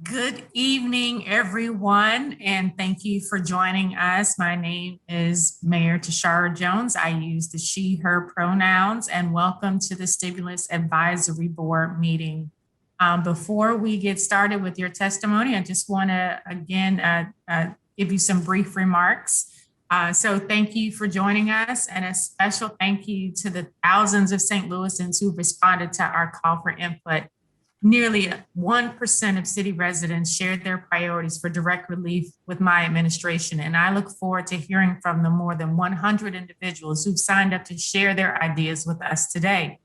Good evening, everyone, and thank you for joining us. My name is Mayor Tashara Jones. I use the she, her pronouns, and welcome to the Stimulus Advisory Board meeting. Before we get started with your testimony, I just want to again give you some brief remarks. So thank you for joining us, and a special thank you to the thousands of St. Louisans who responded to our call for input. Nearly 1% of city residents shared their priorities for direct relief with my administration, and I look forward to hearing from the more than 100 individuals who've signed up to share their ideas with us today.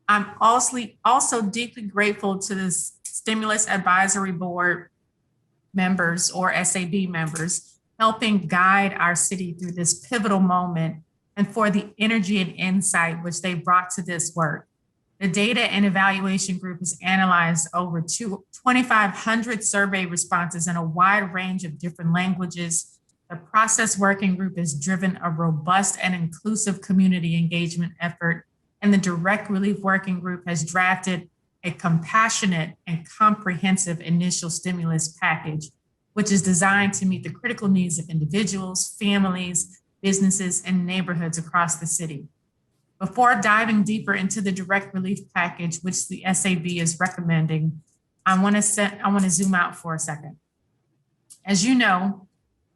I'm also deeply grateful to the Stimulus Advisory Board members, or SAB members, helping guide our city through this pivotal moment, and for the energy and insight which they brought to this work. The Data and Evaluation Group has analyzed over 2,500 survey responses in a wide range of different languages. The Process Working Group has driven a robust and inclusive community engagement effort, and the Direct Relief Working Group has drafted a compassionate and comprehensive initial stimulus package, which is designed to meet the critical needs of individuals, families, businesses, and neighborhoods across the city. Before diving deeper into the direct relief package, which the SAB is recommending, I want to zoom out for a second. As you know,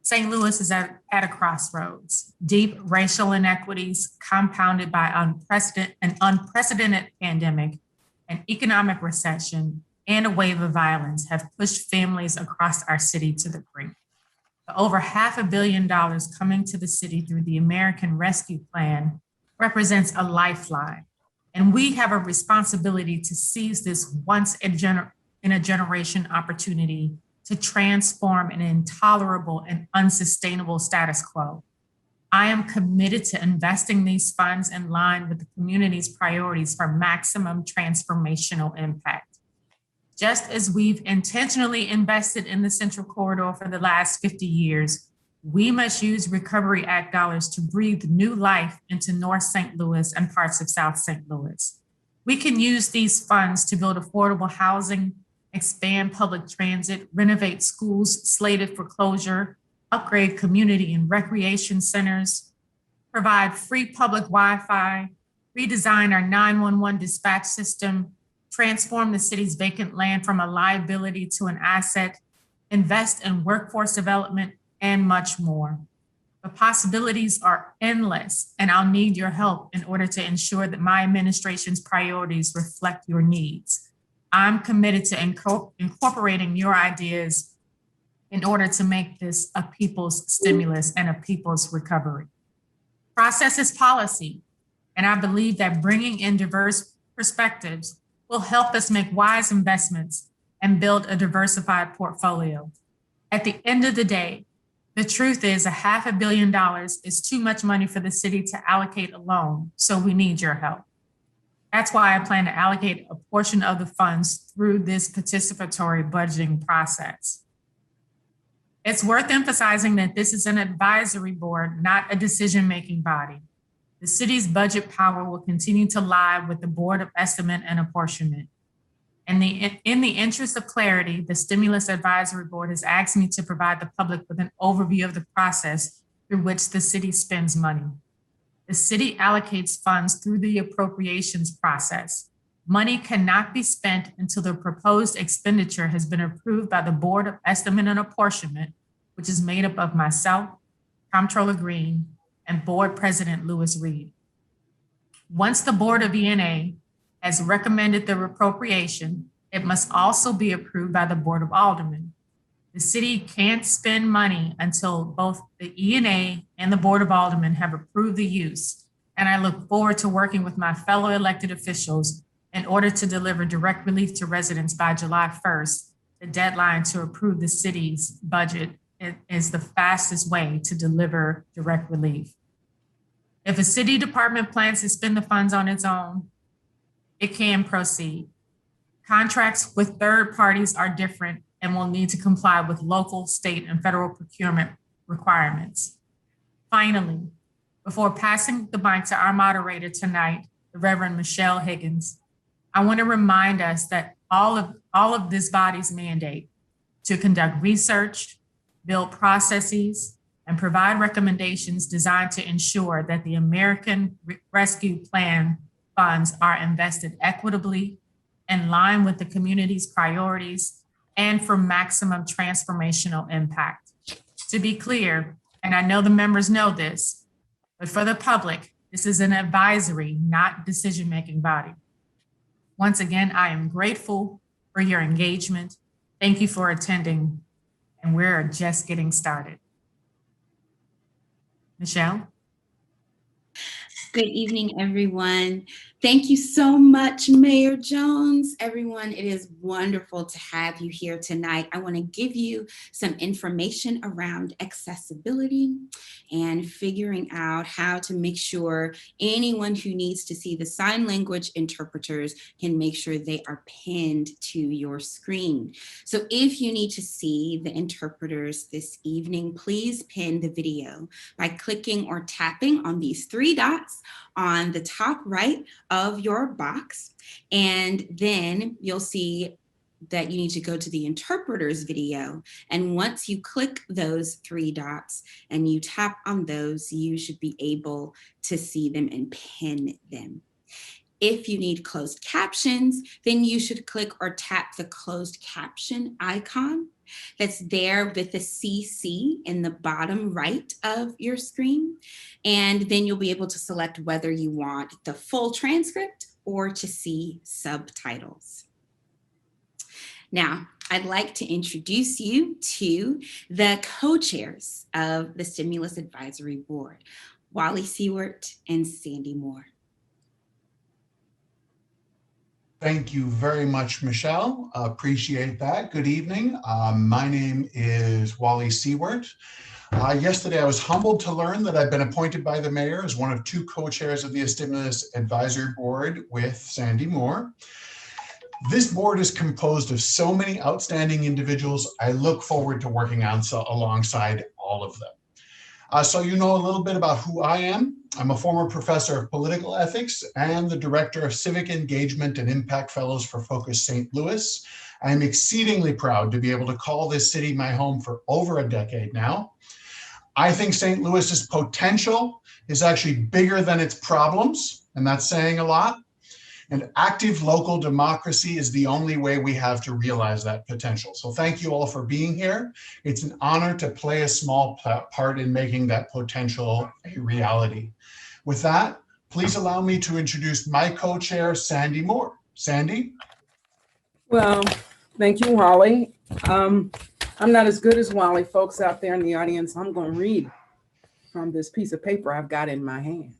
St. Louis is at a crossroads. Deep racial inequities compounded by an unprecedented pandemic, an economic recession, and a wave of violence have pushed families across our city to the brink. The over $500 million coming to the city through the American Rescue Plan represents a lifeline, and we have a responsibility to seize this once in a generation opportunity to transform an intolerable and unsustainable status quo. I am committed to investing these funds in line with the community's priorities for maximum transformational impact. Just as we've intentionally invested in the Central Corridor for the last 50 years, we must use Recovery Act dollars to breathe new life into North St. Louis and parts of South St. Louis. We can use these funds to build affordable housing, expand public transit, renovate schools slated for closure, upgrade community and recreation centers, provide free public Wi-Fi, redesign our 911 dispatch system, transform the city's vacant land from a liability to an asset, invest in workforce development, and much more. The possibilities are endless, and I'll need your help in order to ensure that my administration's priorities reflect your needs. I'm committed to incorporating your ideas in order to make this a people's stimulus and a people's recovery. Process is policy, and I believe that bringing in diverse perspectives will help us make wise investments and build a diversified portfolio. At the end of the day, the truth is $500 million is too much money for the city to allocate alone, so we need your help. That's why I plan to allocate a portion of the funds through this participatory budgeting process. It's worth emphasizing that this is an advisory board, not a decision-making body. The city's budget power will continue to lie with the Board of Estimate and Apportionment. In the interest of clarity, the Stimulus Advisory Board has asked me to provide the public with an overview of the process through which the city spends money. The city allocates funds through the appropriations process. Money cannot be spent until the proposed expenditure has been approved by the Board of Estimate and Apportionment, which is made up of myself, Comptroller Green, and Board President Lewis Reed. Once the Board of ENA has recommended the appropriation, it must also be approved by the Board of Aldermen. The city can't spend money until both the ENA and the Board of Aldermen have approved the use, and I look forward to working with my fellow elected officials in order to deliver direct relief to residents by July 1st. The deadline to approve the city's budget is the fastest way to deliver direct relief. If a city department plans to spend the funds on its own, it can proceed. Contracts with third parties are different and will need to comply with local, state, and federal procurement requirements. Finally, before passing the mic to our moderator tonight, the Reverend Michelle Higgins, I want to remind us that all of this body's mandate to conduct research, build processes, and provide recommendations designed to ensure that the American Rescue Plan funds are invested equitably, in line with the community's priorities, and for maximum transformational impact. To be clear, and I know the members know this, but for the public, this is an advisory, not decision-making body. Once again, I am grateful for your engagement. Thank you for attending, and we're just getting started. Michelle? Good evening, everyone. Thank you so much, Mayor Jones. Everyone, it is wonderful to have you here tonight. I want to give you some information around accessibility and figuring out how to make sure anyone who needs to see the sign language interpreters can make sure they are pinned to your screen. So if you need to see the interpreters this evening, please pin the video by clicking or tapping on these three dots on the top right of your box. And then you'll see that you need to go to the interpreter's video. And once you click those three dots and you tap on those, you should be able to see them and pin them. If you need closed captions, then you should click or tap the closed caption icon that's there with the CC in the bottom right of your screen. And then you'll be able to select whether you want the full transcript or to see subtitles. Now, I'd like to introduce you to the co-chairs of the Stimulus Advisory Board, Wally Seward and Sandy Moore. Thank you very much, Michelle. Appreciate that. Good evening. My name is Wally Seward. Yesterday, I was humbled to learn that I've been appointed by the mayor as one of two co-chairs of the Stimulus Advisory Board with Sandy Moore. This board is composed of so many outstanding individuals. I look forward to working alongside all of them. So you know a little bit about who I am. I'm a former professor of political ethics and the director of civic engagement and impact fellows for Focus St. Louis. I'm exceedingly proud to be able to call this city my home for over a decade now. I think St. Louis's potential is actually bigger than its problems, and that's saying a lot. And active local democracy is the only way we have to realize that potential. So thank you all for being here. It's an honor to play a small part in making that potential a reality. With that, please allow me to introduce my co-chair, Sandy Moore. Sandy? Well, thank you, Wally. I'm not as good as Wally. Folks out there in the audience, I'm going to read from this piece of paper I've got in my hand.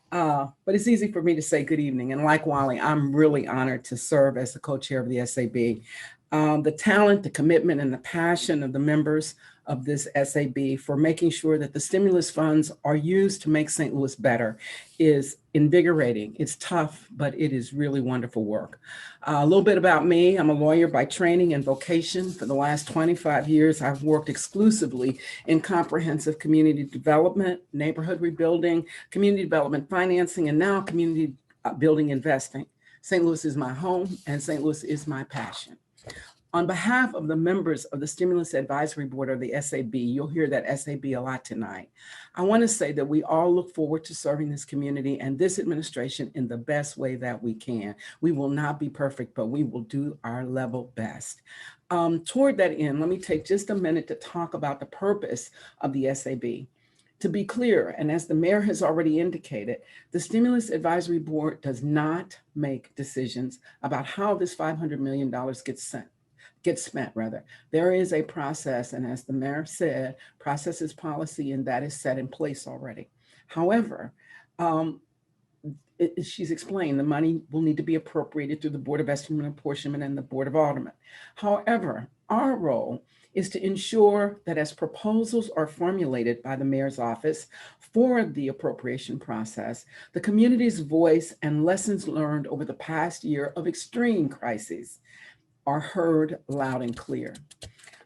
But it's easy for me to say good evening. And like Wally, I'm really honored to serve as the co-chair of the SAB. The talent, the commitment, and the passion of the members of this SAB for making sure that the stimulus funds are used to make St. Louis better is invigorating. It's tough, but it is really wonderful work. A little bit about me. I'm a lawyer by training and vocation. For the last 25 years, I've worked exclusively in comprehensive community development, neighborhood rebuilding, community development financing, and now community building investing. St. Louis is my home, and St. Louis is my passion. On behalf of the members of the Stimulus Advisory Board or the SAB, you'll hear that SAB a lot tonight. I want to say that we all look forward to serving this community and this administration in the best way that we can. We will not be perfect, but we will do our level best. Toward that end, let me take just a minute to talk about the purpose of the SAB. To be clear, and as the mayor has already indicated, the Stimulus Advisory Board does not make decisions about how this $500 million gets spent. There is a process, and as the mayor said, process is policy, and that is set in place already. However, she's explained the money will need to be appropriated through the Board of Estimate and Apportionment and the Board of Aldermen. However, our role is to ensure that as proposals are formulated by the mayor's office for the appropriation process, the community's voice and lessons learned over the past year of extreme crises are heard loud and clear.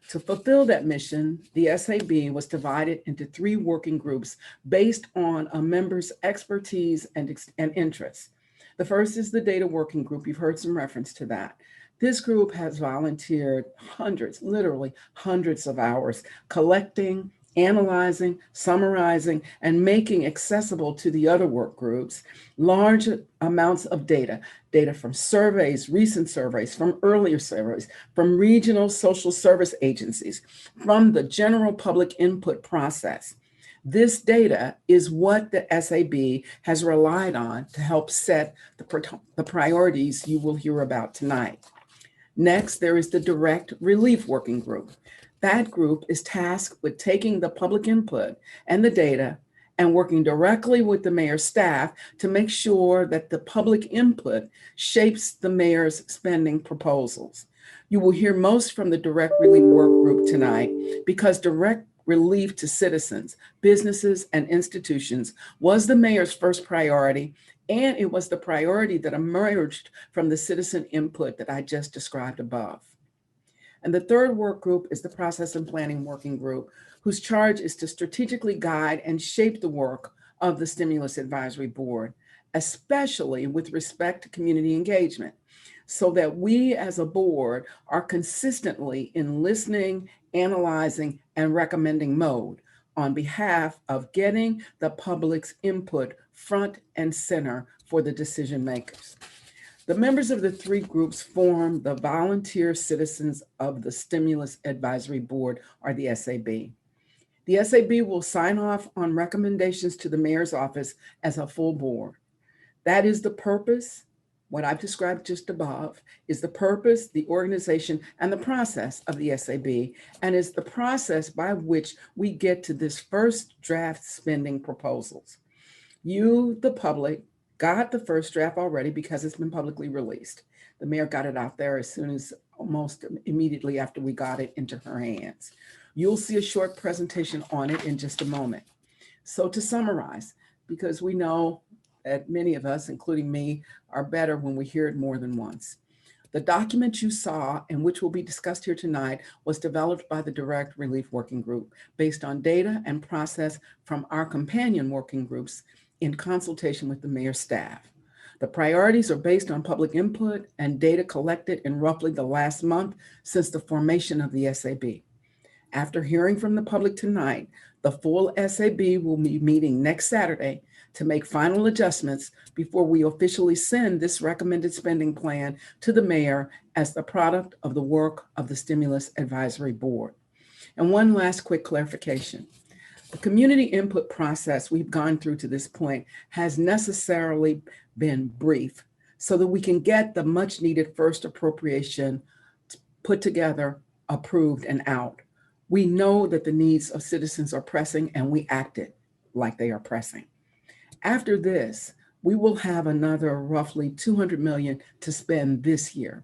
To fulfill that mission, the SAB was divided into 3 working groups based on a member's expertise and interests. The first is the data working group. You've heard some reference to that. This group has volunteered hundreds, literally hundreds of hours, collecting, analyzing, summarizing, and making accessible to the other work groups large amounts of data from surveys, recent surveys, from earlier surveys, from regional social service agencies, from the general public input process. This data is what the SAB has relied on to help set the priorities you will hear about tonight. Next, there is the Direct Relief Working Group. That group is tasked with taking the public input and the data and working directly with the mayor's staff to make sure that the public input shapes the mayor's spending proposals. You will hear most from the Direct Relief Work Group tonight because direct relief to citizens, businesses, and institutions was the mayor's first priority, and it was the priority that emerged from the citizen input that I just described above. And the third work group is the Process and Planning Working Group, whose charge is to strategically guide and shape the work of the Stimulus Advisory Board, especially with respect to community engagement, so that we as a board are consistently in listening, analyzing, and recommending mode on behalf of getting the public's input front and center for the decision makers. The members of the three groups form the Volunteer Citizens of the Stimulus Advisory Board, or the SAB. The SAB will sign off on recommendations to the mayor's office as a full board. That is the purpose. What I've described just above is the purpose, the organization, and the process of the SAB, and is the process by which we get to this first draft spending proposals. You, the public, got the first draft already because it's been publicly released. The mayor got it out there as soon as almost immediately after we got it into her hands. You'll see a short presentation on it in just a moment. So to summarize, because we know that many of us, including me, are better when we hear it more than once. The document you saw and which will be discussed here tonight was developed by the Direct Relief Working Group based on data and process from our companion working groups in consultation with the mayor's staff. The priorities are based on public input and data collected in roughly the last month since the formation of the SAB. After hearing from the public tonight, the full SAB will be meeting next Saturday to make final adjustments before we officially send this recommended spending plan to the mayor as the product of the work of the Stimulus Advisory Board. And one last quick clarification. The community input process we've gone through to this point has necessarily been brief so that we can get the much needed first appropriation put together, approved, and out. We know that the needs of citizens are pressing, and we acted like they are pressing. After this, we will have another roughly $200 million to spend this year,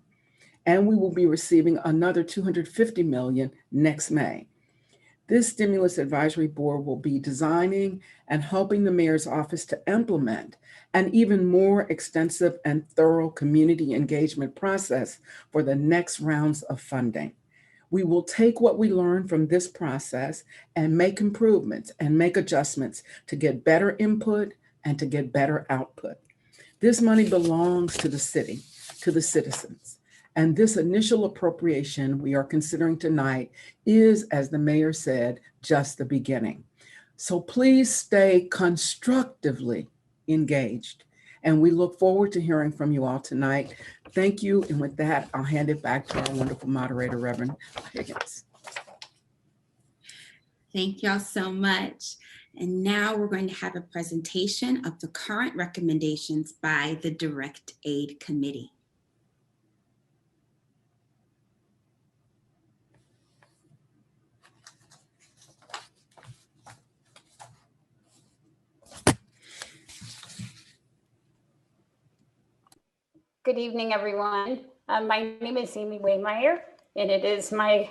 and we will be receiving another $250 million next May. This Stimulus Advisory Board will be designing and helping the mayor's office to implement an even more extensive and thorough community engagement process for the next rounds of funding. We will take what we learn from this process and make improvements and make adjustments to get better input and to get better output. This money belongs to the city, to the citizens. And this initial appropriation we are considering tonight is, as the mayor said, just the beginning. So please stay constructively engaged. And we look forward to hearing from you all tonight. Thank you. And with that, I'll hand it back to our wonderful moderator, Reverend Higgins. Thank y'all so much. And now we're going to have a presentation of the current recommendations by the Direct Aid Committee. Good evening, everyone. My name is Amy Waymeyer, and it is my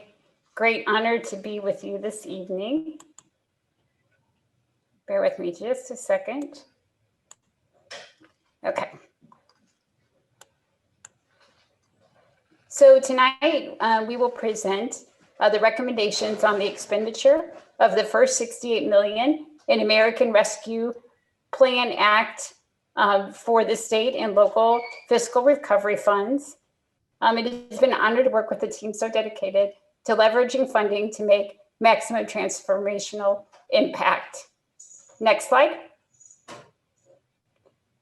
great honor to be with you this evening. Bear with me just a second. Okay. So tonight we will present the recommendations on the expenditure of the first $68 million in American Rescue Plan Act for the state and local fiscal recovery funds, It has been an honor to work with a team so dedicated to leveraging funding to make maximum transformational impact. Next slide.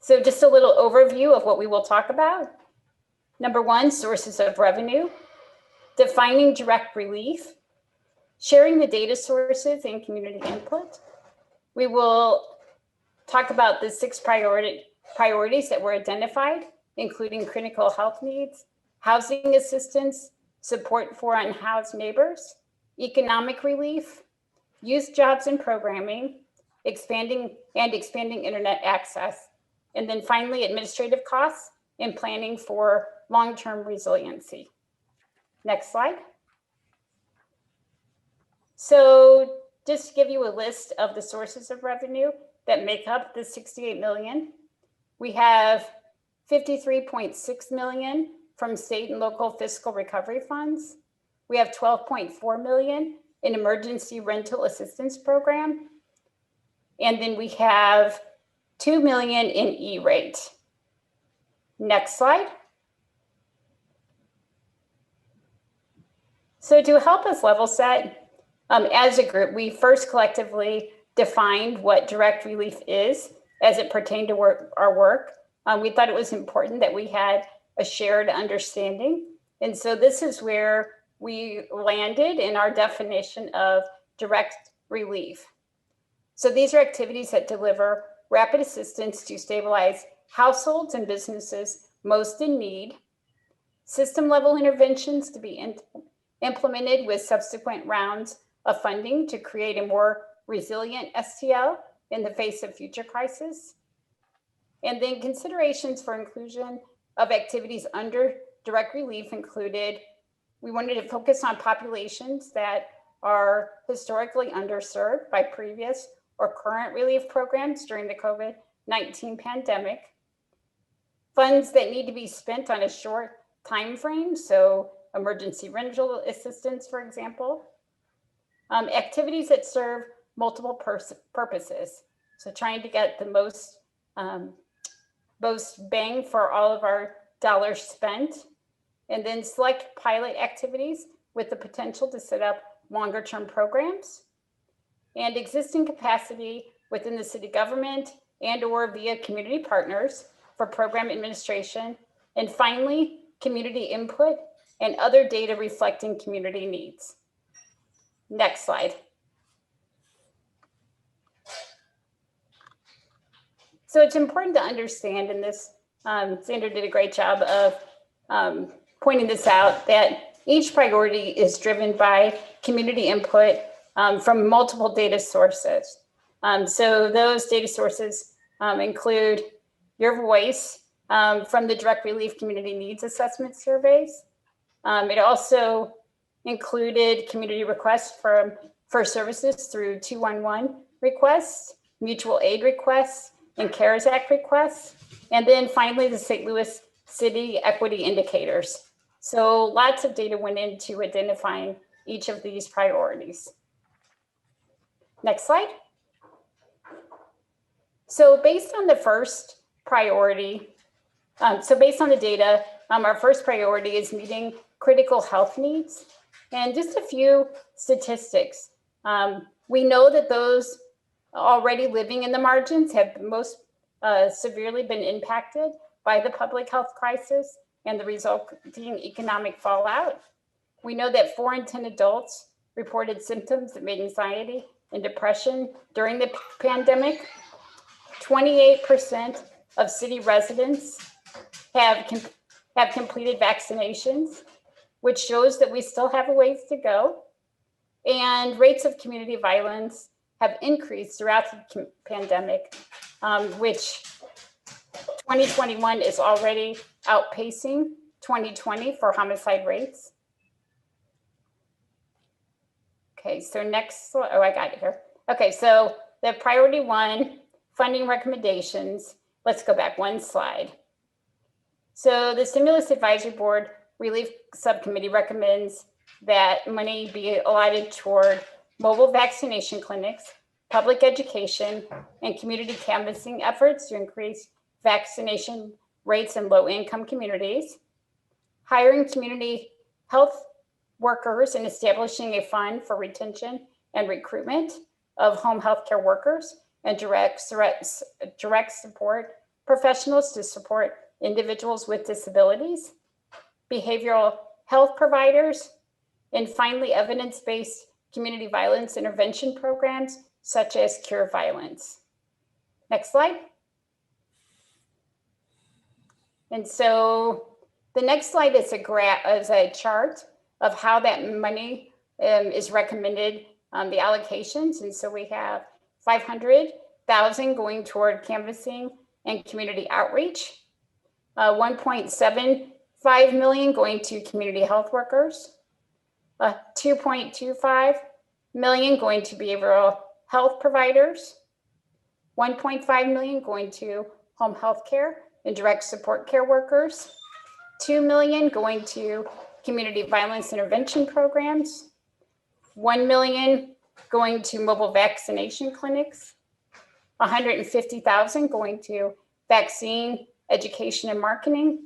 So just a little overview of what we will talk about. Number one, sources of revenue, defining direct relief, sharing the data sources and community input. We will talk about the 6 priorities that were identified, including critical health needs, housing assistance, support for unhoused neighbors, economic relief, youth jobs and programming, expanding internet access, and then finally administrative costs and planning for long-term resiliency. Next slide. So just to give you a list of the sources of revenue that make up the 68 million, we have 53.6 million from state and local fiscal recovery funds. We have 12.4 million in emergency rental assistance program. And then we have 2 million in E-rate. Next slide. So to help us level set, as a group, we first collectively defined what direct relief is as it pertained to our work. We thought it was important that we had a shared understanding. And so this is where we landed in our definition of direct relief. So these are activities that deliver rapid assistance to stabilize households and businesses most in need, system level interventions to be implemented with subsequent rounds of funding to create a more resilient STL in the face of future crises. And then considerations for inclusion of activities under direct relief included, we wanted to focus on populations that are historically underserved by previous or current relief programs during the COVID-19 pandemic, funds that need to be spent on a short time frame, so emergency rental assistance, for example, activities that serve multiple purposes, so trying to get the most bang for all of our dollars spent, and then select pilot activities with the potential to set up longer term programs, and existing capacity within the city government and or via community partners for program administration, and finally, community input and other data reflecting community needs. Next slide. So it's important to understand, and this, Sandra did a great job of pointing this out, that each priority is driven by community input from multiple data sources. So those data sources include your voice from the direct relief community needs assessment surveys. It also included community requests for services through 211 requests, mutual aid requests, and CARES Act requests. And then finally, the St. Louis City equity indicators. So lots of data went into identifying each of these priorities. Next slide. So based on the first priority, based on the data, our first priority is meeting critical health needs. And just a few statistics. We know that those already living in the margins have most severely been impacted by the public health crisis and the resulting economic fallout. We know that 4 in 10 adults reported symptoms of anxiety and depression during the pandemic. 28% of city residents have completed vaccinations, which shows that we still have a ways to go. And rates of community violence have increased throughout the pandemic, which 2021 is already outpacing 2020 for homicide rates. Okay, so next, oh, I got it here. Okay, so the priority 1, funding recommendations. Let's go back one slide. So the Stimulus Advisory Board Relief Subcommittee recommends that money be allotted toward mobile vaccination clinics, public education, and community canvassing efforts to increase vaccination rates in low-income communities. hiring community health workers and establishing a fund for retention and recruitment of home healthcare workers and direct support professionals to support individuals with disabilities, behavioral health providers, and finally, evidence-based community violence intervention programs such as Cure Violence. Next slide. And so the next slide is a chart of how that money is recommended, the allocations. And so we have 500,000 going toward canvassing and community outreach, 1.75 million going to community health workers, 2.25 million going to behavioral health providers, 1.5 million going to home health care and direct support care workers, 2 million going to community violence intervention programs, 1 million going to mobile vaccination clinics, 150,000 going to vaccine education and marketing,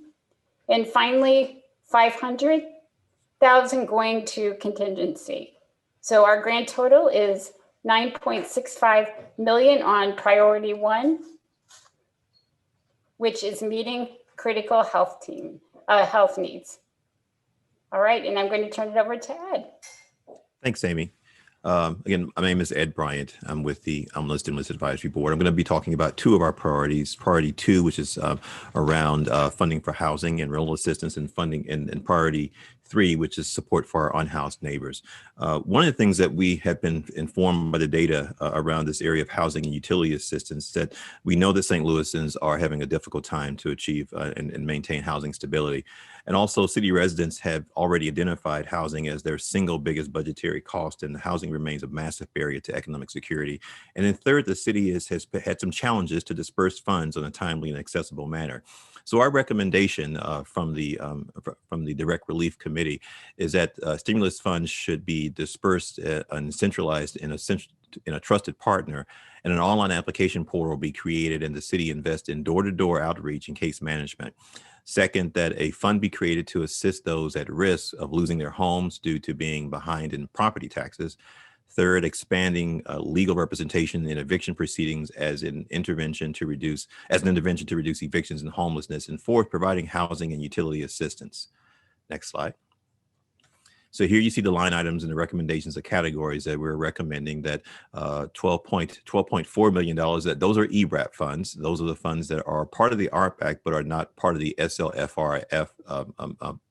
and finally 500,000 going to contingency. So our grand total is 9.65 million on priority 1, which is meeting critical health needs. All right, and I'm going to turn it over to Ed. Thanks, Amy. Again, my name is Ed Bryant. I'm with the Stimulus Advisory Board. I'm going to be talking about 2 of our priorities. Priority 2, which is around funding for housing and rental assistance, and funding, and priority 3, which is support for our unhoused neighbors. One of the things that we have been informed by the data around this area of housing and utility assistance, that we know that St. Louisans are having a difficult time to achieve and maintain housing stability. And also, city residents have already identified housing as their single biggest budgetary cost, and housing remains a massive barrier to economic security. And then third, the city has had some challenges to disperse funds in a timely and accessible manner. So our recommendation from the Direct Relief Committee is that stimulus funds should be dispersed and centralized in a trusted partner, and an online application portal will be created, and the city invest in door-to-door outreach and case management. Second, that a fund be created to assist those at risk of losing their homes due to being behind in property taxes. Third, expanding legal representation in eviction proceedings as an intervention to reduce evictions and homelessness. And fourth, providing housing and utility assistance. Next slide. So here you see the line items and the recommendations of categories that we're recommending, that $12.4 million, that those are ERAP funds. Those are the funds that are part of the ARP Act, but are not part of the SLFRF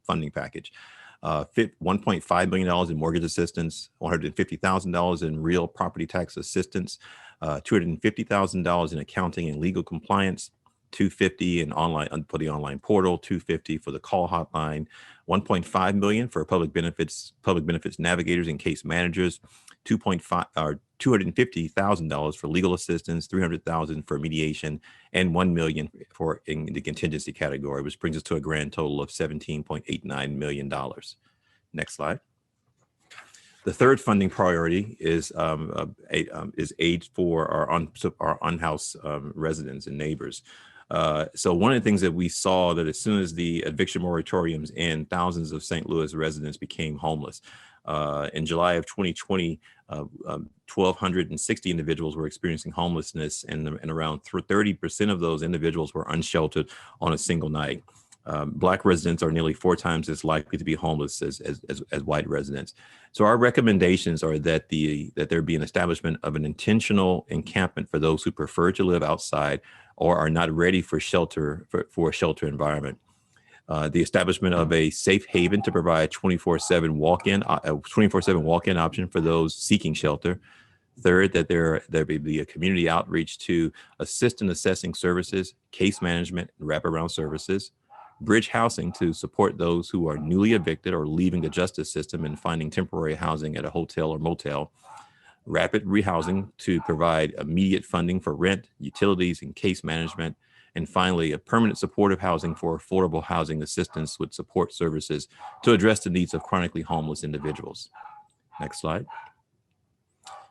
funding package. $1.5 million in mortgage assistance, $150,000 in real property tax assistance, $250,000 in accounting and legal compliance, $250 in online for the online portal, $250 for the call hotline, $1.5 million for public benefits navigators and case managers, $250,000 for legal assistance, $300,000 for mediation, and $1 million for in the contingency category, which brings us to a grand total of $17.89 million. Next slide. The third funding priority is aid for our unhoused residents and neighbors. So one of the things that we saw, that as soon as the eviction moratoriums end, thousands of St. Louis residents became homeless. In July of 2020, 1,260 individuals were experiencing homelessness, and around 30% of those individuals were unsheltered on a single night. Black residents are nearly 4 times as likely to be homeless as white residents. So our recommendations are that there be an establishment of an intentional encampment for those who prefer to live outside or are not ready for shelter, for a shelter environment. The establishment of a safe haven to provide 24/7 walk-in option for those seeking shelter. Third, that there be a community outreach to assist in assessing services, case management, and wraparound services. Bridge housing to support those who are newly evicted or leaving the justice system and finding temporary housing at a hotel or motel. Rapid rehousing to provide immediate funding for rent, utilities, and case management. And finally, a permanent supportive housing for affordable housing assistance with support services to address the needs of chronically homeless individuals. Next slide.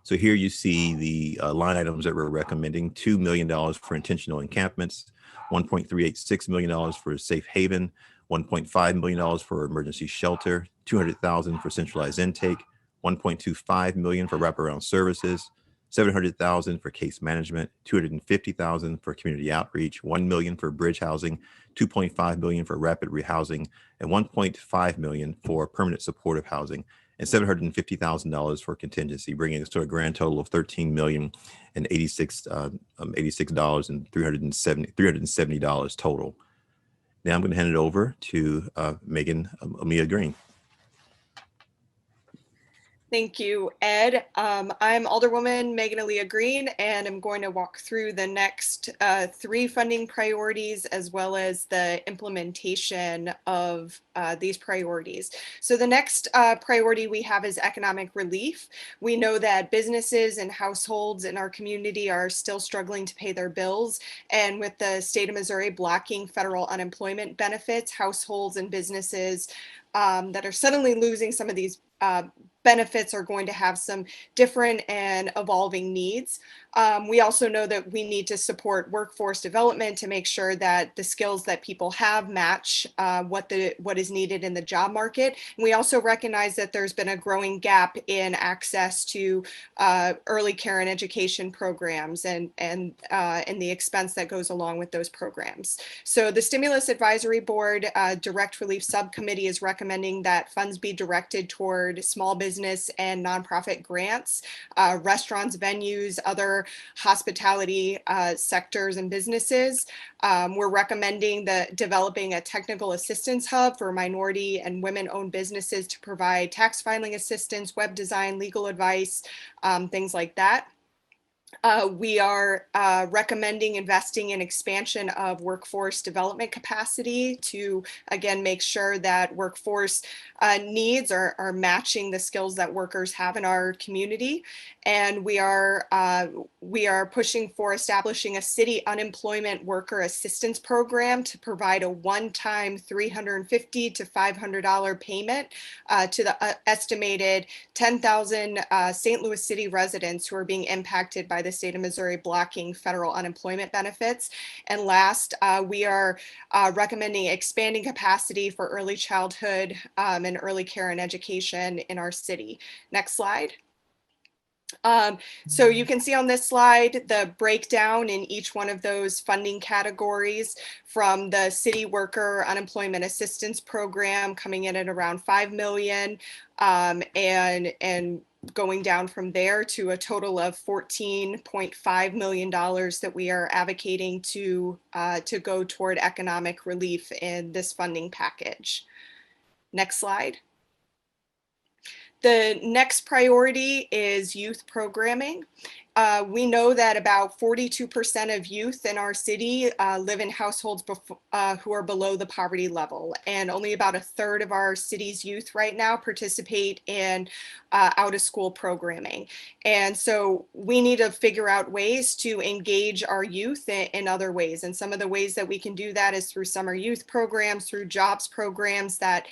So here you see the line items that we're recommending: $2 million for intentional encampments, $1.386 million for safe haven, $1.5 million for emergency shelter, $200,000 for centralized intake, $1.25 million for wraparound services, $700,000 for case management, $250,000 for community outreach, $1 million for bridge housing, $2.5 million for rapid rehousing, and $1.5 million for permanent supportive housing, and $750,000 for contingency, bringing us to a grand total of $13,086,370 total. Now I'm going to hand it over to Megan Amia Green. Thank you, Ed. I'm Alderwoman Megan Aaliyah Green, and I'm going to walk through the next 3 funding priorities as well as the implementation of these priorities. So the next priority we have is economic relief. We know that businesses and households in our community are still struggling to pay their bills, and with the state of Missouri blocking federal unemployment benefits, households and businesses that are suddenly losing some of these benefits are going to have some different and evolving needs. We also know that we need to support workforce development to make sure that the skills that people have match what is needed in the job market. And we also recognize that there's been a growing gap in access to early care and education programs and the expense that goes along with those programs. So the Stimulus Advisory Board Direct Relief Subcommittee is recommending that funds be directed toward small business and nonprofit grants, restaurants, venues, other hospitality sectors and businesses. We're recommending developing a technical assistance hub for minority and women-owned businesses to provide tax filing assistance, web design, legal advice, things like that. We are recommending investing in expansion of workforce development capacity to, again, make sure that workforce needs are matching the skills that workers have in our community. And we are pushing for establishing a city unemployment worker assistance program to provide a one-time $350 to $500 payment to the estimated 10,000 St. Louis City residents who are being impacted by the state of Missouri blocking federal unemployment benefits. And last, we are recommending expanding capacity for early childhood and early care and education in our city. Next slide. So you can see on this slide the breakdown in each one of those funding categories, from the city worker unemployment assistance program coming in at around $5 million and going down from there to a total of $14.5 million that we are advocating to go toward economic relief in this funding package. Next slide. The next priority is youth programming. We know that about 42% of youth in our city live in households who are below the poverty level, and only about a third of our city's youth right now participate in out-of-school programming. And so we need to figure out ways to engage our youth in other ways. And some of the ways that we can do that is through summer youth programs, through jobs programs that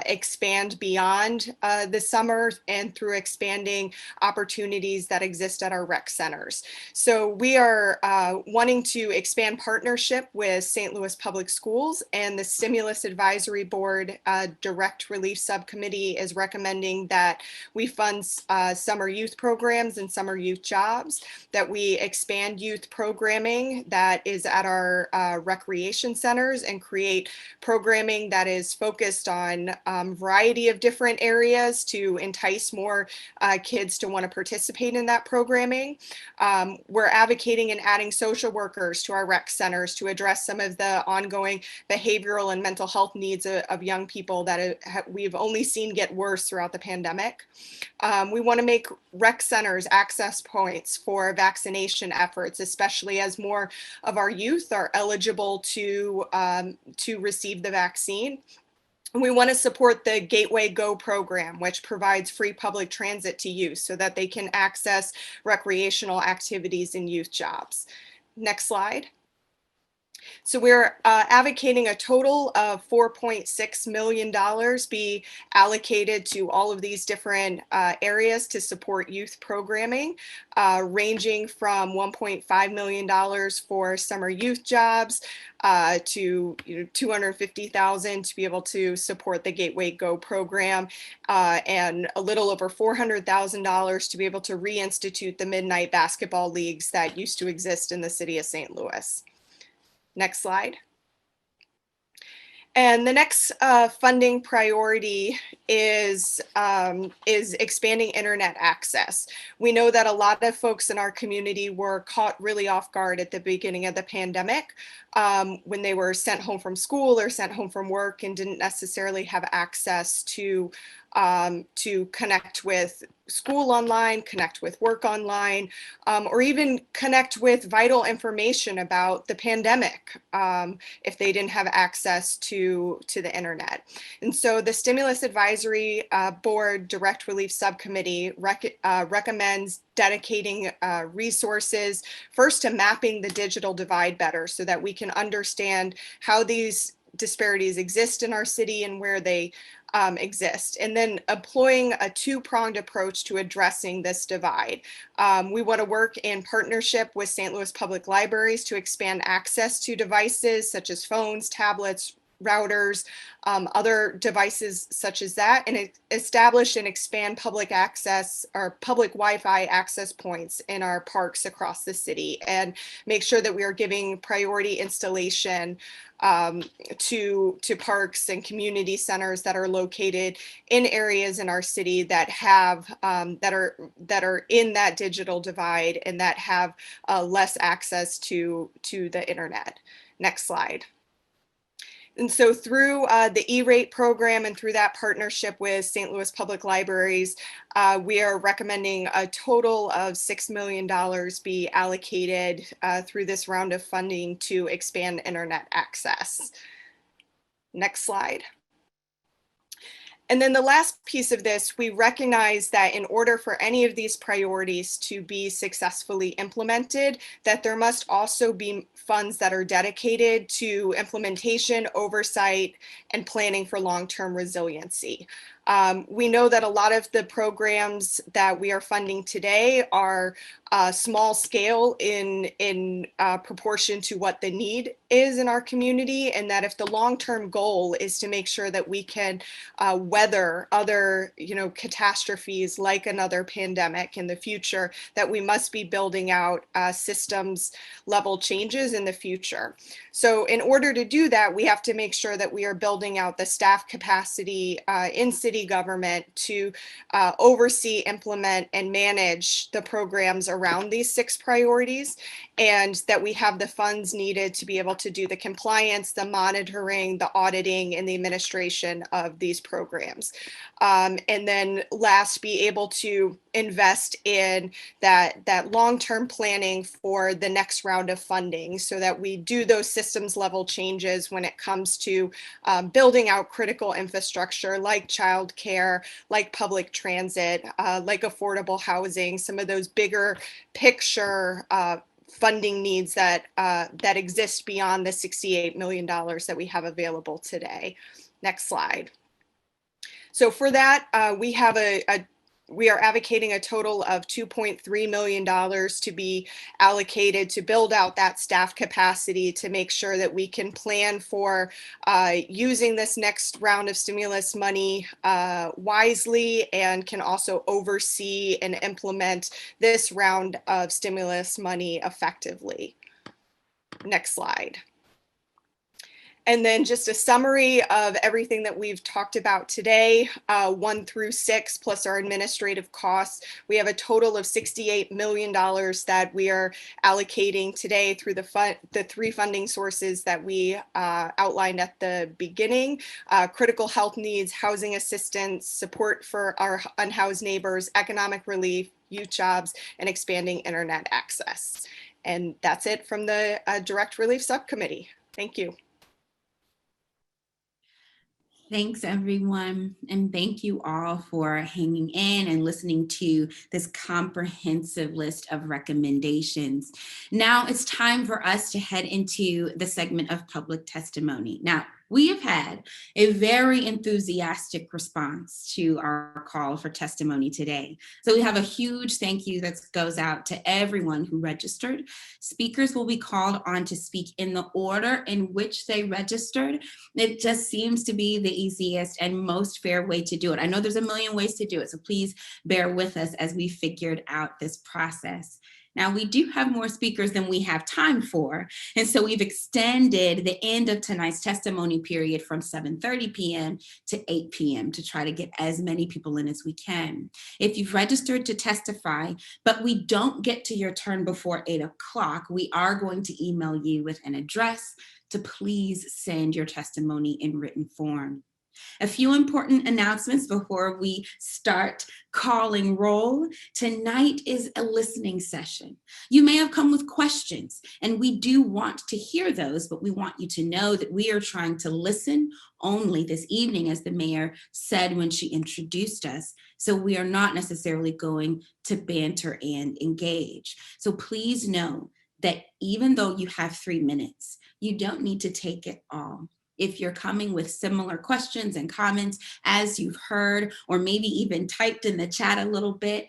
expand beyond the summer, and through expanding opportunities that exist at our rec centers. So we are wanting to expand partnership with St. Louis Public Schools, and the Stimulus Advisory Board Direct Relief Subcommittee is recommending that we fund summer youth programs and summer youth jobs, that we expand youth programming that is at our recreation centers and create programming that is focused on a variety of different areas to entice more kids to want to participate in that programming. We're advocating and adding social workers to our rec centers to address some of the ongoing behavioral and mental health needs of young people that we've only seen get worse throughout the pandemic. We want to make rec centers access points for vaccination efforts, especially as more of our youth are eligible to receive the vaccine. We want to support the Gateway Go program, which provides free public transit to youth so that they can access recreational activities and youth jobs. Next slide. So we're advocating a total of $4.6 million be allocated to all of these different areas to support youth programming, ranging from $1.5 million for summer youth jobs to $250,000 to be able to support the Gateway Go program, and a little over $400,000 to be able to reinstitute the midnight basketball leagues that used to exist in the city of St. Louis. Next slide. And the next funding priority is expanding internet access. We know that a lot of folks in our community were caught really off guard at the beginning of the pandemic when they were sent home from school or sent home from work and didn't necessarily have access to connect with school online, connect with work online, or even connect with vital information about the pandemic if they didn't have access to the internet. And so the Stimulus Advisory Board Direct Relief Subcommittee recommends dedicating resources first to mapping the digital divide better so that we can understand how these disparities exist in our city and where they exist, and then employing a two-pronged approach to addressing this divide. We want to work in partnership with St. Louis Public Libraries to expand access to devices such as phones, tablets, routers, other devices such as that, and establish and expand public access or public Wi-Fi access points in our parks across the city, and make sure that we are giving priority installation to parks and community centers that are located in areas in our city that have that are in that digital divide and that have less access to the internet. Next slide. And so through the E-rate program and through that partnership with St. Louis Public Libraries, we are recommending a total of $6 million be allocated through this round of funding to expand internet access. Next slide. And then the last piece of this, we recognize that in order for any of these priorities to be successfully implemented, that there must also be funds that are dedicated to implementation, oversight, and planning for long-term resiliency. We know that a lot of the programs that we are funding today are small scale in proportion to what the need is in our community, and that if the long-term goal is to make sure that we can weather other catastrophes like another pandemic in the future, that we must be building out systems level changes in the future. So in order to do that, we have to make sure that we are building out the staff capacity in city government to oversee, implement, and manage the programs around these 6 priorities, and that we have the funds needed to be able to do the compliance, the monitoring, the auditing, and the administration of these programs. And then last, be able to invest in that long-term planning for the next round of funding so that we do those systems level changes when it comes to building out critical infrastructure like childcare, like public transit, like affordable housing, some of those bigger picture funding needs that exist beyond the $68 million that we have available today. Next slide. So for that, we are advocating a total of $2.3 million to be allocated to build out that staff capacity to make sure that we can plan for using this next round of stimulus money wisely, and can also oversee and implement this round of stimulus money effectively. Next slide. And then just a summary of everything that we've talked about today, 1 through 6, plus our administrative costs. We have a total of $68 million that we are allocating today through the 3 funding sources that we outlined at the beginning: critical health needs, housing assistance, support for our unhoused neighbors, economic relief, youth jobs, and expanding internet access. And that's it from the Direct Relief Subcommittee. Thank you. Thanks, everyone. And thank you all for hanging in and listening to this comprehensive list of recommendations. Now it's time for us to head into the segment of public testimony. Now, we have had a very enthusiastic response to our call for testimony today. So we have a huge thank you that goes out to everyone who registered. Speakers will be called on to speak in the order in which they registered. It just seems to be the easiest and most fair way to do it. I know there's a million ways to do it, so please bear with us as we figured out this process. Now, we do have more speakers than we have time for, and so we've extended the end of tonight's testimony period from 7:30 p.m. to 8 p.m. to try to get as many people in as we can. If you've registered to testify, but we don't get to your turn before 8 o'clock, we are going to email you with an address to please send your testimony in written form. A few important announcements before we start calling roll. Tonight is a listening session. You may have come with questions, and we do want to hear those, but we want you to know that we are trying to listen only this evening, as the mayor said when she introduced us. So we are not necessarily going to banter and engage. So please know that even though you have 3 minutes, you don't need to take it all. If you're coming with similar questions and comments as you've heard, or maybe even typed in the chat a little bit,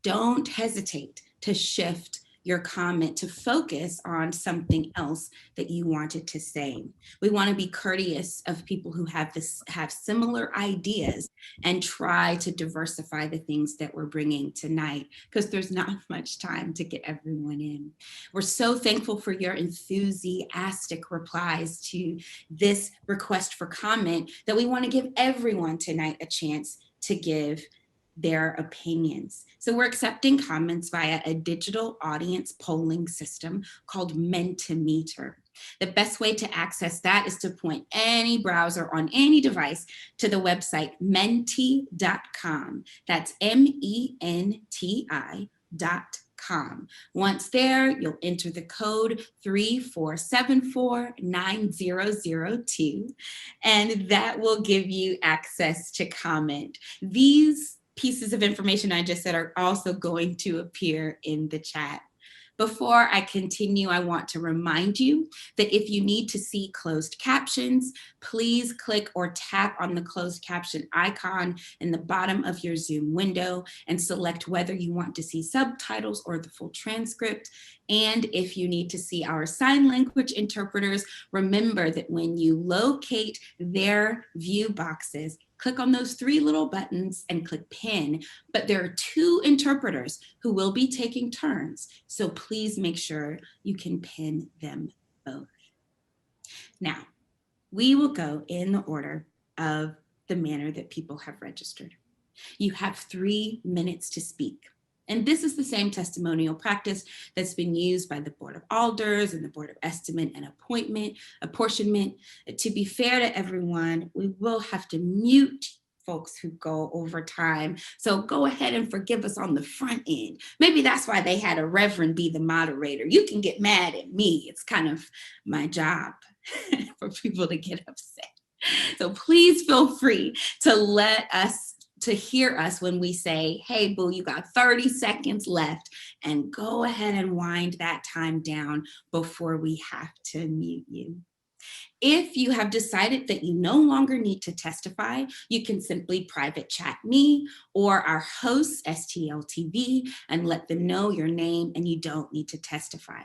don't hesitate to shift your comment to focus on something else that you wanted to say. We want to be courteous of people who have similar ideas and try to diversify the things that we're bringing tonight, because there's not much time to get everyone in. We're so thankful for your enthusiastic replies to this request for comment that we want to give everyone tonight a chance to give their opinions. So we're accepting comments via a digital audience polling system called Mentimeter. The best way to access that is to point any browser on any device to the website menti.com. That's MENTI.com. Once there, you'll enter the code 34749002, and that will give you access to comment. These pieces of information I just said are also going to appear in the chat. Before I continue, I want to remind you that if you need to see closed captions, please click or tap on the closed caption icon in the bottom of your Zoom window and select whether you want to see subtitles or the full transcript. And if you need to see our sign language interpreters, remember that when you locate their view boxes, click on those 3 little buttons and click pin. But there are 2 interpreters who will be taking turns, so please make sure you can pin them both. Now, we will go in the order of the manner that people have registered. You have 3 minutes to speak. And this is the same testimonial practice that's been used by the Board of Alders and the Board of Estimate and Apportionment. To be fair to everyone, we will have to mute folks who go over time. So go ahead and forgive us on the front end. Maybe that's why they had a reverend be the moderator. You can get mad at me. It's kind of my job for people to get upset. So please feel free to hear us when we say, hey, boo, you got 30 seconds left, and go ahead and wind that time down before we have to mute you. If you have decided that you no longer need to testify, you can simply private chat me or our host, STLTV, and let them know your name and you don't need to testify.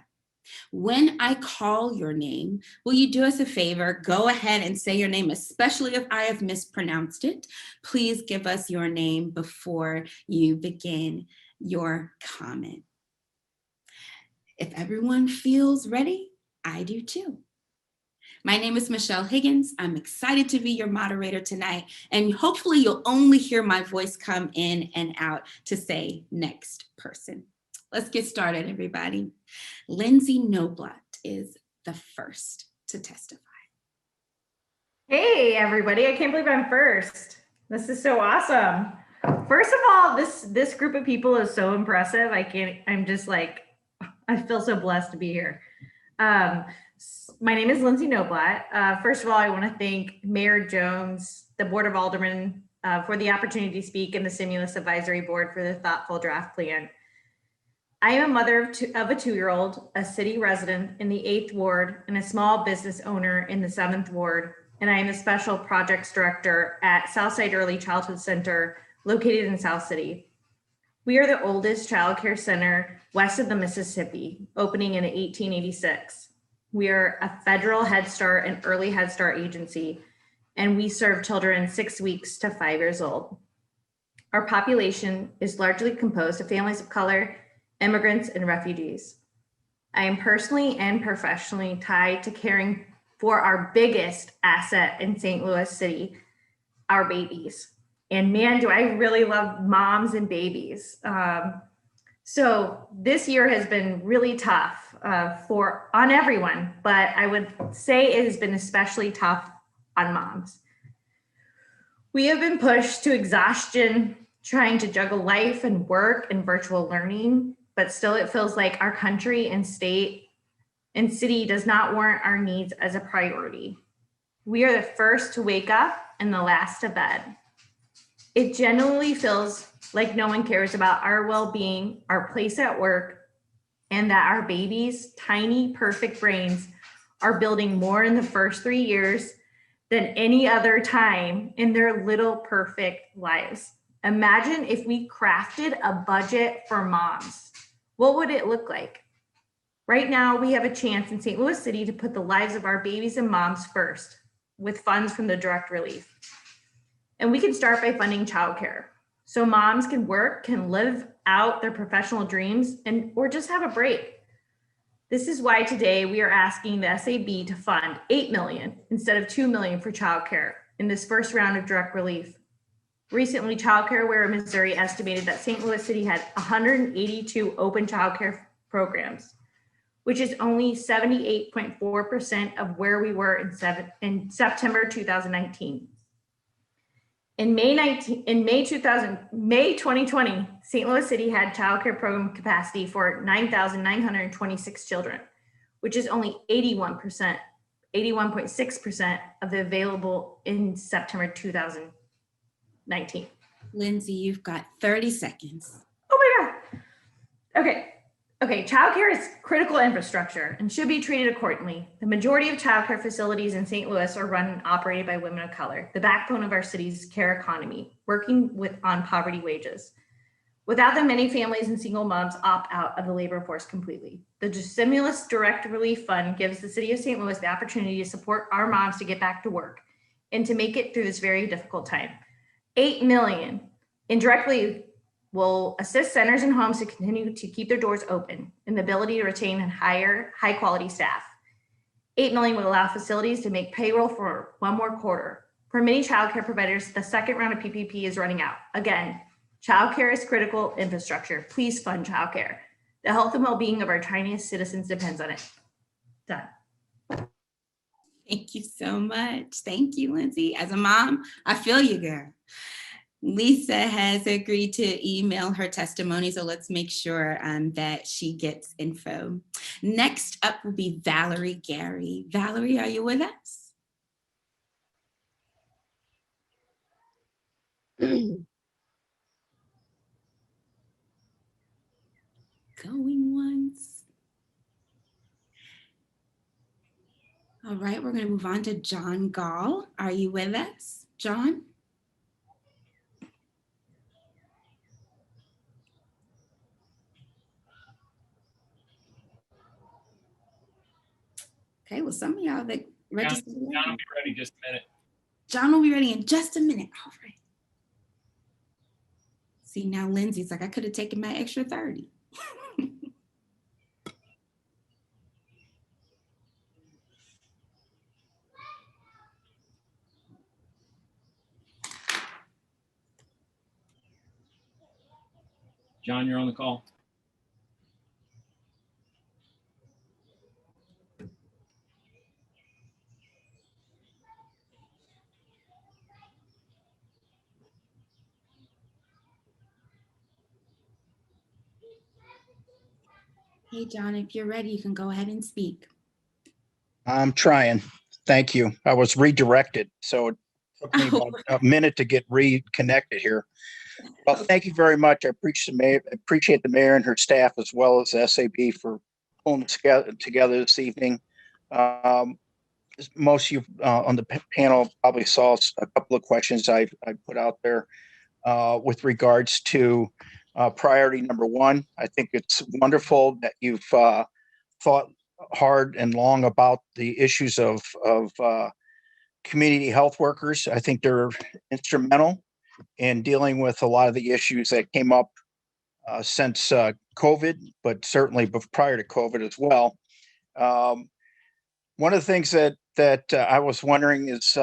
When I call your name, will you do us a favor? Go ahead and say your name, especially if I have mispronounced it. Please give us your name before you begin your comment. If everyone feels ready, I do too. My name is Michelle Higgins. I'm excited to be your moderator tonight, and hopefully you'll only hear my voice come in and out to say next person. Let's get started, everybody. Lindsey Noblit is the first to testify. Hey, everybody. I can't believe I'm first. This is so awesome. First of all, this group of people is so impressive. I feel so blessed to be here. My name is Lindsey Noblit. First of all, I want to thank Mayor Jones, the Board of Aldermen for the opportunity to speak, and the Stimulus Advisory Board for the thoughtful draft plan. I am a mother of a 2-year-old, a city resident in the 8th Ward, and a small business owner in the 7th Ward. And I am a special projects director at Southside Early Childhood Center located in South City. We are the oldest child care center west of the Mississippi, opening in 1886. We are a federal Head Start and early Head Start agency, and we serve children 6 weeks to 5 years old. Our population is largely composed of families of color, immigrants, and refugees. I am personally and professionally tied to caring for our biggest asset in St. Louis City, our babies. And man, do I really love moms and babies. So this year has been really tough on everyone, but I would say it has been especially tough on moms. We have been pushed to exhaustion trying to juggle life and work and virtual learning, but still it feels like our country and state and city does not warrant our needs as a priority. We are the first to wake up and the last to bed. It genuinely feels like no one cares about our well-being, our place at work, and that our babies' tiny, perfect brains are building more in the first 3 years than any other time in their little perfect lives. Imagine if we crafted a budget for moms. What would it look like? Right now, we have a chance in St. Louis City to put the lives of our babies and moms first with funds from the direct relief. And we can start by funding childcare so moms can work, can live out their professional dreams, or just have a break. This is why today we are asking the SAB to fund $8 million instead of $2 million for childcare in this first round of direct relief. Recently, Childcare Aware Missouri estimated that St. Louis City had 182 open childcare programs, which is only 78.4% of where we were in September 2019. In May 2020, St. Louis City had childcare program capacity for 9,926 children, which is only 81.6% of the available in September 2019. Lindsey, you've got 30 seconds. Oh my God. Okay, childcare is critical infrastructure and should be treated accordingly. The majority of childcare facilities in St. Louis are run and operated by women of color, the backbone of our city's care economy, working on poverty wages. Without them, many families and single moms opt out of the labor force completely. The Stimulus Direct Relief Fund gives the city of St. Louis the opportunity to support our moms to get back to work and to make it through this very difficult time. $8 million in direct relief will assist centers and homes to continue to keep their doors open and the ability to retain and hire high quality staff. $8 million will allow facilities to make payroll for one more quarter. For many childcare providers, the second round of PPP is running out. Again, childcare is critical infrastructure. Please fund childcare. The health and well-being of our tiniest citizens depends on it. Done. Thank you so much. Thank you, Lindsey. As a mom, I feel you, girl. Lisa has agreed to email her testimony, so let's make sure that she gets info. Next up will be Valerie Gary. Valerie, are you with us? Going once. All right, we're going to move on to John Gall. Are you with us, John? Okay, well, some of y'all that registered. John will be ready in just a minute. John will be ready in just a minute. All right. See, now Lindsey's like, I could have taken my extra 30. John, you're on the call. Hey, John, if you're ready, you can go ahead and speak. I'm trying. Thank you. I was redirected, so it took me about a minute to get reconnected here. Well, thank you very much. I appreciate the mayor and her staff, as well as the SAB, for pulling this together this evening. As most of you on the panel probably saw a couple of questions I put out there with regards to priority number one. I think it's wonderful that you've thought hard and long about the issues of community health workers. I think they're instrumental in dealing with a lot of the issues that came up since COVID, but certainly prior to COVID as well. One of the things that I was wondering is,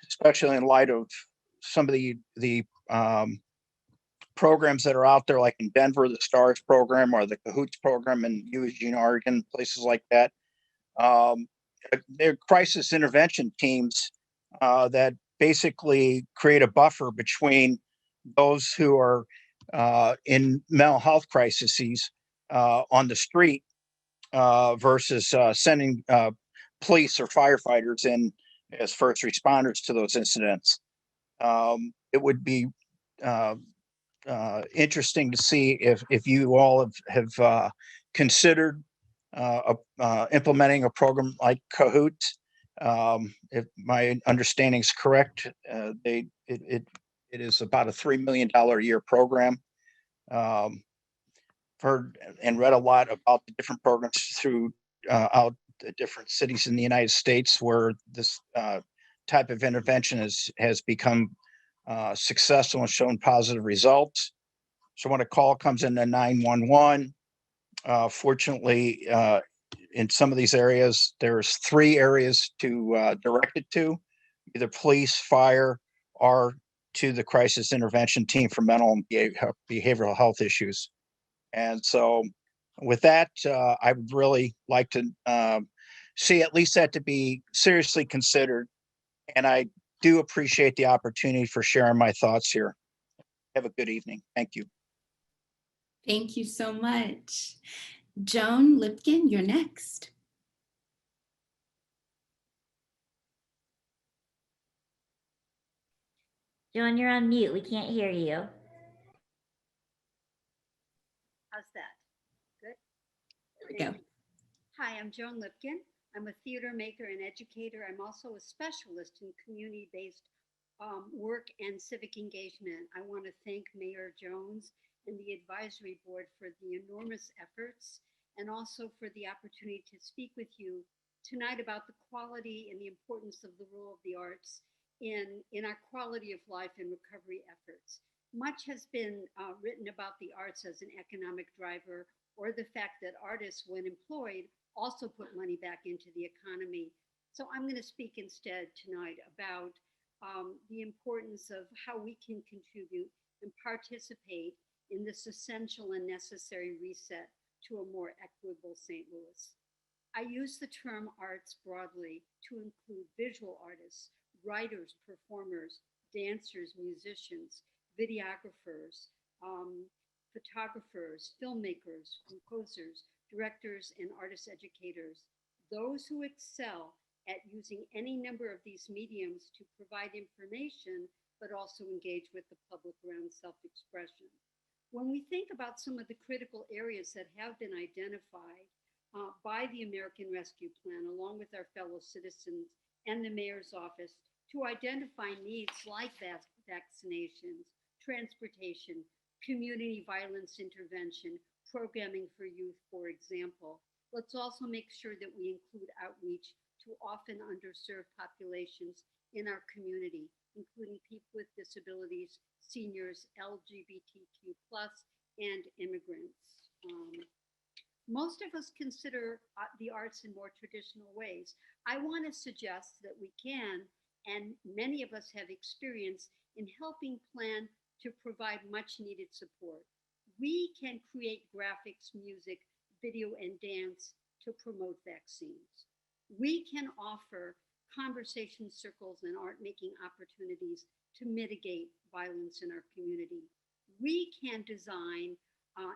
especially in light of some of the programs that are out there, like in Denver, the STARS program or the CAHOOTS program in Eugene, Oregon, places like that. They're crisis intervention teams that basically create a buffer between those who are in mental health crises on the street versus sending police or firefighters in as first responders to those incidents. It would be interesting to see if you all have considered implementing a program like Cahoots. If my understanding is correct, it is about a $3 million a year program. Heard and read a lot about the different programs through out the different cities in the United States where this type of intervention has become successful and shown positive results. So when a call comes into 911, fortunately, in some of these areas, there's 3 areas to direct it to, either police, fire, or to the crisis intervention team for mental and behavioral health issues. And so with that, I would really like to see at least that to be seriously considered. And I do appreciate the opportunity for sharing my thoughts here. Have a good evening. Thank you. Thank you so much. Joan Lipkin, you're next. Joan, you're on mute. We can't hear you. How's that? Good? There we go. Hi, I'm Joan Lipkin. I'm a theater maker and educator. I'm also a specialist in community-based work and civic engagement. I want to thank Mayor Jones and the advisory board for the enormous efforts and also for the opportunity to speak with you tonight about the quality and the importance of the role of the arts in our quality of life and recovery efforts. Much has been written about the arts as an economic driver, or the fact that artists, when employed, also put money back into the economy. So I'm going to speak instead tonight about the importance of how we can contribute and participate in this essential and necessary reset to a more equitable St. Louis. I use the term arts broadly to include visual artists, writers, performers, dancers, musicians, videographers, photographers, filmmakers, composers, directors, and artist educators, those who excel at using any number of these mediums to provide information, but also engage with the public around self-expression. When we think about some of the critical areas that have been identified by the American Rescue Plan, along with our fellow citizens and the mayor's office, to identify needs like vaccinations, transportation, community violence intervention, programming for youth, for example. Let's also make sure that we include outreach to often underserved populations in our community, including people with disabilities, seniors, LGBTQ+, and immigrants. Most of us consider the arts in more traditional ways. I want to suggest that we can, and many of us have experience in helping plan to provide much needed support. We can create graphics, music, video, and dance to promote vaccines. We can offer conversation circles and art making opportunities to mitigate violence in our community. We can design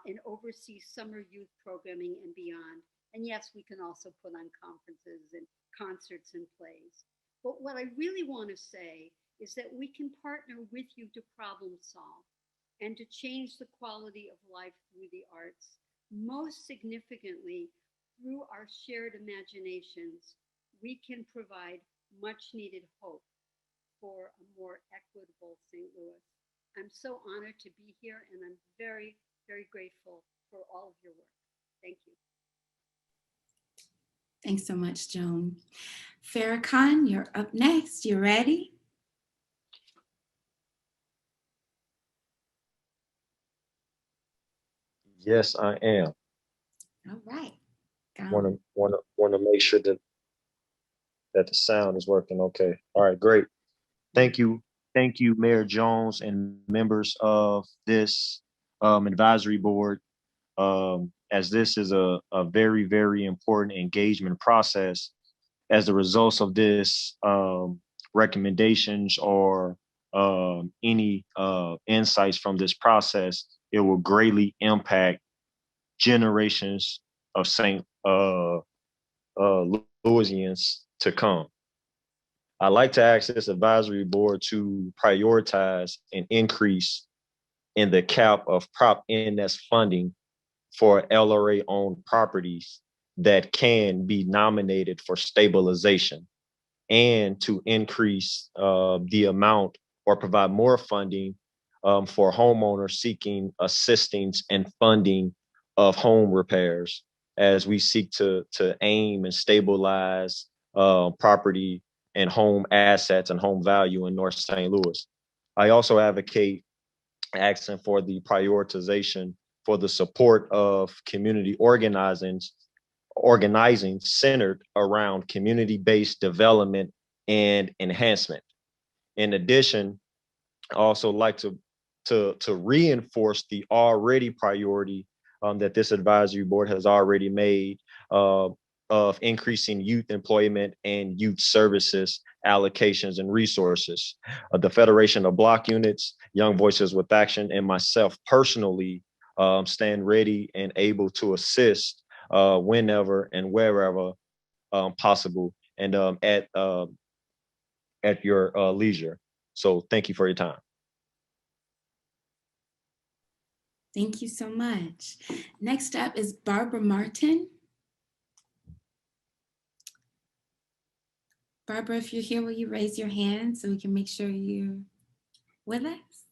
and oversee summer youth programming and beyond. And yes, we can also put on conferences and concerts and plays. But what I really want to say is that we can partner with you to problem solve and to change the quality of life through the arts. Most significantly, through our shared imaginations, we can provide much needed hope for a more equitable St. Louis. I'm so honored to be here, and I'm very, very grateful for all of your work. Thank you. Thanks so much, Joan. Farrakhan, you're up next. You ready? Yes, I am. All right. Want to make sure that the sound is working. Okay. All right. Great. Thank you, Mayor Jones and members of this advisory board. As this is a very, very important engagement process. As the results of this recommendations or any insights from this process, it will greatly impact generations of St. Louisians to come. I'd like to ask this advisory board to prioritize an increase in the cap of Prop NS funding for LRA-owned properties that can be nominated for stabilization, and to increase the amount or provide more funding for homeowners seeking assistance and funding of home repairs as we seek to aim and stabilize property and home assets and home value in North St. Louis. I also advocate asking for the prioritization for the support of community organizing centered around community-based development and enhancement. In addition, I also like to reinforce the already priority that this advisory board has already made of increasing youth employment and youth services allocations and resources. The Federation of Block Units, Young Voices with Action, and myself personally stand ready and able to assist whenever and wherever possible, and at your leisure. So thank you for your time. Thank you so much. Next up is Barbara Martin. Barbara, if you're here, will you raise your hand so we can make sure you're with us?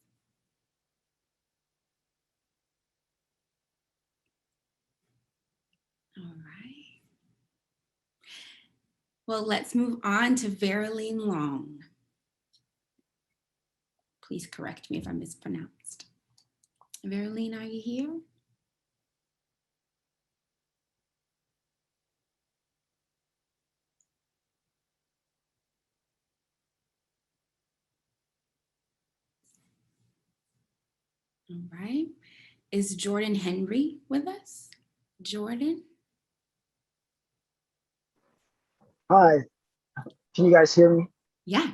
All right. Well, let's move on to Verilene Long. Please correct me if I mispronounced. Verilene, are you here? All right. Is Jordan Henry with us? Jordan? Hi, can you guys hear me? Yeah.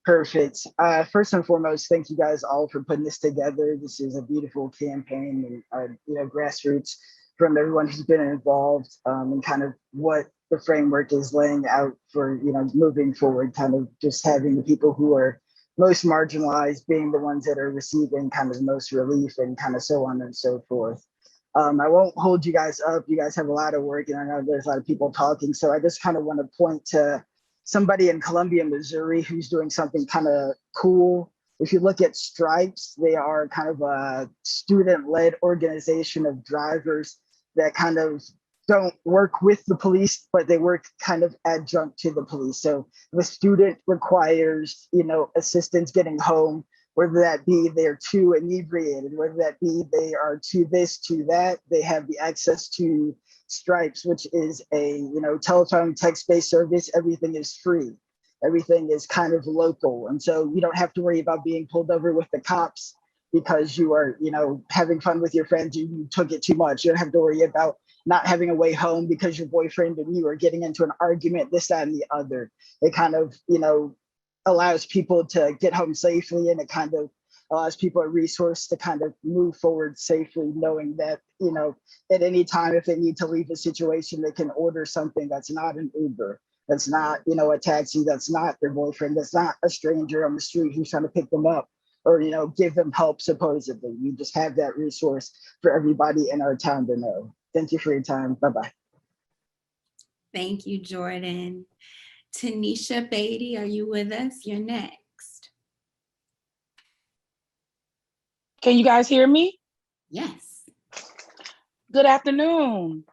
Perfect. First and foremost, thank you guys all for putting this together. This is a beautiful campaign, and grassroots from everyone who's been involved, and kind of what the framework is laying out for moving forward. Kind of just having the people who are most marginalized being the ones that are receiving kind of the most relief, and kind of so on and so forth. I won't hold you guys up. You guys have a lot of work, and I know there's a lot of people talking. So I just kind of want to point to somebody in Columbia, Missouri, who's doing something kind of cool. If you look at Stripes, they are kind of a student-led organization of drivers that kind of don't work with the police, but they work kind of adjunct to the police. So if a student requires, assistance getting home, whether that be they're too inebriated, whether that be they are too this, too that, they have the access to Stripes, which is a telephone text-based service. Everything is free. Everything is kind of local. And so you don't have to worry about being pulled over with the cops because you are, having fun with your friends, you took it too much. You don't have to worry about not having a way home because your boyfriend and you are getting into an argument, this, that, and the other. It kind of, allows people to get home safely, and it kind of allows people a resource to kind of move forward safely, knowing that, at any time, if they need to leave a situation, they can order something that's not an Uber. that's not, you know, a taxi, that's not their boyfriend, that's not a stranger on the street who's trying to pick them up or, you know, give them help supposedly. We just have that resource for everybody in our town to know. Thank you for your time. Bye-bye. Thank you, Jordan. Tanisha Batty, are you with us? You're next. Can you guys hear me? Yes. Good afternoon.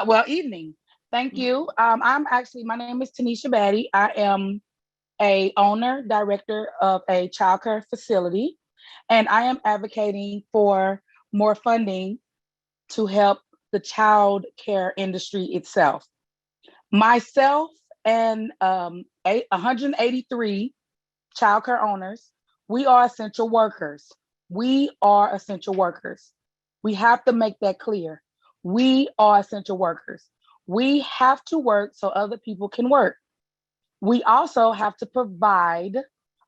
Well, evening. Thank you. My name is Tanisha Batty. I am a owner, director of a childcare facility, and I am advocating for more funding to help the child care industry itself. Myself and 183 childcare owners, we are essential workers. We are essential workers. We have to make that clear. We are essential workers. We have to work so other people can work. We also have to provide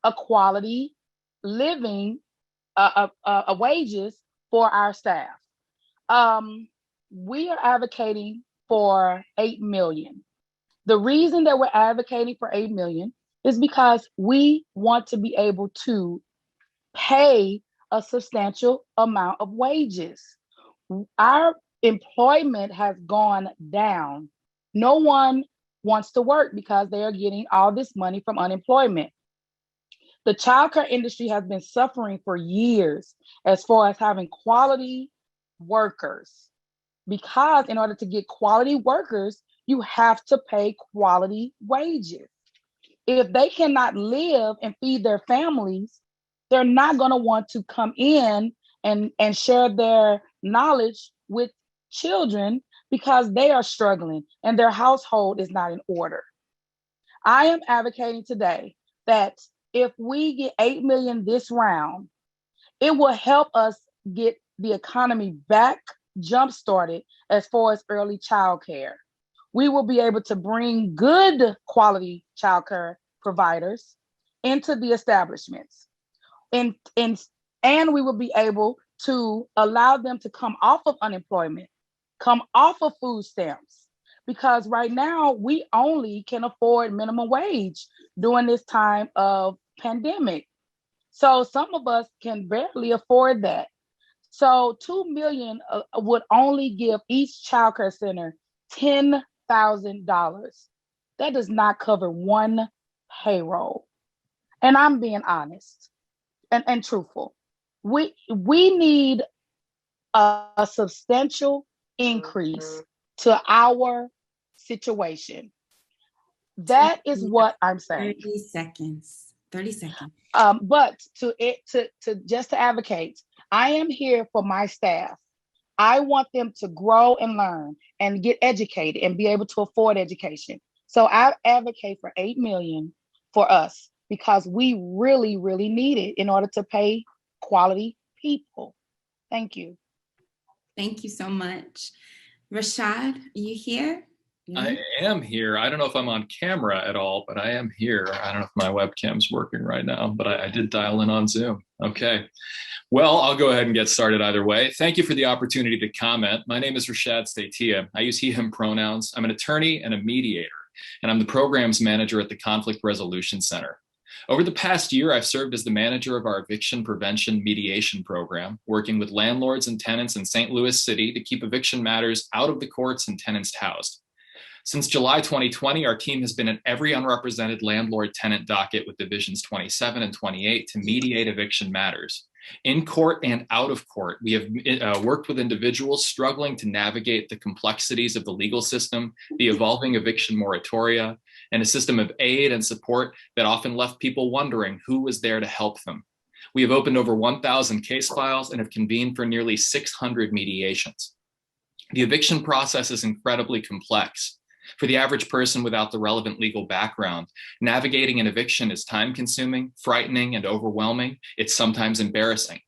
a quality living, wages for our staff. We are advocating for 8 million. The reason that we're advocating for 8 million is because we want to be able to pay a substantial amount of wages. Our employment has gone down. No one wants to work because they are getting all this money from unemployment. The childcare industry has been suffering for years as far as having quality workers, because in order to get quality workers, you have to pay quality wages. If they cannot live and feed their families, they're not going to want to come in and share their knowledge with children because they are struggling and their household is not in order. I am advocating today that if we get 8 million this round, it will help us get the economy back jump-started as far as early child care. We will be able to bring good quality childcare providers into the establishments. And we will be able to allow them to come off of unemployment, come off of food stamps, because right now we only can afford minimum wage during this time of pandemic. So some of us can barely afford that. So 2 million would only give each childcare center $10,000. That does not cover one payroll. And I'm being honest and truthful. We need a substantial increase to our situation. That is what I'm saying. 30 seconds. But to advocate, I am here for my staff. I want them to grow and learn and get educated and be able to afford education. So I advocate for 8 million for us because we really, really need it in order to pay quality people. Thank you. Thank you so much. Rashad, are you here? I am here. I don't know if I'm on camera at all, but I am here. I don't know if my webcam's working right now, but I did dial in on Zoom. Okay. Well, I'll go ahead and get started either way. Thank you for the opportunity to comment. My name is Rashad Statia. I use he, him pronouns. I'm an attorney and a mediator, and I'm the programs manager at the Conflict Resolution Center. Over the past year, I've served as the manager of our eviction prevention mediation program, working with landlords and tenants in St. Louis City to keep eviction matters out of the courts and tenants housed. Since July 2020, our team has been at every unrepresented landlord-tenant docket with Divisions 27 and 28 to mediate eviction matters. In court and out of court, we have worked with individuals struggling to navigate the complexities of the legal system, the evolving eviction moratoria, and a system of aid and support that often left people wondering who was there to help them. We have opened over 1,000 case files and have convened for nearly 600 mediations. The eviction process is incredibly complex. For the average person without the relevant legal background, navigating an eviction is time-consuming, frightening, and overwhelming. It's sometimes embarrassing.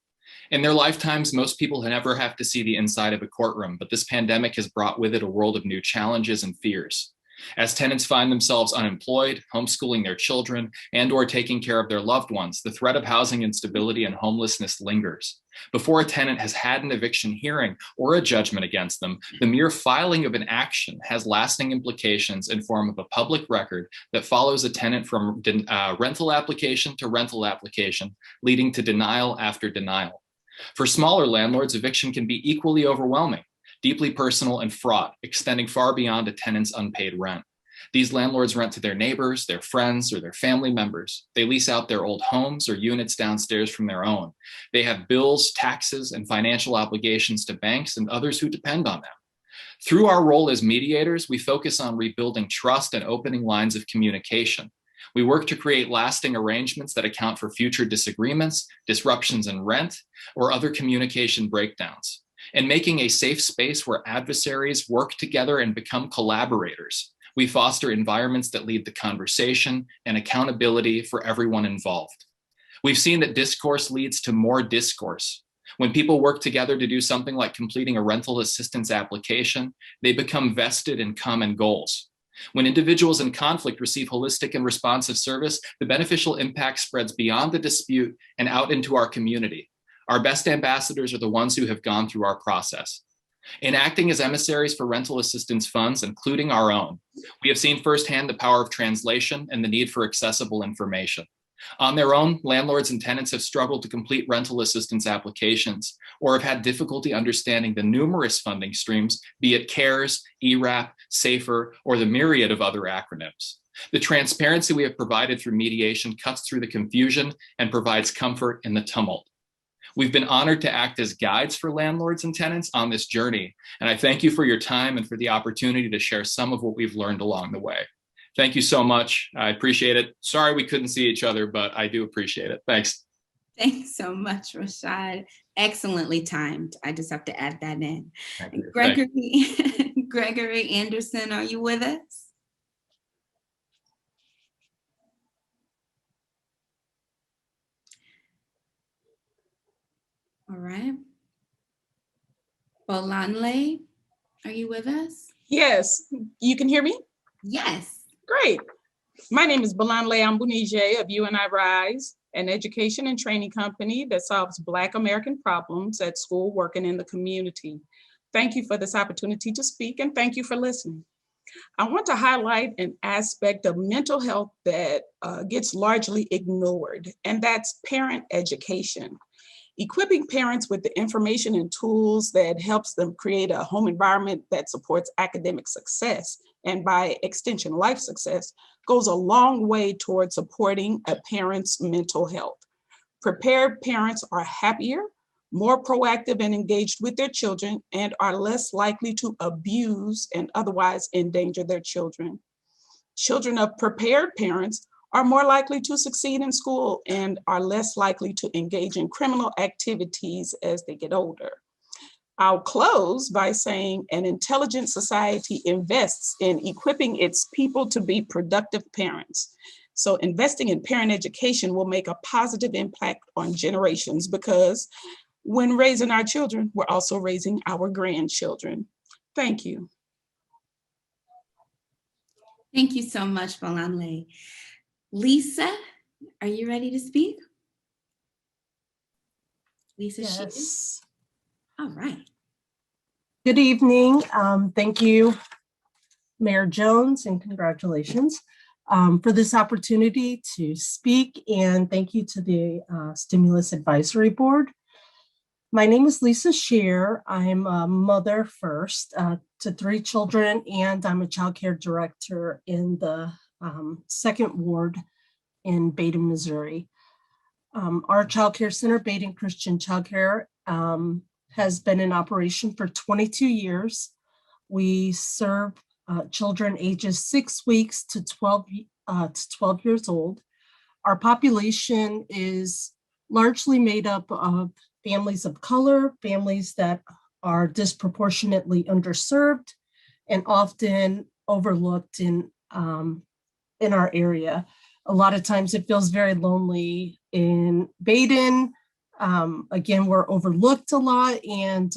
In their lifetimes, most people never have to see the inside of a courtroom, but this pandemic has brought with it a world of new challenges and fears. As tenants find themselves unemployed, homeschooling their children, and/or taking care of their loved ones, the threat of housing instability and homelessness lingers. Before a tenant has had an eviction hearing or a judgment against them, the mere filing of an action has lasting implications in form of a public record that follows a tenant from rental application to rental application, leading to denial after denial. For smaller landlords, eviction can be equally overwhelming, deeply personal and fraught, extending far beyond a tenant's unpaid rent. These landlords rent to their neighbors, their friends, or their family members. They lease out their old homes or units downstairs from their own. They have bills, taxes, and financial obligations to banks and others who depend on them. Through our role as mediators, we focus on rebuilding trust and opening lines of communication. We work to create lasting arrangements that account for future disagreements, disruptions in rent, or other communication breakdowns, and making a safe space where adversaries work together and become collaborators. We foster environments that lead to conversation and accountability for everyone involved. We've seen that discourse leads to more discourse. When people work together to do something like completing a rental assistance application, they become vested in common goals. When individuals in conflict receive holistic and responsive service, the beneficial impact spreads beyond the dispute and out into our community. Our best ambassadors are the ones who have gone through our process. In acting as emissaries for rental assistance funds, including our own, we have seen firsthand the power of translation and the need for accessible information. On their own, landlords and tenants have struggled to complete rental assistance applications or have had difficulty understanding the numerous funding streams, be it CARES, ERAP, SAFER, or the myriad of other acronyms. The transparency we have provided through mediation cuts through the confusion and provides comfort in the tumult. We've been honored to act as guides for landlords and tenants on this journey, and I thank you for your time and for the opportunity to share some of what we've learned along the way. Thank you so much. I appreciate it. Sorry we couldn't see each other, but I do appreciate it. Thanks. Thanks so much, Rashad. Excellently timed. I just have to add that in. Gregory Anderson, are you with us? All right. Bolanle, are you with us? Yes, you can hear me? Yes. Great. My name is Bolanle Ambunije of UNI Rise, an education and training company that solves Black American problems at school, working in the community. Thank you for this opportunity to speak, and thank you for listening. I want to highlight an aspect of mental health that gets largely ignored, and that's parent education. Equipping parents with the information and tools that helps them create a home environment that supports academic success, and by extension, life success, goes a long way towards supporting a parent's mental health. Prepared parents are happier, more proactive and engaged with their children, and are less likely to abuse and otherwise endanger their children. Children of prepared parents are more likely to succeed in school and are less likely to engage in criminal activities as they get older. I'll close by saying an intelligent society invests in equipping its people to be productive parents. So investing in parent education will make a positive impact on generations, because when raising our children, we're also raising our grandchildren. Thank you. Thank you so much, Bolanle. Lisa, are you ready to speak? Lisa, yes. All right. Good evening. Thank you, Mayor Jones, and congratulations for this opportunity to speak. And thank you to the Stimulus Advisory Board. My name is Lisa Shear. I'm a mother first to 3 children, and I'm a child care director in the Second Ward in Baden, Missouri. Our child care center, Baden Christian Child Care, has been in operation for 22 years. We serve children ages 6 weeks to 12 years old. Our population is largely made up of families of color, families that are disproportionately underserved and often overlooked in our area. A lot of times it feels very lonely in Baden. Again, we're overlooked a lot. And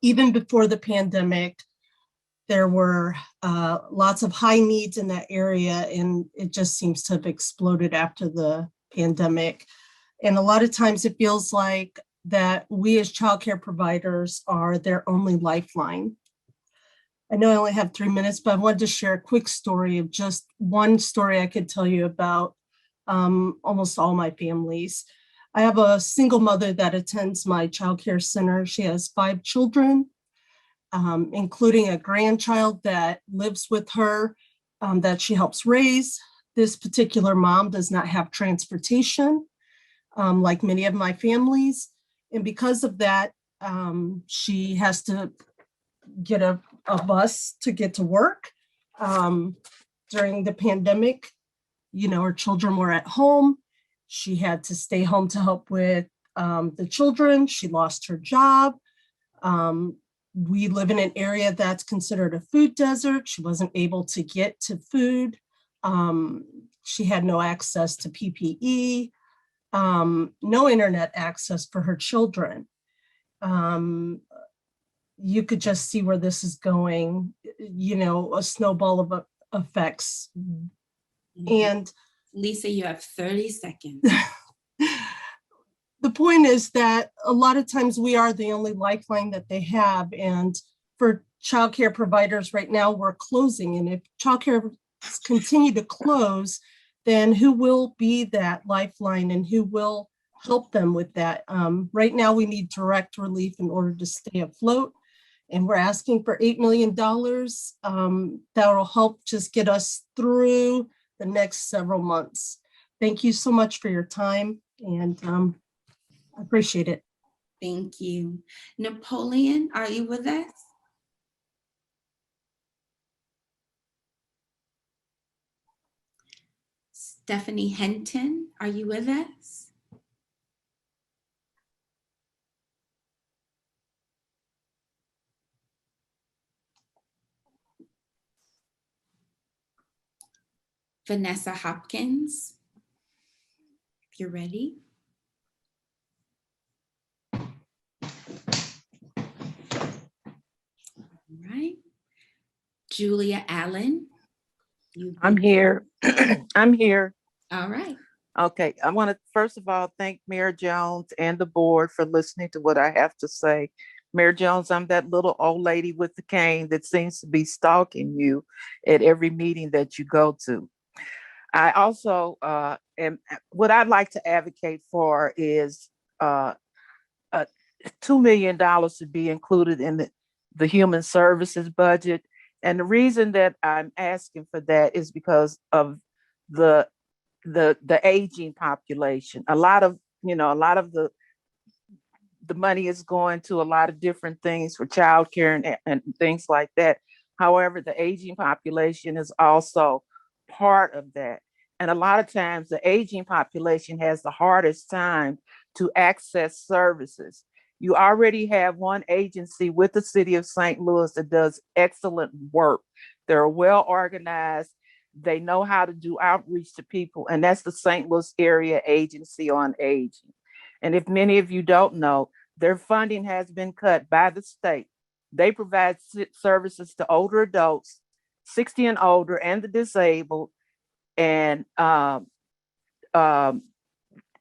even before the pandemic, there were lots of high needs in that area, and it just seems to have exploded after the pandemic. And a lot of times it feels like that we as childcare providers are their only lifeline. I know I only have 3 minutes, but I wanted to share a quick story of just one story I could tell you about almost all my families. I have a single mother that attends my childcare center. She has 5 children, including a grandchild that lives with her that she helps raise. This particular mom does not have transportation, like many of my families. And because of that, she has to get a bus to get to work. During the pandemic, her children were at home. She had to stay home to help with the children. She lost her job. We live in an area that's considered a food desert. She wasn't able to get to food. She had no access to PPE, no internet access for her children. You could just see where this is going, a snowball of effects. And Lisa, you have 30 seconds. The point is that a lot of times we are the only lifeline that they have. And for childcare providers right now, we're closing. And if childcare continue to close, then who will be that lifeline and who will help them with that? Right now, we need direct relief in order to stay afloat. And we're asking for $8 million that will help just get us through the next several months. Thank you so much for your time, and I appreciate it. Thank you. Napoleon, are you with us? Stephanie Henton, are you with us? Vanessa Hopkins, if you're ready. All right. Julia Allen. I'm here. I'm here. All right. Okay. I want to, first of all, thank Mayor Jones and the board for listening to what I have to say. Mayor Jones, I'm that little old lady with the cane that seems to be stalking you at every meeting that you go to. I also what I'd like to advocate for is $2 million to be included in the human services budget. And the reason that I'm asking for that is because of the aging population. A lot of the money is going to a lot of different things for childcare and things like that. However, the aging population is also part of that. And a lot of times the aging population has the hardest time to access services. You already have one agency with the city of St. Louis that does excellent work. They're well organized. They know how to do outreach to people, and that's the St. Louis Area Agency on Aging. And if many of you don't know, their funding has been cut by the state. They provide services to older adults, 60 and older, and the disabled. And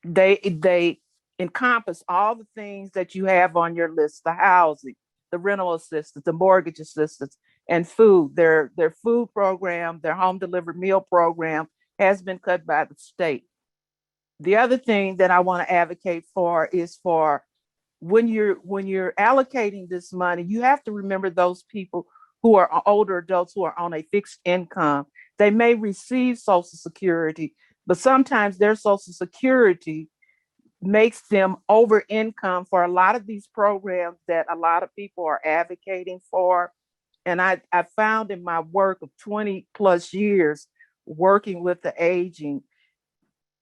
they encompass all the things that you have on your list: the housing, the rental assistance, the mortgage assistance, and food. Their food program, their home delivered meal program has been cut by the state. The other thing that I want to advocate for is for when you're allocating this money, you have to remember those people who are older adults who are on a fixed income. They may receive Social Security, but sometimes their Social Security makes them over income for a lot of these programs that a lot of people are advocating for. And I found in my work of 20 plus years working with the aging,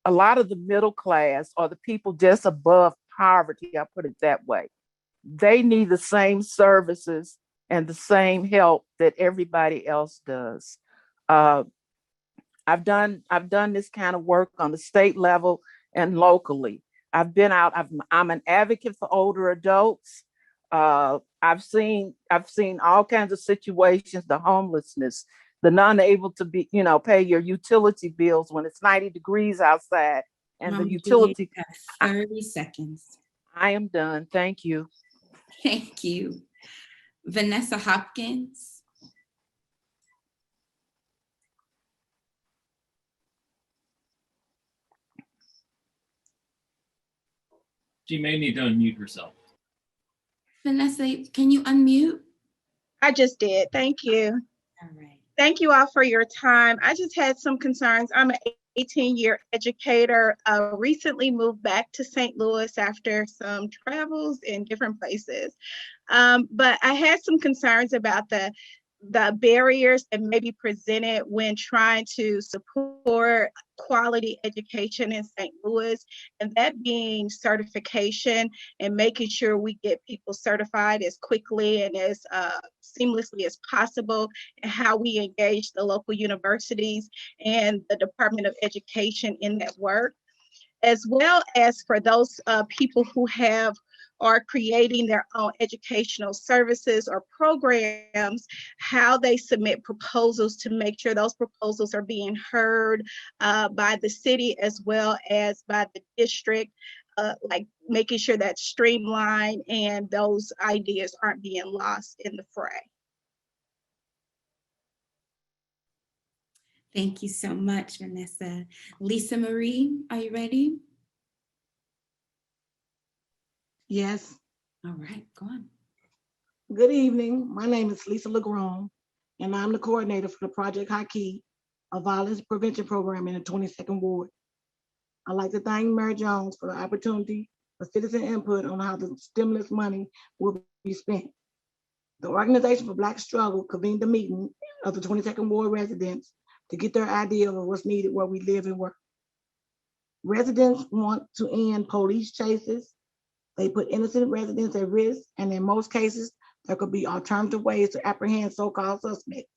a lot of the middle class or the people just above poverty, I put it that way, they need the same services and the same help that everybody else does. I've done this kind of work on the state level and locally. I've been out, I'm an advocate for older adults. I I've seen all kinds of situations, the homelessness, the non-able to be, pay your utility bills when it's 90 degrees outside and the utility. 30 seconds. I am done. Thank you. Thank you. Vanessa Hopkins. She may need to unmute herself. Vanessa, can you unmute? I just did. Thank you. All right. Thank you all for your time. I just had some concerns. I'm an 18-year educator, recently moved back to St. Louis after some travels in different places. But I had some concerns about the barriers that may be presented when trying to support quality education in St. Louis, and that being certification and making sure we get people certified as quickly and as seamlessly as possible, and how we engage the local universities and the Department of Education in that work, as well as for those people who are creating their own educational services or programs, how they submit proposals to make sure those proposals are being heard by the city as well as by the district, like making sure that's streamlined and those ideas aren't being lost in the fray. Thank you so much, Vanessa. Lisa Marie, are you ready? Yes. All right, go on. Good evening. My name is Lisa Legrone, and I'm the coordinator for the Project High Key, a violence prevention program in the 22nd Ward. I'd like to thank Mayor Jones for the opportunity for citizen input on how the stimulus money will be spent. The Organization for Black Struggle convened a meeting of the 22nd Ward residents to get their idea of what's needed where we live and work. Residents want to end police chases. They put innocent residents at risk, and in most cases, there could be alternative ways to apprehend so-called suspects.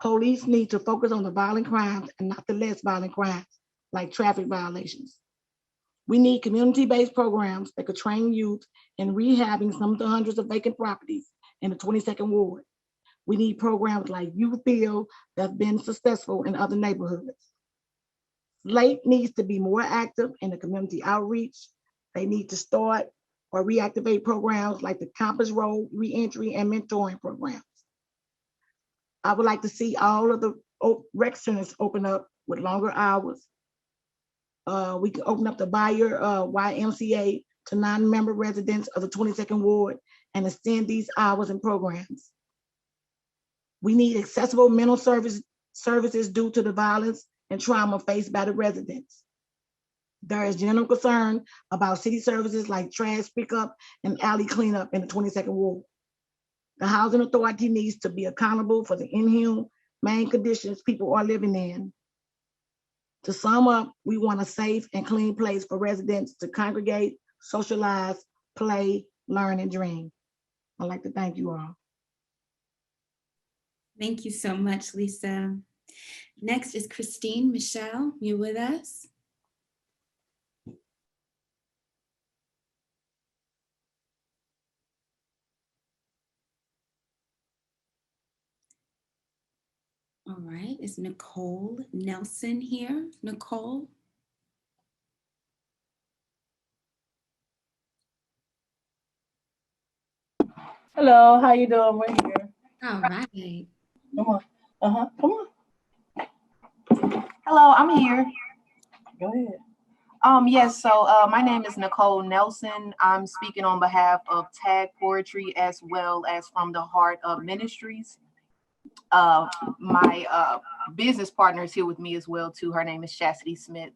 Police need to focus on the violent crimes and not the less violent crimes, like traffic violations. We need community-based programs that could train youth in rehabbing some of the hundreds of vacant properties in the 22nd Ward. We need programs like Youth Build that have been successful in other neighborhoods. Slate needs to be more active in the community outreach. They need to start or reactivate programs like the Campus Road reentry and mentoring programs. I would like to see all of the rec centers open up with longer hours. We can open up the Bayer YMCA to non-member residents of the 22nd Ward and extend these hours and programs. We need accessible mental services due to the violence and trauma faced by the residents. There is general concern about city services like trash pickup and alley cleanup in the 22nd Ward. The Housing Authority needs to be accountable for the inhumane conditions people are living in. To sum up, we want a safe and clean place for residents to congregate, socialize, play, learn, and dream. I'd like to thank you all. Thank you so much, Lisa. Next is Christine Michelle. You with us? All right, is Nicole Nelson here? Nicole? Hello, how you doing? We're here. All right. Come on. Come on. Hello, I'm here. Go ahead. Yes, so my name is Nicole Nelson. I'm speaking on behalf of Tag Poetry as well as from the Heart of Ministries. My business partner is here with me as well too. Her name is Chastity Smith.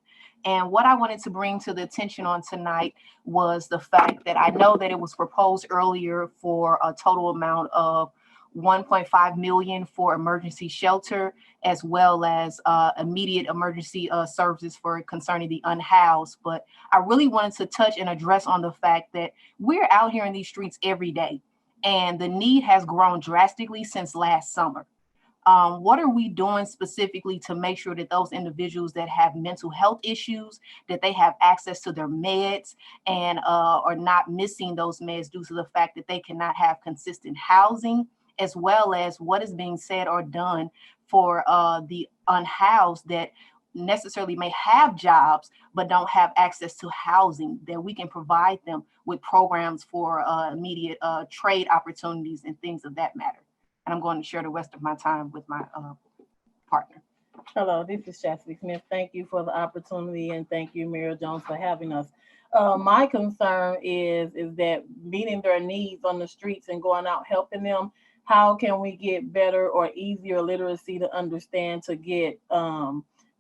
And what I wanted to bring to the attention on tonight was the fact that I know that it was proposed earlier for a total amount of 1.5 million for emergency shelter, as well as immediate emergency services for concerning the unhoused. But I really wanted to touch and address on the fact that we're out here in these streets every day, and the need has grown drastically since last summer. What are we doing specifically to make sure that those individuals that have mental health issues, that they have access to their meds and are not missing those meds due to the fact that they cannot have consistent housing, as well as what is being said or done for the unhoused that necessarily may have jobs but don't have access to housing, that we can provide them with programs for immediate trade opportunities and things of that matter. And I'm going to share the rest of my time with my partner. Hello, this is Chastity Smith. Thank you for the opportunity, and thank you, Mayor Jones, for having us. My concern is that meeting their needs on the streets and going out helping them, how can we get better or easier literacy to understand to get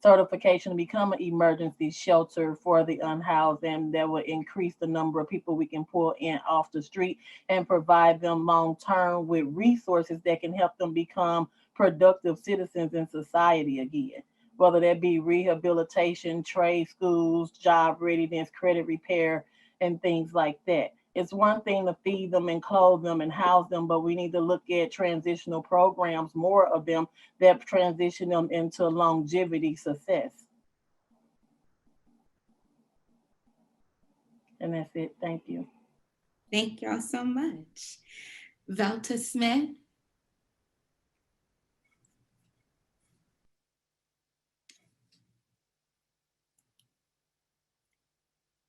certification to become an emergency shelter for the unhoused, and that will increase the number of people we can pull in off the street and provide them long-term with resources that can help them become productive citizens in society again, whether that be rehabilitation, trade schools, job readiness, credit repair, and things like that. It's one thing to feed them and clothe them and house them, but we need to look at transitional programs, more of them, that transition them into longevity success. And that's it. Thank you. Thank y'all so much. Velta Smith.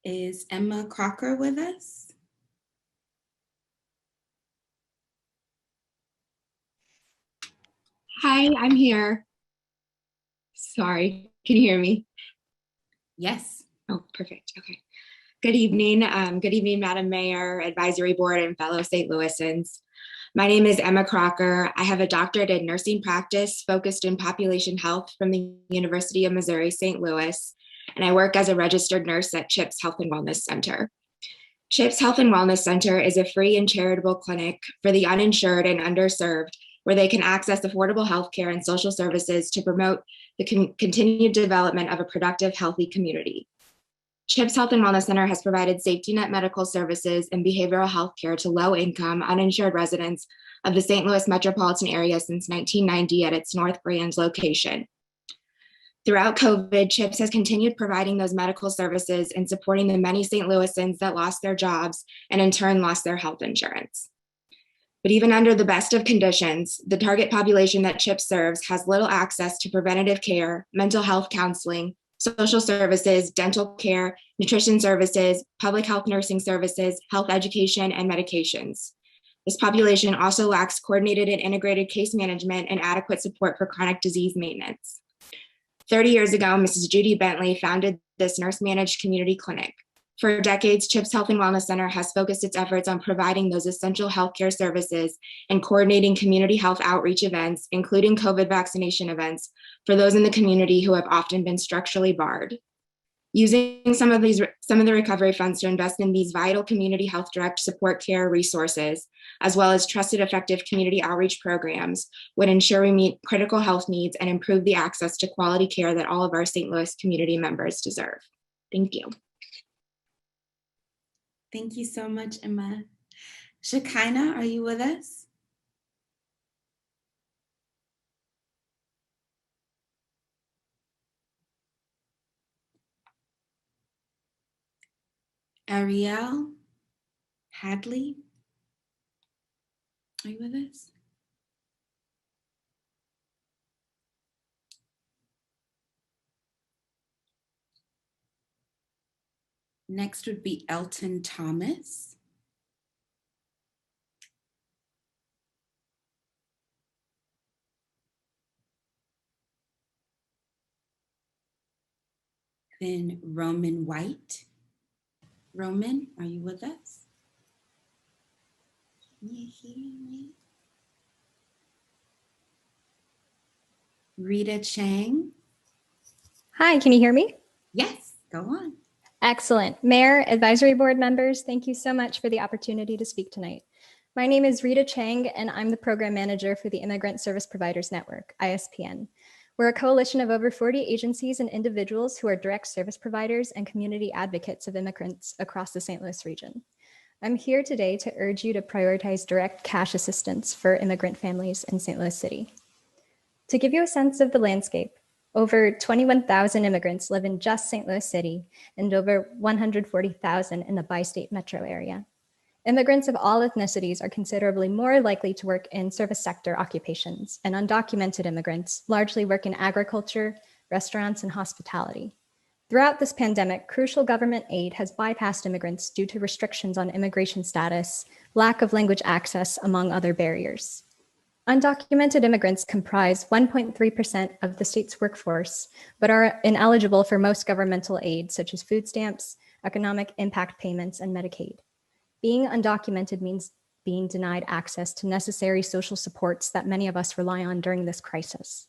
Is Emma Crocker with us? Hi, I'm here. Sorry, can you hear me? Yes. Oh, perfect. Okay. Good evening. Good evening, Madam Mayor, Advisory Board, and fellow St. Louisans. My name is Emma Crocker. I have a doctorate in nursing practice focused in population health from the University of Missouri, St. Louis, and I work as a registered nurse at CHIPS Health and Wellness Center. CHIPS Health and Wellness Center is a free and charitable clinic for the uninsured and underserved, where they can access affordable health care and social services to promote the continued development of a productive, healthy community. CHIPS Health and Wellness Center has provided safety net medical services and behavioral health care to low-income, uninsured residents of the St. Louis metropolitan area since 1990 at its North Branch location. Throughout COVID, CHIPS has continued providing those medical services and supporting the many St. Louisans that lost their jobs and in turn lost their health insurance. But even under the best of conditions, the target population that CHIPS serves has little access to preventative care, mental health counseling, social services, dental care, nutrition services, public health nursing services, health education, and medications. This population also lacks coordinated and integrated case management and adequate support for chronic disease maintenance. 30 years ago, Mrs. Judy Bentley founded this nurse-managed community clinic. For decades, CHIPS Health and Wellness Center has focused its efforts on providing those essential healthcare services and coordinating community health outreach events, including COVID vaccination events, for those in the community who have often been structurally barred. Using some of the recovery funds to invest in these vital community health direct support care resources, as well as trusted, effective community outreach programs, would ensure we meet critical health needs and improve the access to quality care that all of our St. Louis community members deserve. Thank you. Thank you so much, Emma. Shekinah, are you with us? Ariel Hadley, are you with us? Next would be Elton Thomas. Then Roman White. Roman, are you with us? Can you hear me? Rita Chang. Hi, can you hear me? Yes, go on. Excellent. Mayor, advisory board members, thank you so much for the opportunity to speak tonight. My name is Rita Chang, and I'm the program manager for the Immigrant Service Providers Network, ISPN. We're a coalition of over 40 agencies and individuals who are direct service providers and community advocates of immigrants across the St. Louis region. I'm here today to urge you to prioritize direct cash assistance for immigrant families in St. Louis City. To give you a sense of the landscape, over 21,000 immigrants live in just St. Louis City and over 140,000 in the bi-state metro area. Immigrants of all ethnicities are considerably more likely to work in service sector occupations, and undocumented immigrants largely work in agriculture, restaurants, and hospitality. Throughout this pandemic, crucial government aid has bypassed immigrants due to restrictions on immigration status, lack of language access, among other barriers. Undocumented immigrants comprise 1.3% of the state's workforce, but are ineligible for most governmental aid, such as food stamps, economic impact payments, and Medicaid. Being undocumented means being denied access to necessary social supports that many of us rely on during this crisis.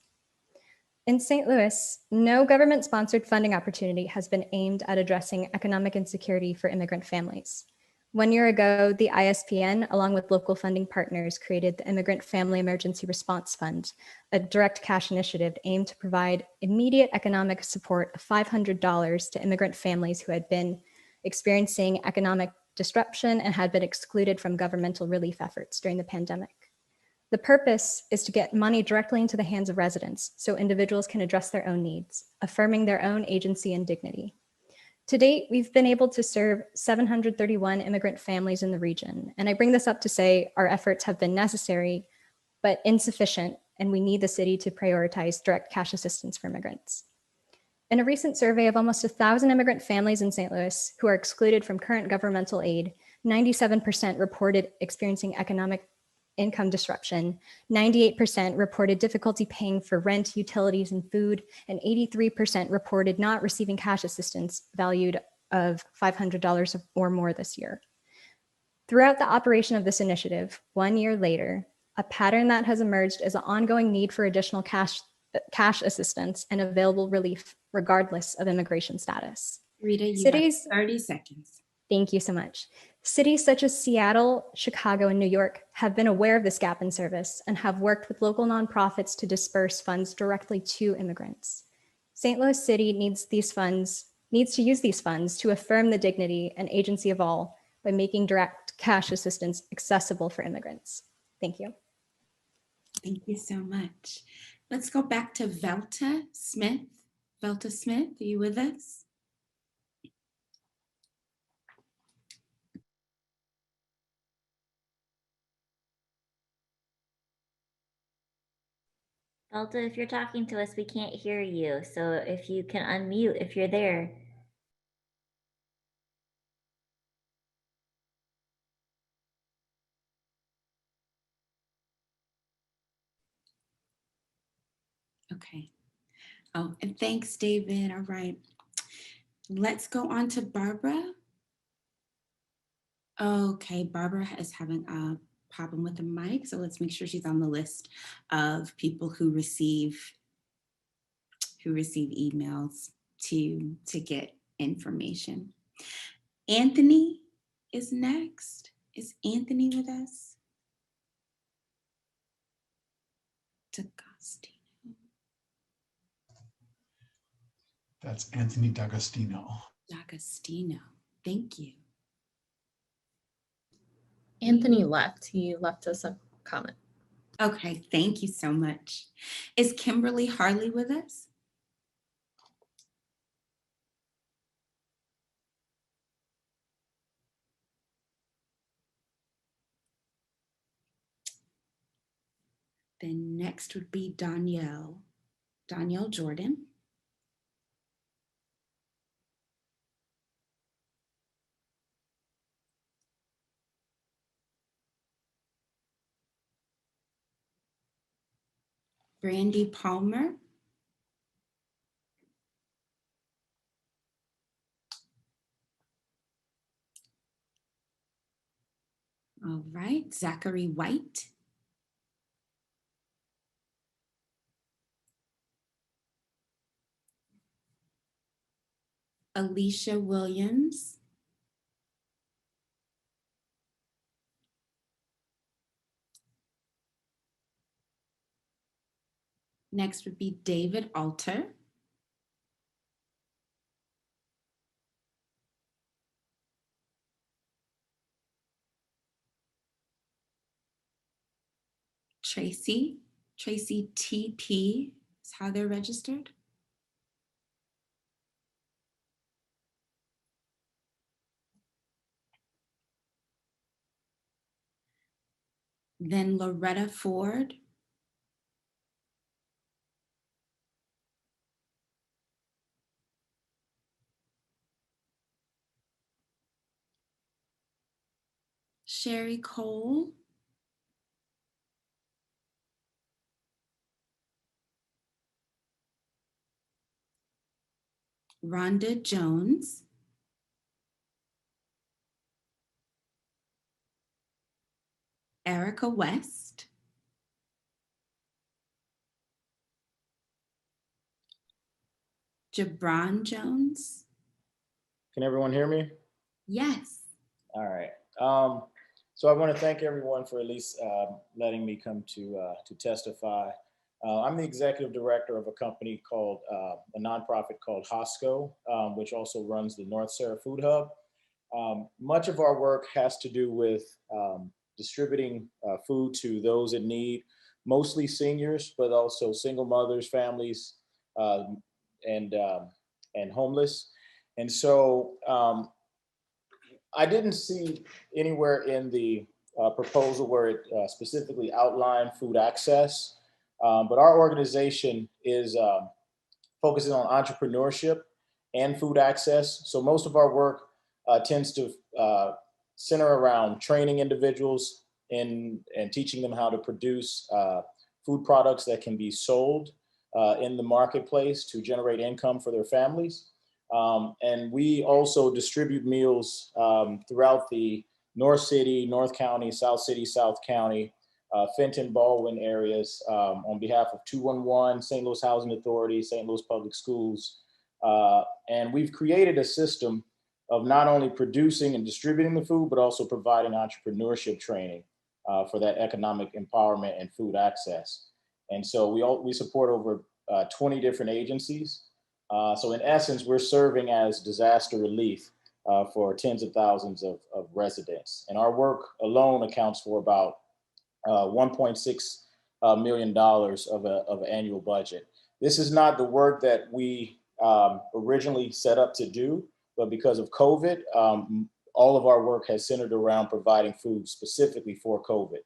In St. Louis, no government-sponsored funding opportunity has been aimed at addressing economic insecurity for immigrant families. 1 year ago, the ISPN, along with local funding partners, created the Immigrant Family Emergency Response Fund, a direct cash initiative aimed to provide immediate economic support of $500 to immigrant families who had been experiencing economic disruption and had been excluded from governmental relief efforts during the pandemic. The purpose is to get money directly into the hands of residents so individuals can address their own needs, affirming their own agency and dignity. To date, we've been able to serve 731 immigrant families in the region. And I bring this up to say our efforts have been necessary, but insufficient, and we need the city to prioritize direct cash assistance for immigrants. In a recent survey of almost 1,000 immigrant families in St. Louis who are excluded from current governmental aid, 97% reported experiencing economic income disruption, 98% reported difficulty paying for rent, utilities, and food, and 83% reported not receiving cash assistance valued of $500 or more this year. Throughout the operation of this initiative, 1 year later, a pattern that has emerged is an ongoing need for additional cash assistance and available relief regardless of immigration status. Rita, you Cities, have 30 seconds. Thank you so much. Cities such as Seattle, Chicago, and New York have been aware of this gap in service and have worked with local nonprofits to disperse funds directly to immigrants. St. Louis City needs to use these funds to affirm the dignity and agency of all by making direct cash assistance accessible for immigrants. Thank you. Thank you so much. Let's go back to Velta Smith. Velta Smith, are you with us? Delta, if you're talking to us, we can't hear you. So if you can unmute, if you're there. Okay. Oh, and thanks, David. All right. Let's go on to Barbara. Okay, Barbara is having a problem with the mic, so let's make sure she's on the list of people who receive emails to get information. Anthony is next. Is Anthony with us? That's Anthony D'Agostino. D'Agostino, thank you. Anthony left. He left us a comment. Okay, thank you so much. Is Kimberly Harley with us? Then next would be Danielle Jordan. Brandy Palmer. All right, Zachary White. Alicia Williams. Next would be David Alter. Tracy Tracy TP is how they're registered. Then Loretta Ford. Sherry Cole. Rhonda Jones. Erica West. Jabron Jones. Can everyone hear me? Yes. All right. So I want to thank everyone for at least letting me come to testify. I'm the executive director of a company called, a nonprofit called HOSCO, which also runs the North Sarah Food Hub. Much of our work has to do with distributing food to those in need, mostly seniors, but also single mothers, families, and homeless. And so I didn't see anywhere in the proposal where it specifically outlined food access, but our organization is focusing on entrepreneurship and food access. So most of our work tends to center around training individuals and teaching them how to produce food products that can be sold in the marketplace to generate income for their families. And we also distribute meals throughout the North City, North County, South City, South County, Fenton, Baldwin areas on behalf of 211, St. Louis Housing Authority, St. Louis Public Schools. And we've created a system of not only producing and distributing the food, but also providing entrepreneurship training for that economic empowerment and food access. And so we support over 20 different agencies. So in essence, we're serving as disaster relief for tens of thousands of residents. And our work alone accounts for about $1.6 million of an annual budget. This is not the work that we originally set up to do, but because of COVID, all of our work has centered around providing food specifically for COVID.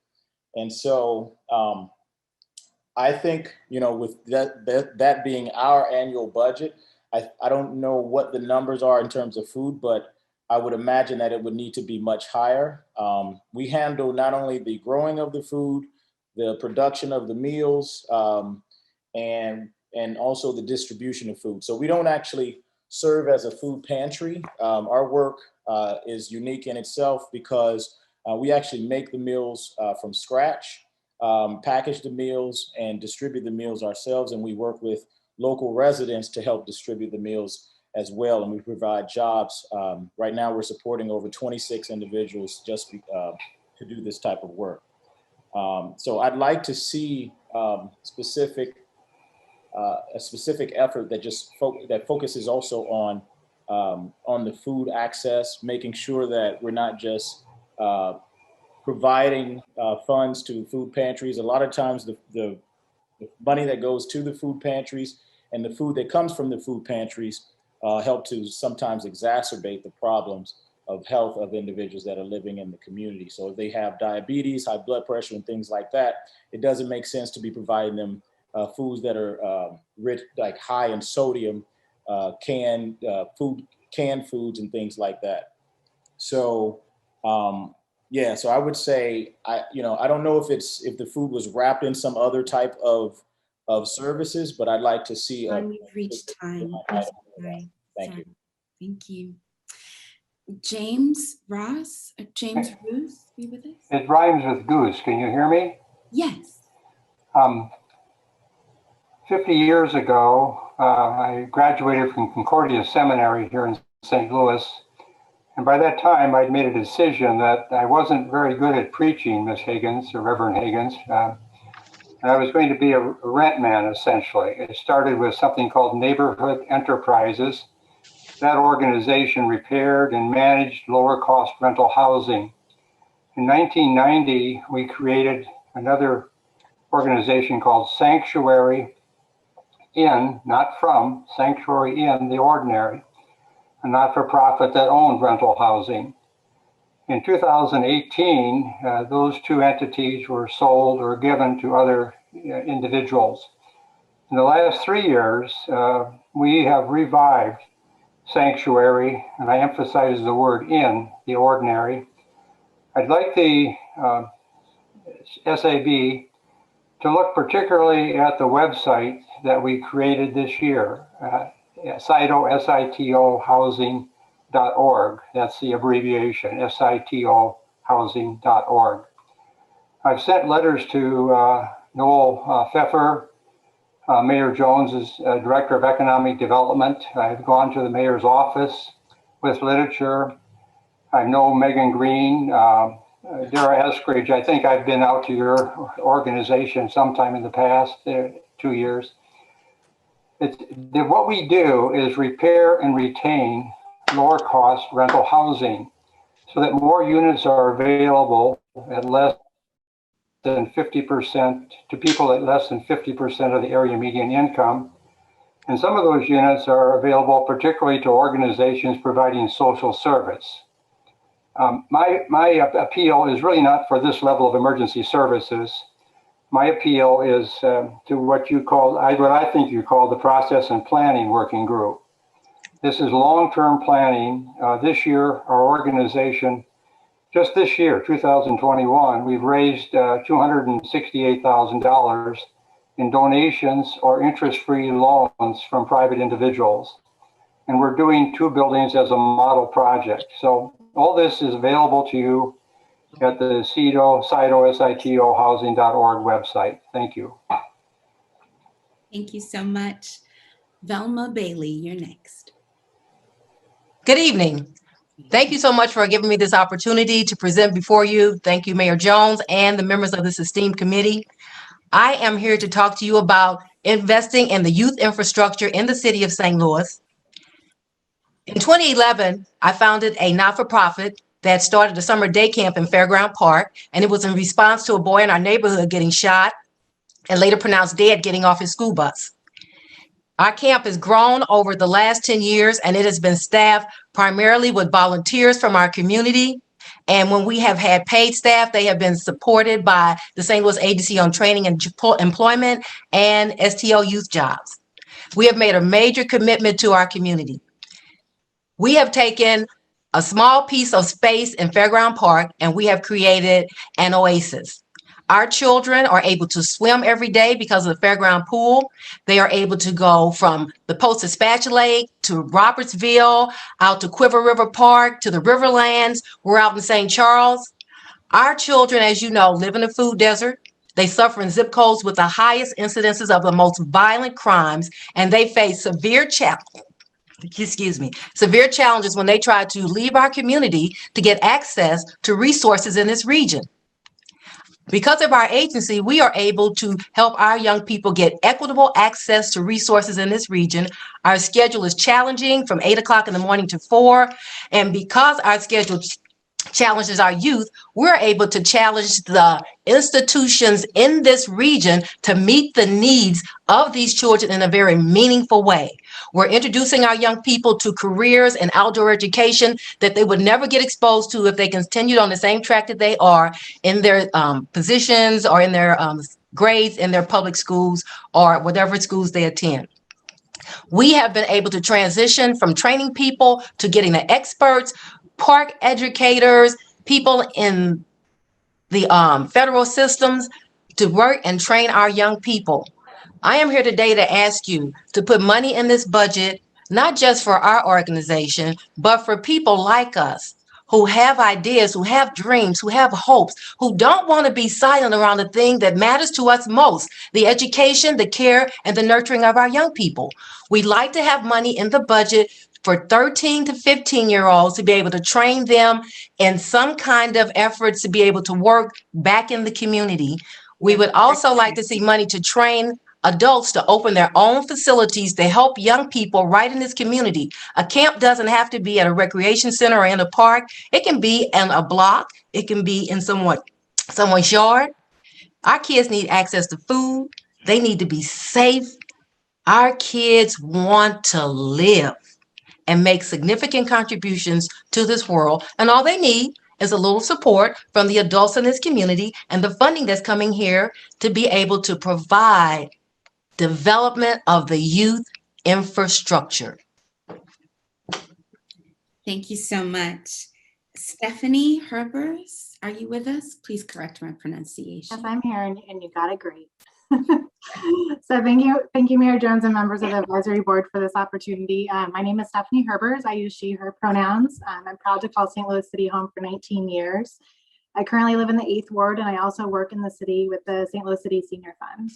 And so I think, with that being our annual budget, I don't know what the numbers are in terms of food, but I would imagine that it would need to be much higher. We handle not only the growing of the food, the production of the meals, and also the distribution of food. So we don't actually serve as a food pantry. Our work is unique in itself because we actually make the meals from scratch, package the meals, and distribute the meals ourselves. And we work with local residents to help distribute the meals as well. And we provide jobs. Right now, we're supporting over 26 individuals just to do this type of work. So I'd like to see a specific effort that just that focuses also on the food access, making sure that we're not just providing funds to food pantries. A lot of times the money that goes to the food pantries and the food that comes from the food pantries help to sometimes exacerbate the problems of health of individuals that are living in the community. So if they have diabetes, high blood pressure, and things like that, it doesn't make sense to be providing them foods that are rich, like high in sodium, canned foods and things like that. So yeah, so I would say I don't know if the food was wrapped in some other type of services, but I'd like to see. We've reached time. Thank you. Thank you. James Ross, James Roos, be with us? It rhymes with goose. Can you hear me? Yes. 50 years ago, I graduated from Concordia Seminary here in St. Louis. And by that time, I'd made a decision that I wasn't very good at preaching, Miss Higgins, or Reverend Higgins. And I was going to be a rent man, essentially. It started with something called Neighborhood Enterprises. That organization repaired and managed lower cost rental housing. In 1990, we created another organization called Sanctuary in, not from, Sanctuary in the Ordinary, a not-for-profit that owned rental housing. In 2018, those two entities were sold or given to other individuals. In the last 3 years, we have revived Sanctuary, and I emphasize the word in, the ordinary. I'd like the SAB to look particularly at the website that we created this year, SITO housing.org. That's the abbreviation, SITO housing.org. I've sent letters to Noel Pfeffer. Mayor Jones is Director of Economic Development. I've gone to the mayor's office with literature. I know Megan Green, Dara Eskridge. I think I've been out to your organization sometime in the past 2 years. What we do is repair and retain lower cost rental housing so that more units are available at less than 50% to people at less than 50% of the area median income. And some of those units are available particularly to organizations providing social service. My appeal is really not for this level of emergency services. My appeal is to what I think you call the Process and Planning Working Group. This is long-term planning. This year, our organization, just this year, 2021, we've raised $268,000 in donations or interest-free loans from private individuals. And we're doing 2 buildings as a model project. So all this is available to you at the SITO housing.org website. Thank you. Thank you so much. Velma Bailey, you're next. Good evening. Thank you so much for giving me this opportunity to present before you. Thank you, Mayor Jones and the members of this esteemed committee. I am here to talk to you about investing in the youth infrastructure in the city of St. Louis. In 2011, I founded a not-for-profit that started a summer day camp in Fairground Park, and it was in response to a boy in our neighborhood getting shot and later pronounced dead getting off his school bus. Our camp has grown over the last 10 years, and it has been staffed primarily with volunteers from our community. And when we have had paid staff, they have been supported by the St. Louis Agency on Training and Employment and STO Youth Jobs. We have made a major commitment to our community. We have taken a small piece of space in Fairground Park, and we have created an oasis. Our children are able to swim every day because of the fairground pool. They are able to go from the Post-Dispatch Lake to Robertsville, out to Quiver River Park, to the Riverlands. We're out in St. Charles. Our children, as you know, live in a food desert. They suffer in zip codes with the highest incidences of the most violent crimes, and they face severe challenges when they try to leave our community to get access to resources in this region. Because of our agency, we are able to help our young people get equitable access to resources in this region. Our schedule is challenging from 8 o'clock in the morning to 4. And because our schedule challenges our youth, we're able to challenge the institutions in this region to meet the needs of these children in a very meaningful way. We're introducing our young people to careers and outdoor education that they would never get exposed to if they continued on the same track that they are in their positions or in their grades in their public schools or whatever schools they attend. We have been able to transition from training people to getting the experts, park educators, people in the federal systems to work and train our young people. I am here today to ask you to put money in this budget, not just for our organization, but for people like us who have ideas, who have dreams, who have hopes, who don't want to be silent around the thing that matters to us most, the education, the care, and the nurturing of our young people. We'd like to have money in the budget for 13 to 15-year-olds to be able to train them in some kind of efforts to be able to work back in the community. We would also like to see money to train adults to open their own facilities to help young people right in this community. A camp doesn't have to be at a recreation center or in a park. It can be in a block. It can be in someone's yard. Our kids need access to food. They need to be safe. Our kids want to live and make significant contributions to this world. And all they need is a little support from the adults in this community and the funding that's coming here to be able to provide development of the youth infrastructure. Thank you so much. Stephanie Herbers, are you with us? Please correct my pronunciation. Yes, I'm here, and you got it great. So thank you, Mayor Jones and members of the advisory board for this opportunity. My name is Stephanie Herbers. I use she, her pronouns. I'm proud to call St. Louis City home for 19 years. I currently live in the 8th Ward, and I also work in the city with the St. Louis City Senior Fund.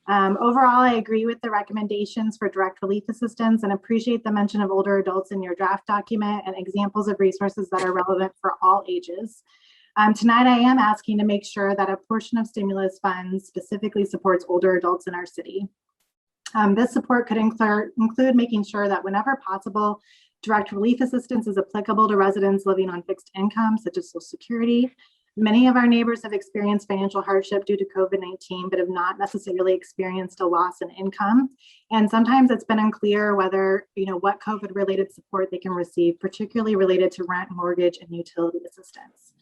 Overall, I agree with the recommendations for direct relief assistance and appreciate the mention of older adults in your draft document and examples of resources that are relevant for all ages. Tonight, I am asking to make sure that a portion of stimulus funds specifically supports older adults in our city. This support could include making sure that whenever possible, direct relief assistance is applicable to residents living on fixed income, such as Social Security. Many of our neighbors have experienced financial hardship due to COVID-19, but have not necessarily experienced a loss in income. And sometimes it's been unclear whether, what COVID-related support they can receive, particularly related to rent, mortgage, and utility assistance.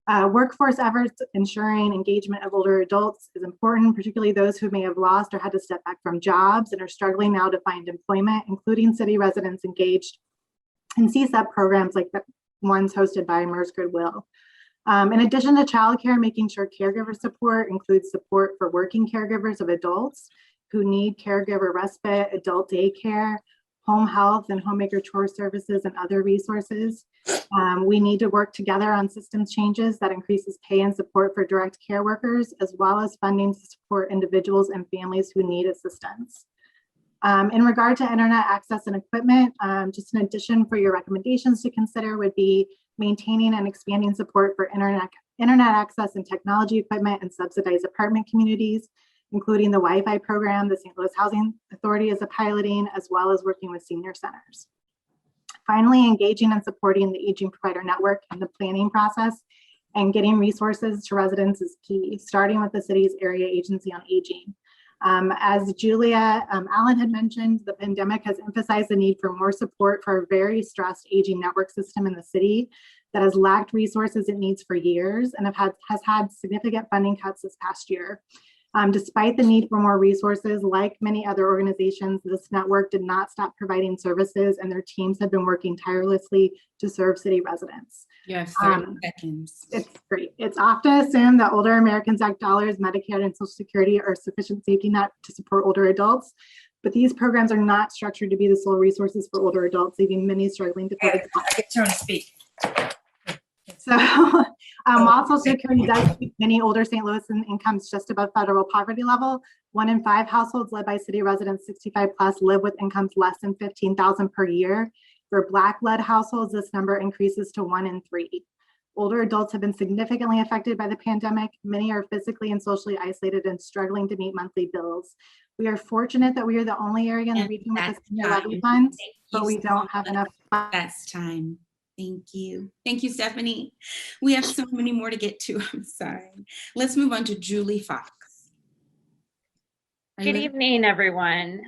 Workforce efforts ensuring engagement of older adults is important, particularly those who may have lost or had to step back from jobs and are struggling now to find employment, including city residents engaged in CSEP programs like the ones hosted by MERS Goodwill. In addition to childcare, making sure caregiver support includes support for working caregivers of adults who need caregiver respite, adult daycare, home health and homemaker chore services, and other resources. We need to work together on systems changes that increases pay and support for direct care workers, as well as funding to support individuals and families who need assistance. In regard to internet access and equipment, just an addition for your recommendations to consider would be maintaining and expanding support for internet access and technology equipment in subsidized apartment communities, including the Wi-Fi program the St. Louis Housing Authority is piloting, as well as working with senior centers. Finally, engaging and supporting the aging provider network in the planning process and getting resources to residents is key, starting with the city's area agency on aging. As Julia Allen had mentioned, the pandemic has emphasized the need for more support for a very stressed aging network system in the city that has lacked resources it needs for years and has had significant funding cuts this past year. Despite the need for more resources, like many other organizations, this network did not stop providing services, and their teams have been working tirelessly to serve city residents. Yes, 30 seconds. It's great. It's often assumed that older Americans Act dollars, Medicare, and Social Security are sufficient safety net to support older adults, but these programs are not structured to be the sole resources for older adults, leaving many struggling to pay. I get turn to speak. So while Social Security does keep many older St. Louis incomes just above federal poverty level, 1 in 5 households led by city residents 65 plus live with incomes less than $15,000 per year. For Black-led households, this number increases to 1 in 3. Older adults have been significantly affected by the pandemic. Many are physically and socially isolated and struggling to meet monthly bills. We are fortunate that we are the only area in the region with a senior levy fund, but we don't have enough. That's time. Thank you. Thank you, Stephanie. We have so many more to get to. I'm sorry. Let's move on to Julie Fox. Good evening, everyone.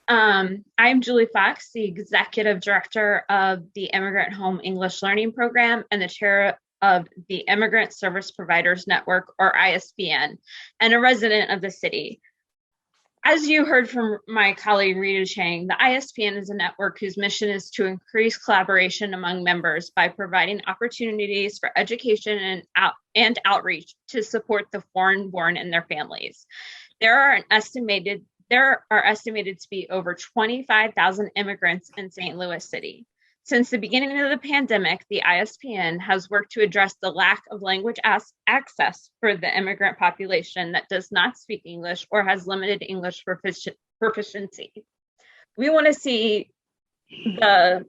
I'm Julie Fox, the Executive Director of the Immigrant Home English Learning Program and the Chair of the Immigrant Service Providers Network, or ISPN, and a resident of the city. As you heard from my colleague Rita Chang, the ISPN is a network whose mission is to increase collaboration among members by providing opportunities for education and outreach to support the foreign-born and their families. There are estimated to be over 25,000 immigrants in St. Louis City. Since the beginning of the pandemic, the ISPN has worked to address the lack of language access for the immigrant population that does not speak English or has limited English proficiency. We want to see the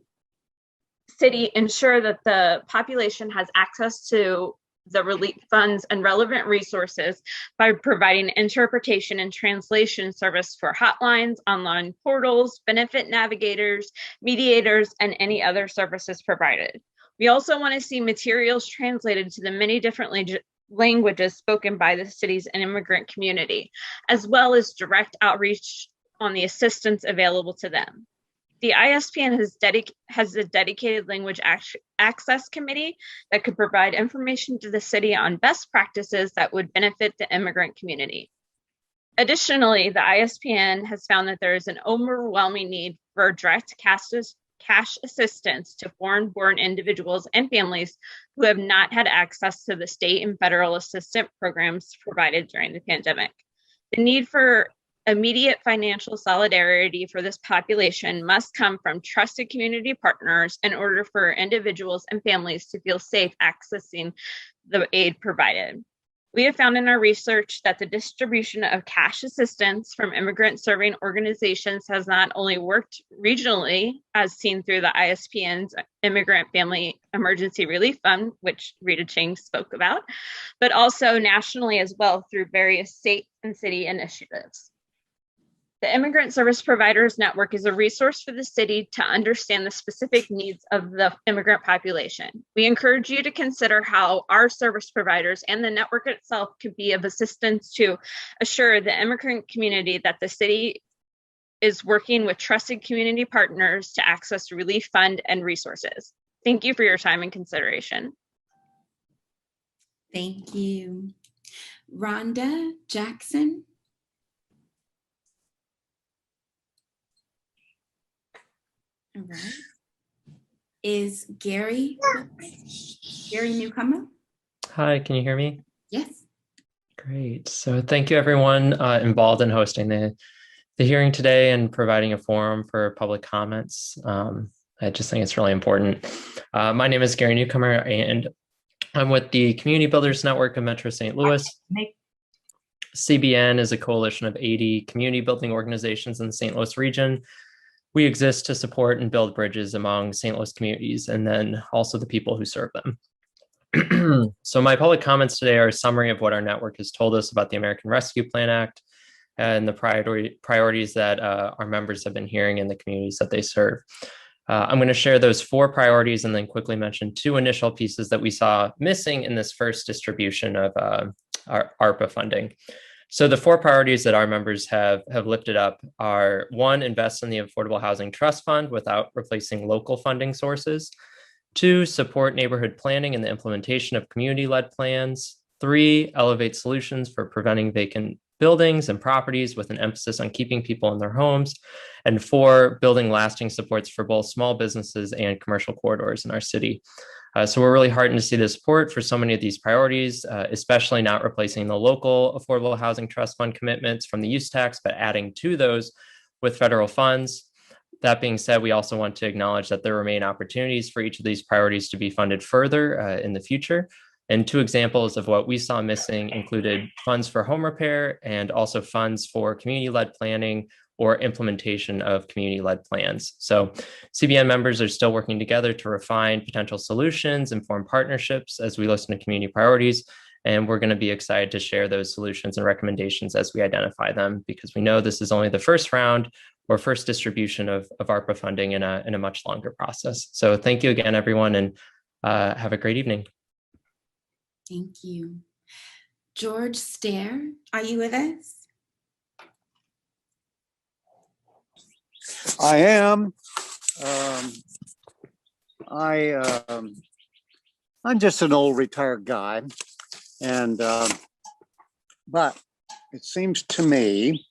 city ensure that the population has access to the relief funds and relevant resources by providing interpretation and translation service for hotlines, online portals, benefit navigators, mediators, and any other services provided. We also want to see materials translated to the many different languages spoken by the city's immigrant community, as well as direct outreach on the assistance available to them. The ISPN has a dedicated language access committee that could provide information to the city on best practices that would benefit the immigrant community. Additionally, the ISPN has found that there is an overwhelming need for direct cash assistance to foreign-born individuals and families who have not had access to the state and federal assistance programs provided during the pandemic. The need for immediate financial solidarity for this population must come from trusted community partners in order for individuals and families to feel safe accessing the aid provided. We have found in our research that the distribution of cash assistance from immigrant serving organizations has not only worked regionally, as seen through the ISPN's Immigrant Family Emergency Relief Fund, which Rita Chang spoke about, but also nationally as well through various state and city initiatives. The Immigrant Service Providers Network is a resource for the city to understand the specific needs of the immigrant population. We encourage you to consider how our service providers and the network itself could be of assistance to assure the immigrant community that the city is working with trusted community partners to access relief fund and resources. Thank you for your time and consideration. Thank you. Rhonda Jackson. All right. Is Gary Newcomer? Hi, can you hear me? Yes. Great. So thank you everyone involved in hosting the hearing today and providing a forum for public comments. I just think it's really important. My name is Gary Newcomer and I'm with the Community Builders Network of Metro St. Louis. CBN is a coalition of 80 community building organizations in the St. Louis region. We exist to support and build bridges among St. Louis communities and then also the people who serve them. So my public comments today are a summary of what our network has told us about the American Rescue Plan Act and the priorities that our members have been hearing in the communities that they serve. I'm going to share those 4 priorities and then quickly mention 2 initial pieces that we saw missing in this first distribution of our ARPA funding. So the 4 priorities that our members have lifted up are 1, invest in the Affordable Housing Trust Fund without replacing local funding sources. 2, support neighborhood planning and the implementation of community-led plans. 3, elevate solutions for preventing vacant buildings and properties with an emphasis on keeping people in their homes. And 4, building lasting supports for both small businesses and commercial corridors in our city. So we're really heartened to see the support for so many of these priorities, especially not replacing the local Affordable Housing Trust Fund commitments from the use tax, but adding to those with federal funds. That being said, we also want to acknowledge that there remain opportunities for each of these priorities to be funded further in the future. And 2 examples of what we saw missing included funds for home repair and also funds for community-led planning or implementation of community-led plans. So CBN members are still working together to refine potential solutions and form partnerships as we listen to community priorities. And we're going to be excited to share those solutions and recommendations as we identify them, because we know this is only the first round or first distribution of ARPA funding in a much longer process. So thank you again, everyone, and have a great evening. Thank you. George Stair, are you with us? I am. I'm just an old retired guy, and but it seems to me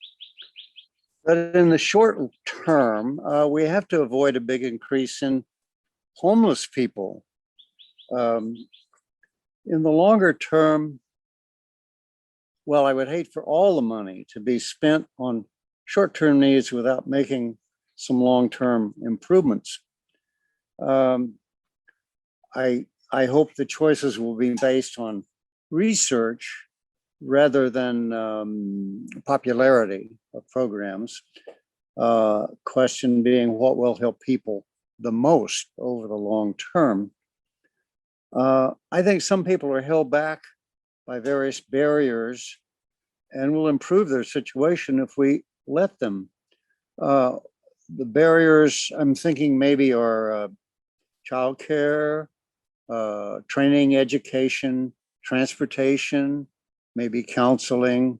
that in the short term, we have to avoid a big increase in homeless people. In the longer term, well, I would hate for all the money to be spent on short-term needs without making some long-term improvements. I hope the choices will be based on research rather than popularity of programs. Question being, what will help people the most over the long term? I think some people are held back by various barriers and will improve their situation if we let them. The barriers I'm thinking maybe are childcare, training, education, transportation, maybe counseling.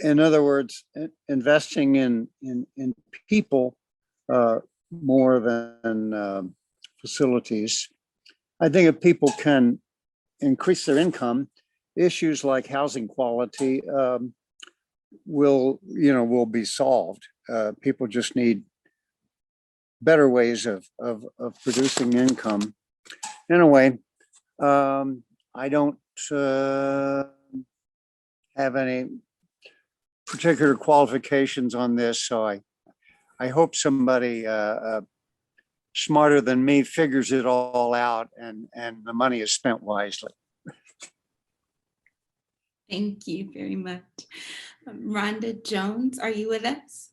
In other words, investing in people more than facilities. I think if people can increase their income, issues like housing quality will be solved. People just need better ways of producing income. Anyway, I don't have any particular qualifications on this, so I hope somebody smarter than me figures it all out and the money is spent wisely. Thank you very much. Rhonda Jones, are you with us?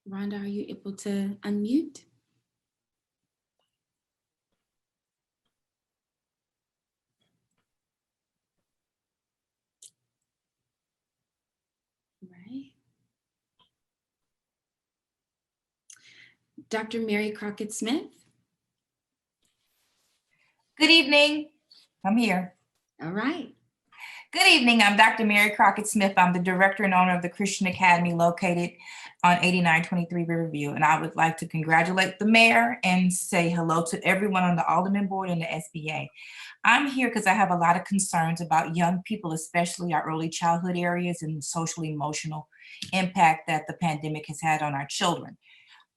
Rhonda, are you able to unmute? Right. Dr. Mary Crockett Smith. Good evening. I'm here. All right. Good evening. I'm Dr. Mary Crockett Smith. I'm the director and owner of the Christian Academy located on 8923 Riverview. And I would like to congratulate the mayor and say hello to everyone on the Alderman board and the SBA. I'm here because I have a lot of concerns about young people, especially our early childhood areas and social emotional impact that the pandemic has had on our children.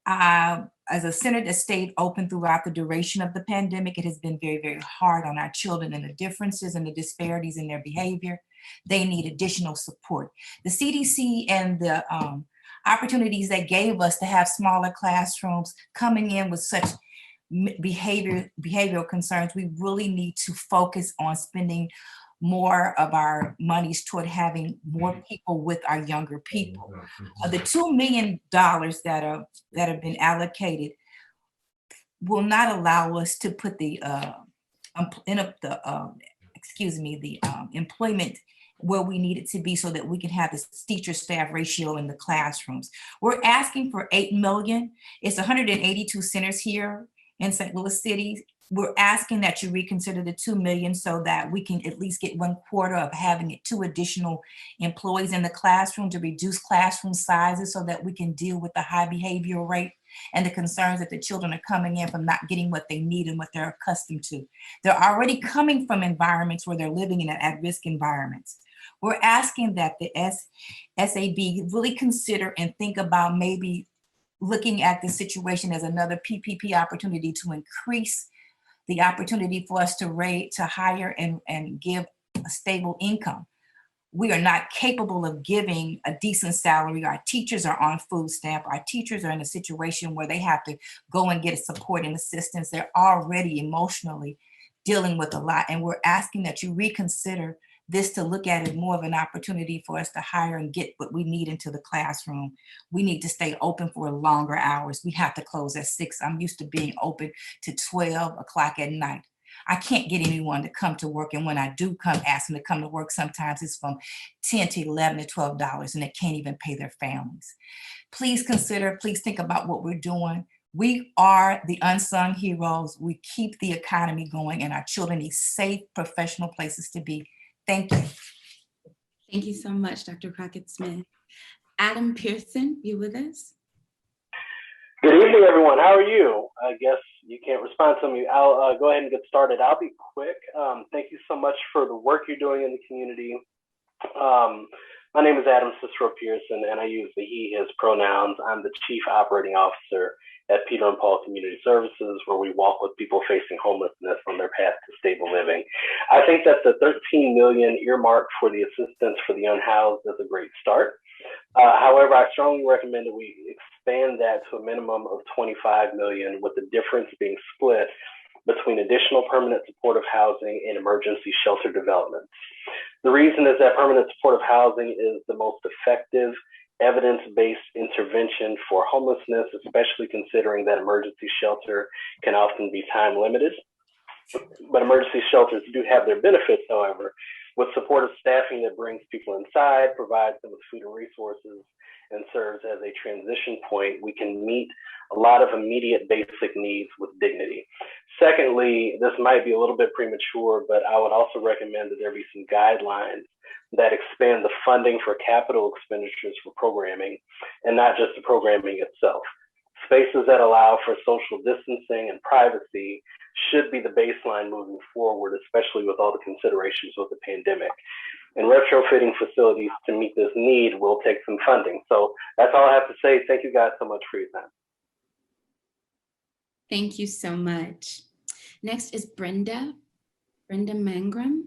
As a center that stayed open throughout the duration of the pandemic, it has been very, very hard on our children, and the differences and the disparities in their behavior. They need additional support. The CDC and the opportunities they gave us to have smaller classrooms coming in with such behavioral concerns, we really need to focus on spending more of our monies toward having more people with our younger people. The $2 million that have been allocated will not allow us to put the employment where we need it to be so that we can have this teacher staff ratio in the classrooms. We're asking for $8 million. It's 182 centers here in St. Louis City. We're asking that you reconsider the $2 million so that we can at least get 1/4 of having 2 additional employees in the classroom to reduce classroom sizes so that we can deal with the high behavioral rate and the concerns that the children are coming in from not getting what they need and what they're accustomed to. They're already coming from environments where they're living in at-risk environments. We're asking that the SAB really consider and think about maybe looking at the situation as another PPP opportunity to increase the opportunity for us to hire and give a stable income. We are not capable of giving a decent salary. Our teachers are on food stamp. Our teachers are in a situation where they have to go and get support and assistance. They're already emotionally dealing with a lot. And we're asking that you reconsider this to look at it more of an opportunity for us to hire and get what we need into the classroom. We need to stay open for longer hours. We have to close at 6. I'm used to being open to 12 o'clock at night. I can't get anyone to come to work. And when I do come, ask them to come to work, sometimes it's from $10 to $11 to $12 and they can't even pay their families. Please consider, please think about what we're doing. We are the unsung heroes. We keep the economy going and our children need safe, professional places to be. Thank you. Thank you so much, Dr. Crockett Smith. Adam Pearson, you with us? Good evening, everyone. How are you? I guess you can't respond to me. I'll go ahead and get started. I'll be quick. Thank you so much for the work you're doing in the community. My name is Adam Cicero Pearson, and I use the he, his pronouns. I'm the Chief Operating Officer at Peter and Paul Community Services, where we walk with people facing homelessness on their path to stable living. I think that the $13 million earmarked for the assistance for the unhoused is a great start. However, I strongly recommend that we expand that to a minimum of $25 million, with the difference being split between additional permanent supportive housing and emergency shelter developments. The reason is that permanent supportive housing is the most effective evidence-based intervention for homelessness, especially considering that emergency shelter can often be time limited. but emergency shelters do have their benefits, however, with supportive staffing that brings people inside, provides them with food and resources, and serves as a transition point. We can meet a lot of immediate basic needs with dignity. Secondly, this might be a little bit premature, but I would also recommend that there be some guidelines that expand the funding for capital expenditures for programming and not just the programming itself. Spaces that allow for social distancing and privacy should be the baseline moving forward, especially with all the considerations with the pandemic. And retrofitting facilities to meet this need will take some funding. So that's all I have to say. Thank you guys so much for your time. Thank you so much. Next is Brenda Mangrum.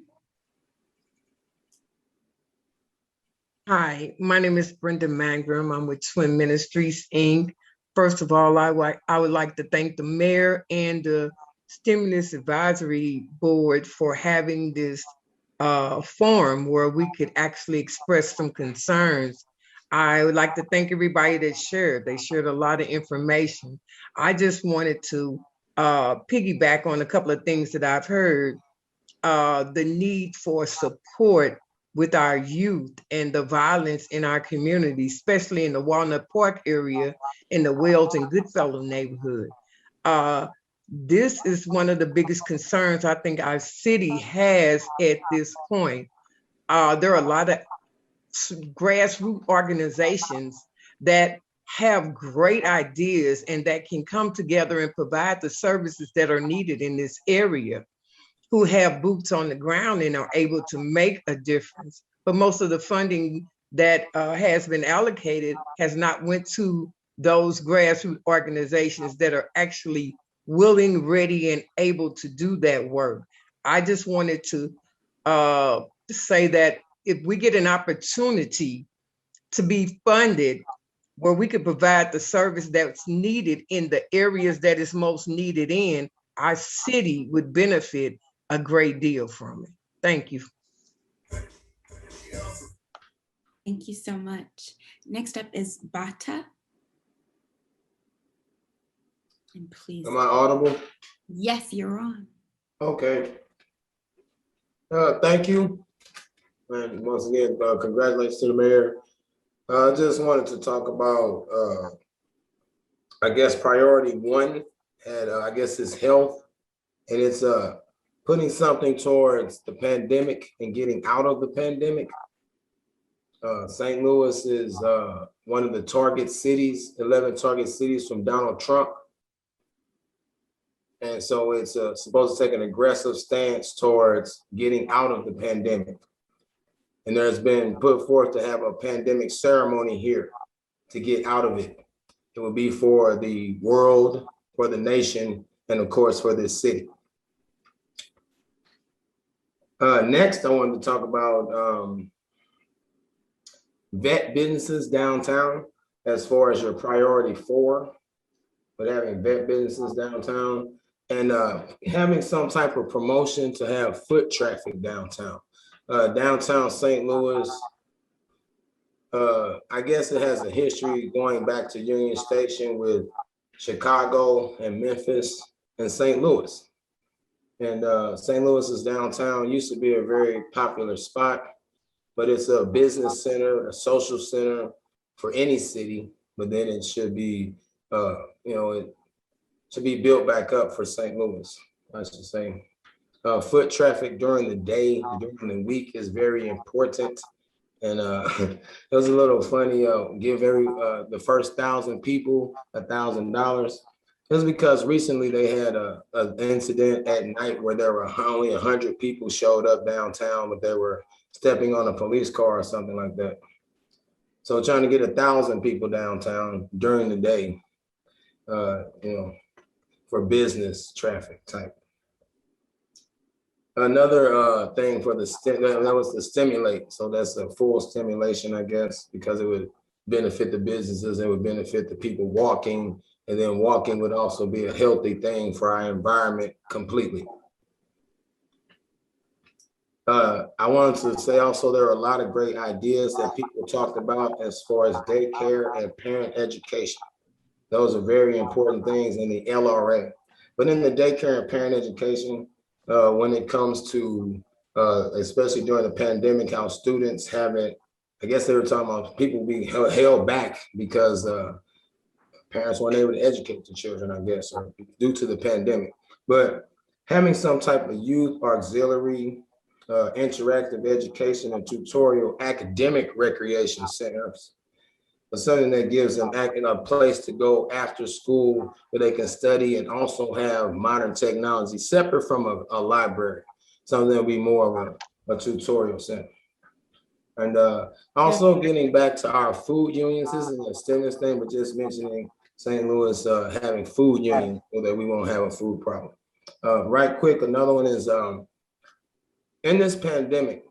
Hi, my name is Brenda Mangrum. I'm with Twin Ministries, Inc. First of all, I would like to thank the mayor and the Stimulus Advisory Board for having this forum where we could actually express some concerns. I would like to thank everybody that shared. They shared a lot of information. I just wanted to piggyback on a couple of things that I've heard. The need for support with our youth and the violence in our community, especially in the Walnut Park area, in the Wells and Goodfellow neighborhood. This is one of the biggest concerns I think our city has at this point. There are a lot of grassroots organizations that have great ideas and that can come together and provide the services that are needed in this area, who have boots on the ground and are able to make a difference. But most of the funding that has been allocated has not went to those grassroots organizations that are actually willing, ready, and able to do that work. I just wanted to say that if we get an opportunity to be funded where we could provide the service that's needed in the areas that is most needed in, our city would benefit a great deal from it. Thank you. Thank you so much. Next up is Bata. And please. Am I audible? Yes, you're on. Okay. Thank you. And once again, congratulations to the mayor. I just wanted to talk about, I guess, priority one, and I guess it's health. And it's putting something towards the pandemic and getting out of the pandemic. St. Louis is one of the target cities, 11 target cities from Donald Trump. And so it's supposed to take an aggressive stance towards getting out of the pandemic. And there's been put forth to have a pandemic ceremony here to get out of it. It will be for the world, for the nation, and of course for this city. Next, I wanted to talk about vet businesses downtown as far as your priority 4, but having vet businesses downtown and having some type of promotion to have foot traffic downtown. Downtown St. Louis, I guess it has a history going back to Union Station with Chicago and Memphis and St. Louis. And St. Louis's downtown used to be a very popular spot, but it's a business center, a social center for any city, but then it should be, it should be built back up for St. Louis, I should say. Foot traffic during the day, during the week is very important. And it was a little funny, give the first 1,000 people $1,000. It was because recently they had an incident at night where there were only 100 people showed up downtown, but they were stepping on a police car or something like that. So trying to get 1,000 people downtown during the day, for business traffic type. Another thing for that was to stimulate. So that's a full stimulation, I guess, because it would benefit the businesses, it would benefit the people walking, and then walking would also be a healthy thing for our environment completely. I wanted to say also there are a lot of great ideas that people talked about as far as daycare and parent education. Those are very important things in the LRA. But in the daycare and parent education, when it comes to, especially during the pandemic, how students haven't, I guess they were talking about people being held back because parents weren't able to educate the children, I guess, or due to the pandemic. But having some type of youth auxiliary, interactive education and tutorial academic recreation centers, but something that gives them a place to go after school where they can study and also have modern technology separate from a library. Something that'll be more of a tutorial center. And also getting back to our food unions, this is a stimulus thing, but just mentioning St. Louis having food unions so that we won't have a food problem. Right quick, another one is in this pandemic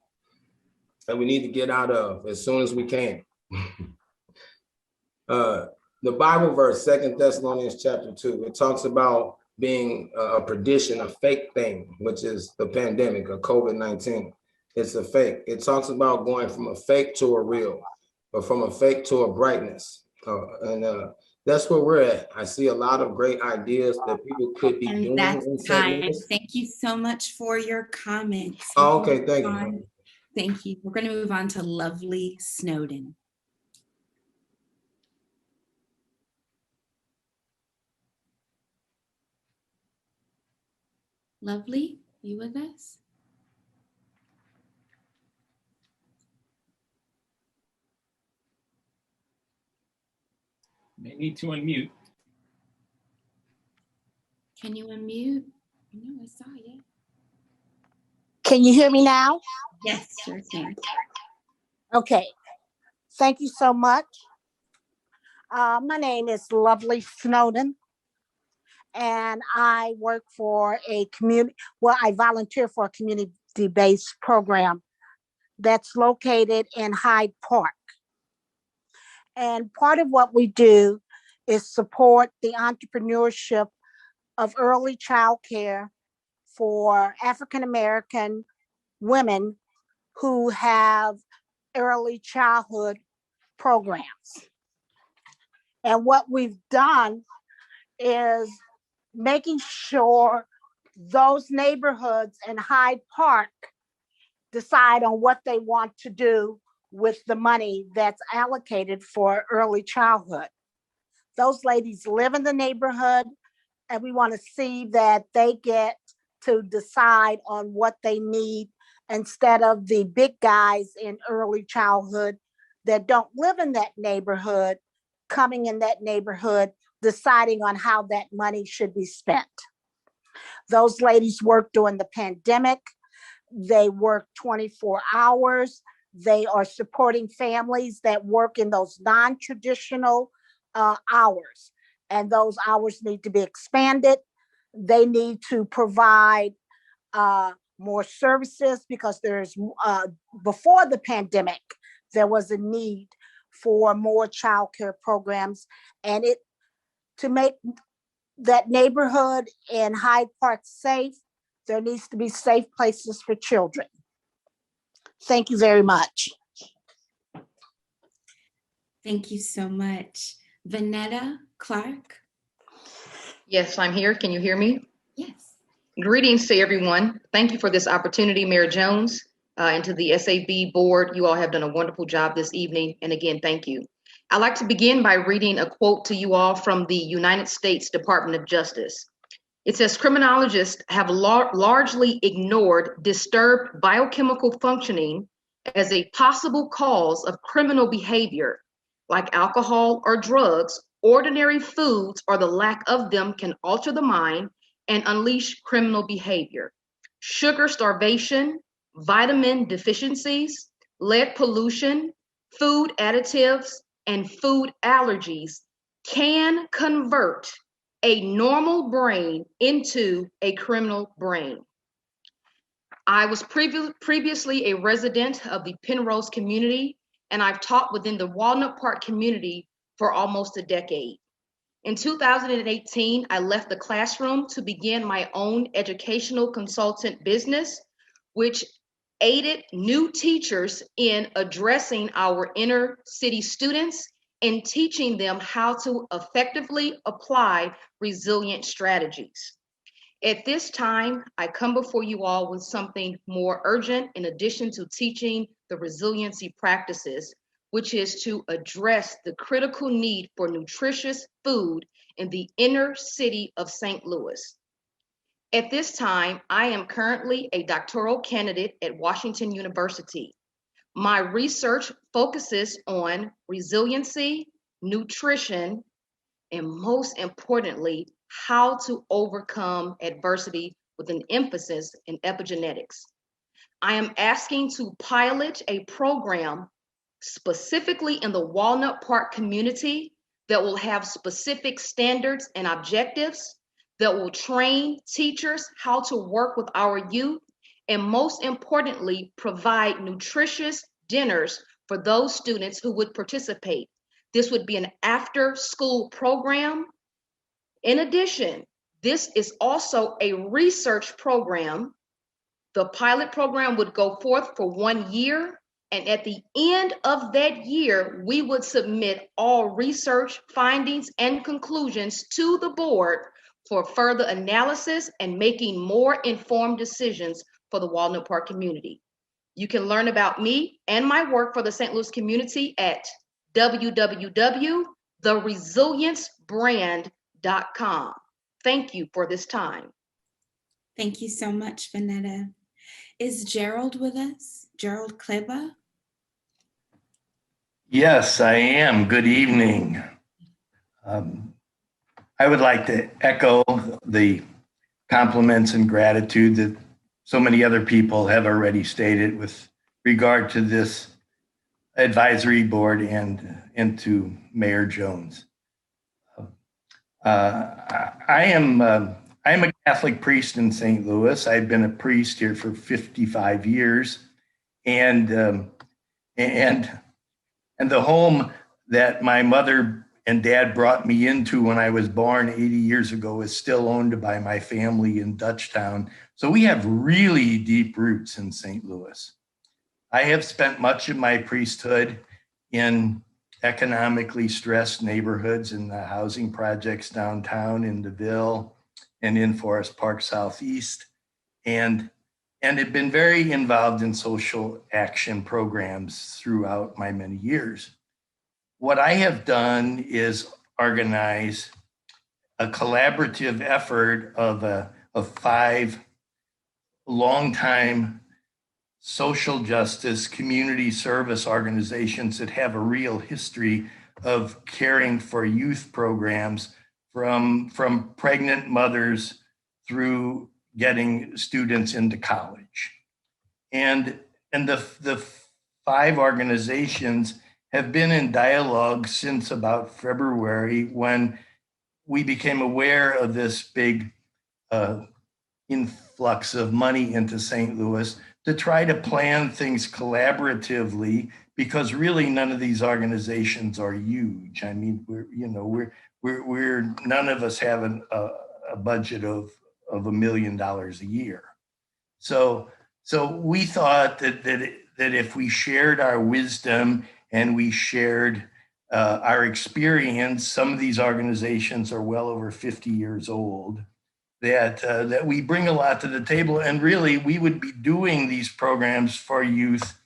that we need to get out of as soon as we can. The Bible verse, 2 Thessalonians chapter 2, it talks about being a perdition, a fake thing, which is the pandemic of COVID-19. It's a fake. It talks about going from a fake to a real, or from a fake to a brightness. That's where we're at. I see a lot of great ideas that people could be doing. That's time. Thank you so much for your comments. Oh, okay, thank you. Thank you. We're going to move on to Lovely Snowden. Lovely, you with us? May need to unmute. Can you unmute? No, I saw you. Can you hear me now? Yes, sure can. Okay. Thank you so much. My name is Lovely Snowden, and I work for a community, well, I volunteer for a community-based program that's located in Hyde Park. And part of what we do is support the entrepreneurship of early child care for African-American women who have early childhood programs. And what we've done is making sure those neighborhoods in Hyde Park decide on what they want to do with the money that's allocated for early childhood. Those ladies live in the neighborhood, and we want to see that they get to decide on what they need instead of the big guys in early childhood that don't live in that neighborhood coming in that neighborhood deciding on how that money should be spent. Those ladies worked during the pandemic. They work 24 hours. They are supporting families that work in those non-traditional hours, and those hours need to be expanded. They need to provide more services because there's, before the pandemic, there was a need for more child care programs, and to make that neighborhood in Hyde Park safe, there needs to be safe places for children. Thank you very much. Thank you so much. Vanetta Clark. Yes, I'm here. Can you hear me? Yes. Greetings to everyone. Thank you for this opportunity, Mayor Jones, and to the SAB board. You all have done a wonderful job this evening. And again, thank you. I'd like to begin by reading a quote to you all from the United States Department of Justice. It says, criminologists have largely ignored disturbed biochemical functioning as a possible cause of criminal behavior. Like alcohol or drugs, ordinary foods or the lack of them can alter the mind and unleash criminal behavior. Sugar starvation, vitamin deficiencies, lead pollution, food additives, and food allergies can convert a normal brain into a criminal brain. I was previously a resident of the Penrose community, and I've taught within the Walnut Park community for almost a decade. In 2018, I left the classroom to begin my own educational consultant business, which aided new teachers in addressing our inner city students and teaching them how to effectively apply resilient strategies. At this time, I come before you all with something more urgent in addition to teaching the resiliency practices, which is to address the critical need for nutritious food in the inner city of St. Louis. At this time, I am currently a doctoral candidate at Washington University. My research focuses on resiliency, nutrition, and most importantly, how to overcome adversity with an emphasis in epigenetics. I am asking to pilot a program specifically in the Walnut Park community that will have specific standards and objectives, that will train teachers how to work with our youth, and most importantly, provide nutritious dinners for those students who would participate. This would be an after-school program. In addition, this is also a research program. The pilot program would go forth for 1 year, and at the end of that year, we would submit all research findings and conclusions to the board for further analysis and making more informed decisions for the Walnut Park community. You can learn about me and my work for the St. Louis community at www.theresiliencebrand.com. Thank you for this time. Thank you so much, Vanetta. Is Gerald with us? Gerald Kleba? Yes, I am. Good evening. I would like to echo the compliments and gratitude that so many other people have already stated with regard to this advisory board and to Mayor Jones. I am a Catholic priest in St. Louis. I've been a priest here for 55 years, and the home that my mother and dad brought me into when I was born 80 years ago is still owned by my family in Dutchtown. So we have really deep roots in St. Louis. I have spent much of my priesthood in economically stressed neighborhoods in the housing projects downtown in DeVille and in Forest Park Southeast, and have been very involved in social action programs throughout my many years. What I have done is organize a collaborative effort of 5 longtime social justice community service organizations that have a real history of caring for youth programs from pregnant mothers through getting students into college. And the 5 organizations have been in dialogue since about February, when we became aware of this big influx of money into St. Rouis, to try to plan things collaboratively, because really none of these organizations are huge. I mean, we're none of us have a budget of $1 million a year. So we thought that if we shared our wisdom and we shared our experience, some of these organizations are well over 50 years old, that we bring a lot to the table. And really, we would be doing these programs for youth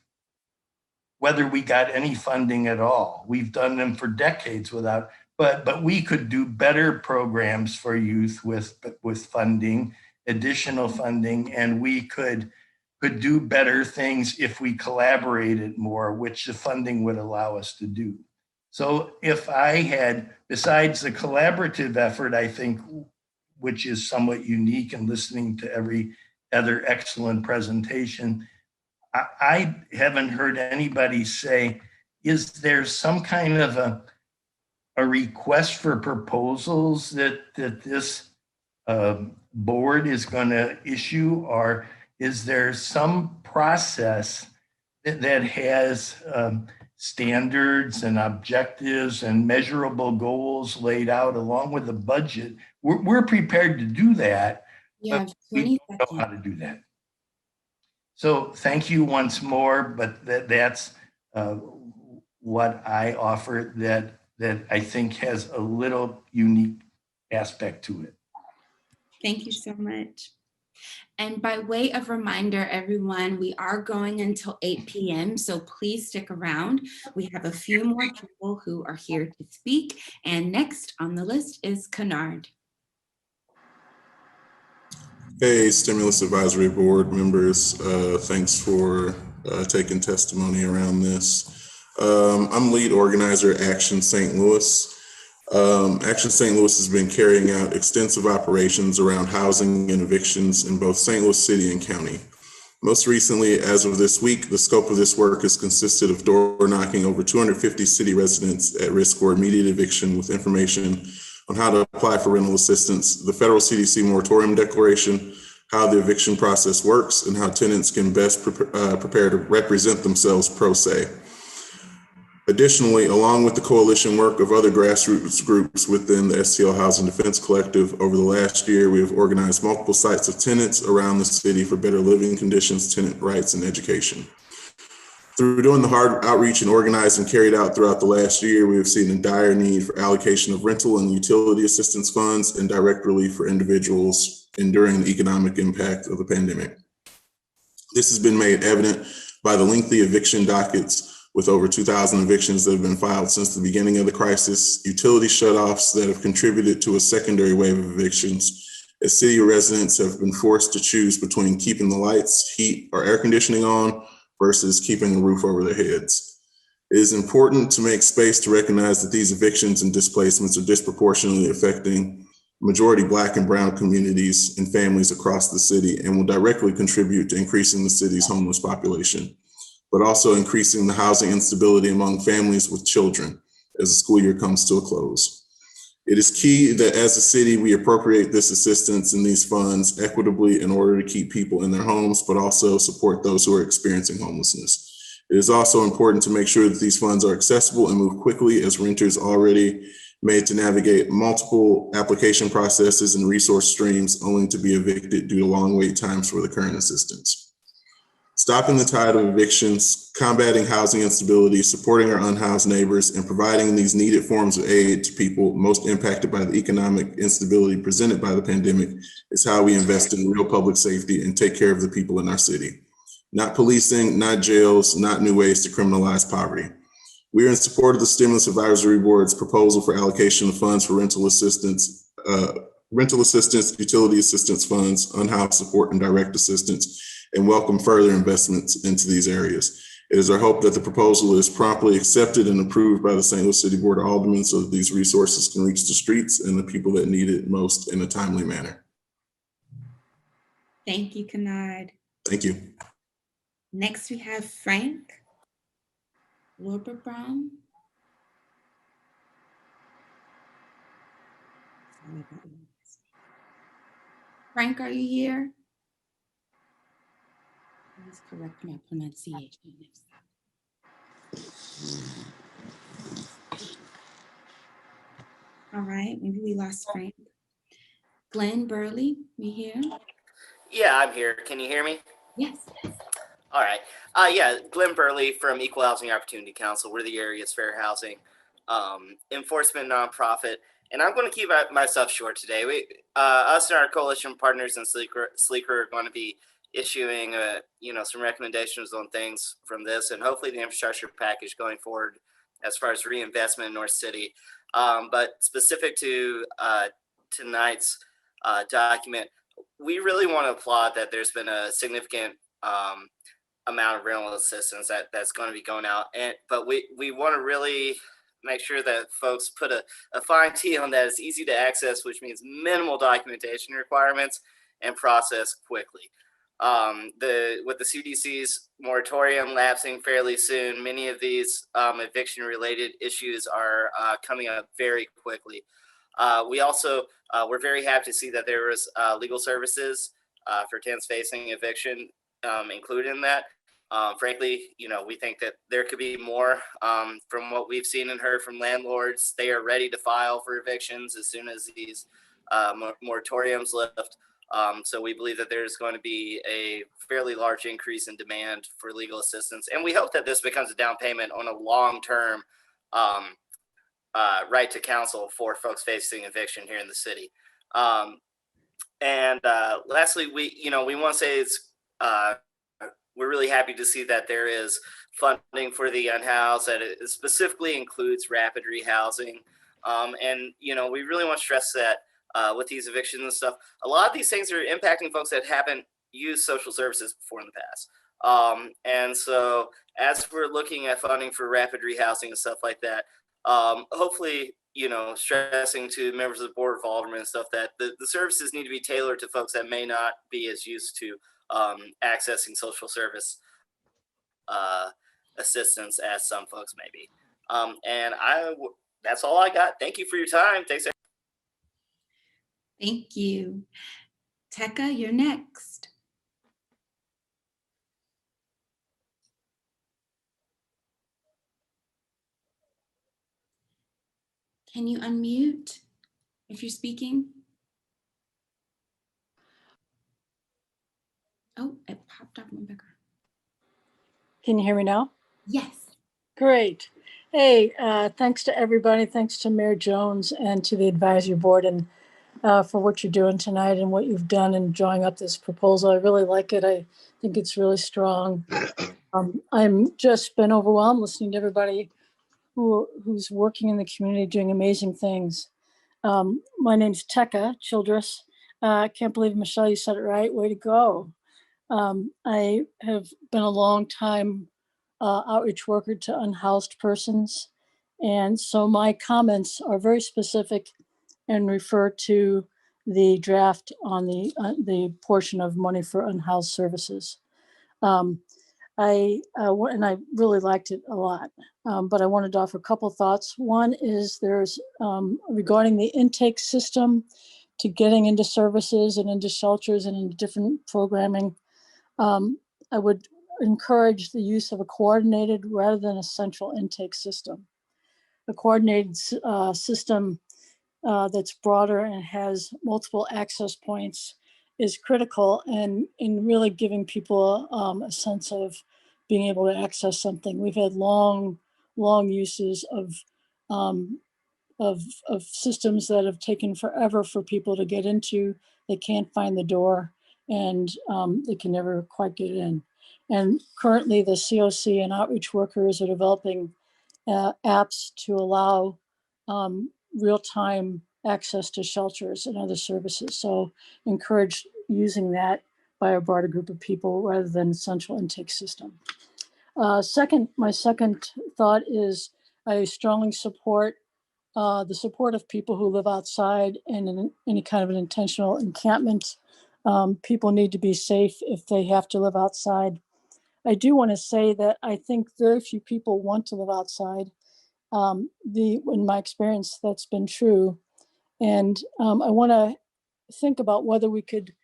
whether we got any funding at all. We've done them for decades without, but we could do better programs for youth with funding, additional funding, and we could do better things if we collaborated more, which the funding would allow us to do. So if I had, besides the collaborative effort, I think, which is somewhat unique, and listening to every other excellent presentation, I haven't heard anybody say, is there some kind of a request for proposals that this board is going to issue, or is there some process that has standards and objectives and measurable goals laid out along with the budget? We're prepared to do that, but we don't know how to do that. So thank you once more, but that's what I offer that I think has a little unique aspect to it. Thank you so much. And by way of reminder, everyone, we are going until 8 p.m., so please stick around. We have a few more people who are here to speak. And next on the list is Kennard. Hey, Stimulus Advisory Board members, thanks for taking testimony around this. I'm lead organizer at Action St. Louis. Action St. Louis has been carrying out extensive operations around housing and evictions in both St. Louis City and County. Most recently, as of this week, the scope of this work has consisted of door knocking over 250 city residents at risk for immediate eviction with information on how to apply for rental assistance, the federal CDC moratorium declaration, how the eviction process works, and how tenants can best prepare to represent themselves pro se. Additionally, along with the coalition work of other grassroots groups within the STL Housing Defense Collective, over the last year, we have organized multiple sites of tenants around the city for better living conditions, tenant rights, and education. Through doing the hard outreach and organizing carried out throughout the last year, we have seen a dire need for allocation of rental and utility assistance funds and direct relief for individuals enduring the economic impact of the pandemic. This has been made evident by the lengthy eviction dockets with over 2,000 evictions that have been filed since the beginning of the crisis, utility shutoffs that have contributed to a secondary wave of evictions, as city residents have been forced to choose between keeping the lights, heat, or air conditioning on versus keeping a roof over their heads. It is important to make space to recognize that these evictions and displacements are disproportionately affecting majority Black and Brown communities and families across the city and will directly contribute to increasing the city's homeless population, but also increasing the housing instability among families with children as the school year comes to a close. It is key that as a city, we appropriate this assistance and these funds equitably in order to keep people in their homes, but also support those who are experiencing homelessness. It is also important to make sure that these funds are accessible and move quickly, as renters already made to navigate multiple application processes and resource streams only to be evicted due to long wait times for the current assistance. Stopping the tide of evictions, combating housing instability, supporting our unhoused neighbors, and providing these needed forms of aid to people most impacted by the economic instability presented by the pandemic is how we invest in real public safety and take care of the people in our city. Not policing, not jails, not new ways to criminalize poverty. We are in support of the Stimulus Advisory Board's proposal for allocation of funds for rental assistance, utility assistance funds, unhoused support, and direct assistance, and welcome further investments into these areas. It is our hope that the proposal is promptly accepted and approved by the St. Louis City Board of Aldermen so that these resources can reach the streets and the people that need it most in a timely manner. Thank you, Kennard. Thank you. Next, we have Frank Lorberbrown. Frank, are you here? Please correct my pronunciation. All right, maybe we lost Frank. Glenn Burley, you here? Yeah, I'm here. Can you hear me? Yes. All right. Yeah, Glenn Burley from Equal Housing Opportunity Council. We're the area's fair housing enforcement nonprofit. And I'm going to keep myself short today. Us and our coalition partners in Sleeker are going to be issuing, some recommendations on things from this, and hopefully the infrastructure package going forward as far as reinvestment in North City. But specific to tonight's document, we really want to applaud that there's been a significant amount of rental assistance that's going to be going out, but we want to really make sure that folks put a fine T on that. It's easy to access, which means minimal documentation requirements and process quickly. With the CDC's moratorium lapsing fairly soon, many of these eviction related issues are coming up very quickly. We also, we're very happy to see that there was legal services for tenants facing eviction included in that. Frankly, we think that there could be more from what we've seen and heard from landlords. They are ready to file for evictions as soon as these moratoriums lift. So we believe that there's going to be a fairly large increase in demand for legal assistance. And we hope that this becomes a down payment on a long-term right to counsel for folks facing eviction here in the city. And lastly, we want to say we're really happy to see that there is funding for the unhoused, that it specifically includes rapid rehousing. And we really want to stress that with these evictions and stuff, a lot of these things are impacting folks that haven't used social services before in the past. And so as we're looking at funding for rapid rehousing and stuff like that, hopefully, stressing to members of the Board of Aldermen and stuff that the services need to be tailored to folks that may not be as used to accessing social service assistance as some folks may be. And that's all I got. Thank you for your time. Thanks. Thank you. Tekka, you're next. Can you unmute if you're speaking? Oh, it popped up in the background. Can you hear me now? Yes. Great. Hey, thanks to everybody. Thanks to Mayor Jones and to the advisory board and for what you're doing tonight and what you've done in drawing up this proposal. I really like it. I think it's really strong. I'm just been overwhelmed listening to everybody who's working in the community doing amazing things. My name's Tekka Childress. I can't believe, Michelle, you said it right. Way to go. I have been a long time outreach worker to unhoused persons. And so my comments are very specific and refer to the draft on the portion of money for unhoused services. I really liked it a lot, but I wanted to offer a couple thoughts. One is there's regarding the intake system to getting into services and into shelters and into different programming. I would encourage the use of a coordinated rather than a central intake system. A coordinated system that's broader and has multiple access points is critical in really giving people a sense of being able to access something. We've had long uses of systems that have taken forever for people to get into. They can't find the door and they can never quite get in. And currently the COC and outreach workers are developing apps to allow real-time access to shelters and other services. So encourage using that by a broader group of people rather than central intake system. My second thought is I strongly support the support of people who live outside and in any kind of an intentional encampment. People need to be safe if they have to live outside. I do want to say that I think very few people want to live outside. In my experience, that's been true. And I want to think about whether we could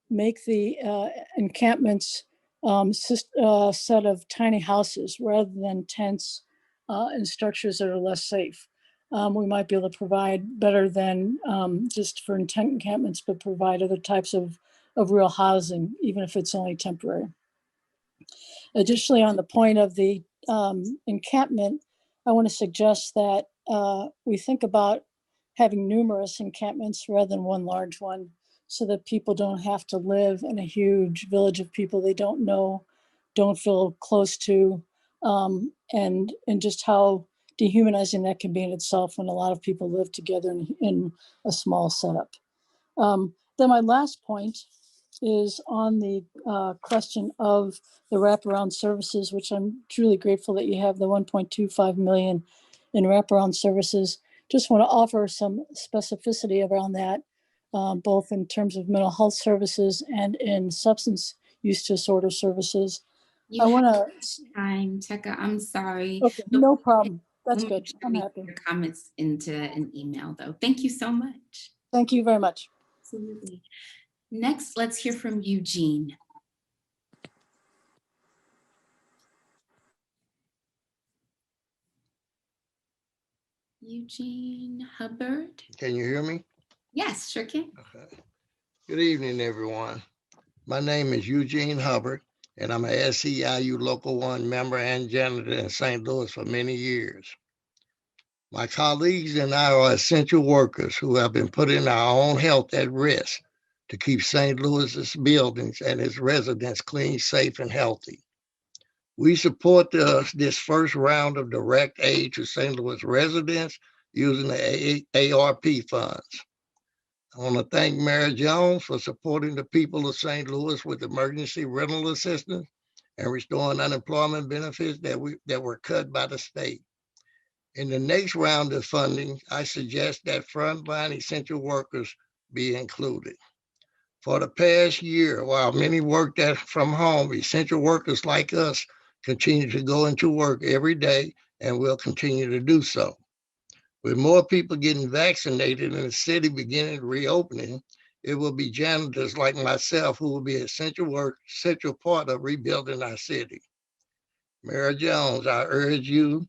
make the encampments set of tiny houses rather than tents and structures that are less safe. We might be able to provide better than just for encampments, but provide other types of real housing, even if it's only temporary. Additionally, on the point of the encampment, I want to suggest that we think about having numerous encampments rather than one large one, so that people don't have to live in a huge village of people they don't know, don't feel close to, and just how dehumanizing that can be in itself when a lot of people live together in a small setup. Then my last point is on the question of the wraparound services, which I'm truly grateful that you have the 1.25 million in wraparound services. Just want to offer some specificity around that, both in terms of mental health services and in substance use disorder services. You have time, Tekka. I'm sorry. Okay, no problem. That's good. I'm happy. Your comments into an email, though. Thank you so much. Thank you very much. Absolutely. Next, let's hear from Eugene. Eugene Hubbard. Can you hear me? Yes, sure can. Okay. Good evening, everyone. My name is Eugene Hubbard, and I'm a SEIU Local 1 member and janitor in St. Louis for many years. My colleagues and I are essential workers who have been putting our own health at risk to keep St. Louis's buildings and its residents clean, safe, and healthy. We support this first round of direct aid to St. Louis residents using the ARP funds. I want to thank Mayor Jones for supporting the people of St. Louis with emergency rental assistance and restoring unemployment benefits that were cut by the state. In the next round of funding, I suggest that frontline essential workers be included. For the past year, while many worked from home, essential workers like us continue to go into work every day and will continue to do so. With more people getting vaccinated and the city beginning reopening, it will be janitors like myself who will be an essential part of rebuilding our city. Mayor Jones, I urge you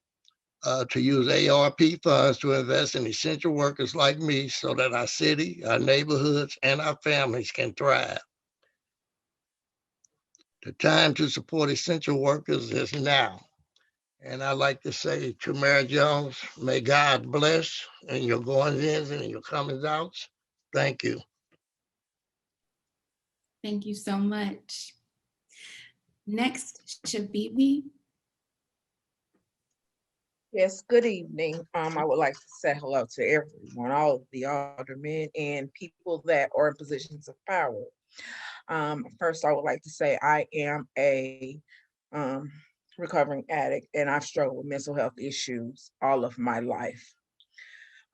to use ARP funds to invest in essential workers like me so that our city, our neighborhoods, and our families can thrive. The time to support essential workers is now. And I'd like to say to Mayor Jones, may God bless in your goings-ins and your comings-outs. Thank you. Thank you so much. Next, Shabibi. Yes, good evening. I would like to say hello to everyone, all of the aldermen and people that are in positions of power. First, I would like to say I am a recovering addict and I've struggled with mental health issues all of my life.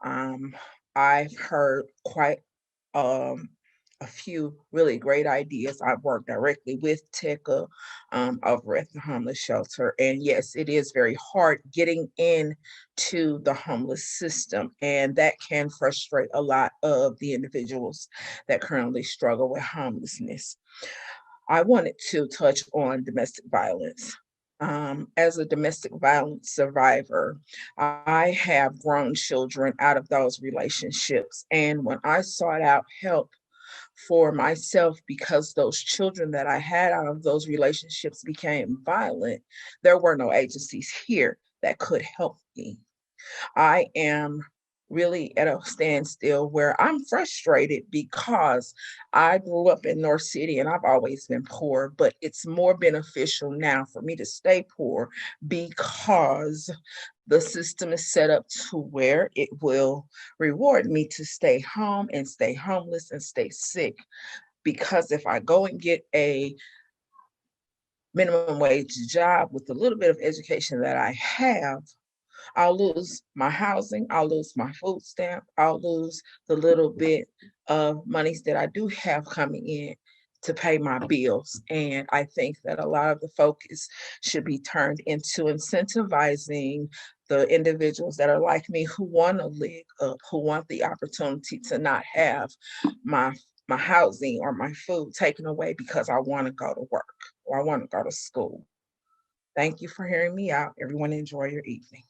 I've heard quite a few really great ideas. I've worked directly with TECA over at the homeless shelter. And yes, it is very hard getting into the homeless system, and that can frustrate a lot of the individuals that currently struggle with homelessness. I wanted to touch on domestic violence. As a domestic violence survivor, I have grown children out of those relationships. And when I sought out help for myself, because those children that I had out of those relationships became violent, there were no agencies here that could help me. I am really at a standstill where I'm frustrated because I grew up in North City and I've always been poor, but it's more beneficial now for me to stay poor because the system is set up to where it will reward me to stay home and stay homeless and stay sick. Because if I go and get a minimum wage job with a little bit of education that I have, I'll lose my housing, I'll lose my food stamp, I'll lose the little bit of monies that I do have coming in to pay my bills. And I think that a lot of the focus should be turned into incentivizing the individuals that are like me who want to live up, who want the opportunity to not have my housing or my food taken away because I want to go to work or I want to go to school. Thank you for hearing me out. Everyone enjoy your evening.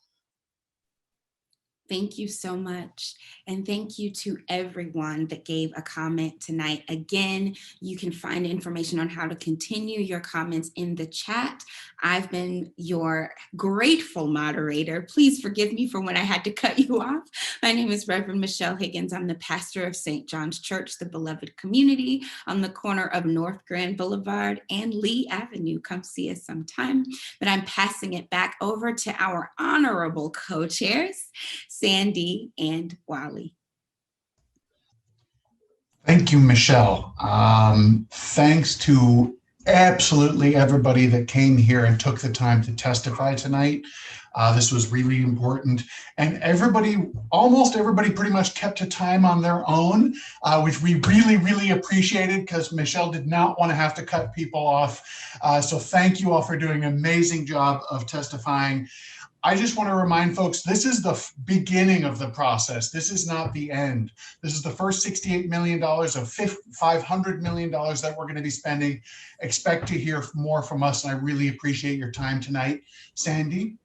Thank you so much. And thank you to everyone that gave a comment tonight. Again, you can find information on how to continue your comments in the chat. I've been your grateful moderator. Please forgive me for when I had to cut you off. My name is Reverend Michelle Higgins. I'm the pastor of St. John's Church, the beloved community on the corner of North Grand Boulevard and Lee Avenue. Come see us sometime. But I'm passing it back over to our honorable co-chairs, Sandy and Wally. Thank you, Michelle. Thanks to absolutely everybody that came here and took the time to testify tonight. This was really important. And almost everybody pretty much kept to time on their own, which we really, really appreciated because Michelle did not want to have to cut people off. So thank you all for doing an amazing job of testifying. I just want to remind folks, this is the beginning of the process. This is not the end. This is the first $68 million of $500 million that we're going to be spending. Expect to hear more from us, and I really appreciate your time tonight. Sandy?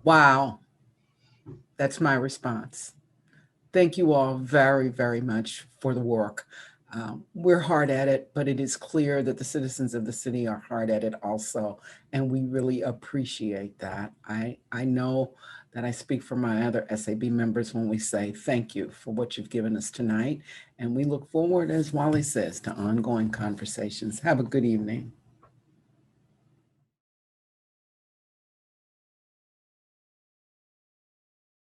Wow. That's my response. Thank you all very, very much for the work. We're hard at it, but it is clear that the citizens of the city are hard at it also, and we really appreciate that. I know that I speak for my other SAB members when we say thank you for what you've given us tonight. And we look forward, as Wally says, to ongoing conversations. Have a good evening.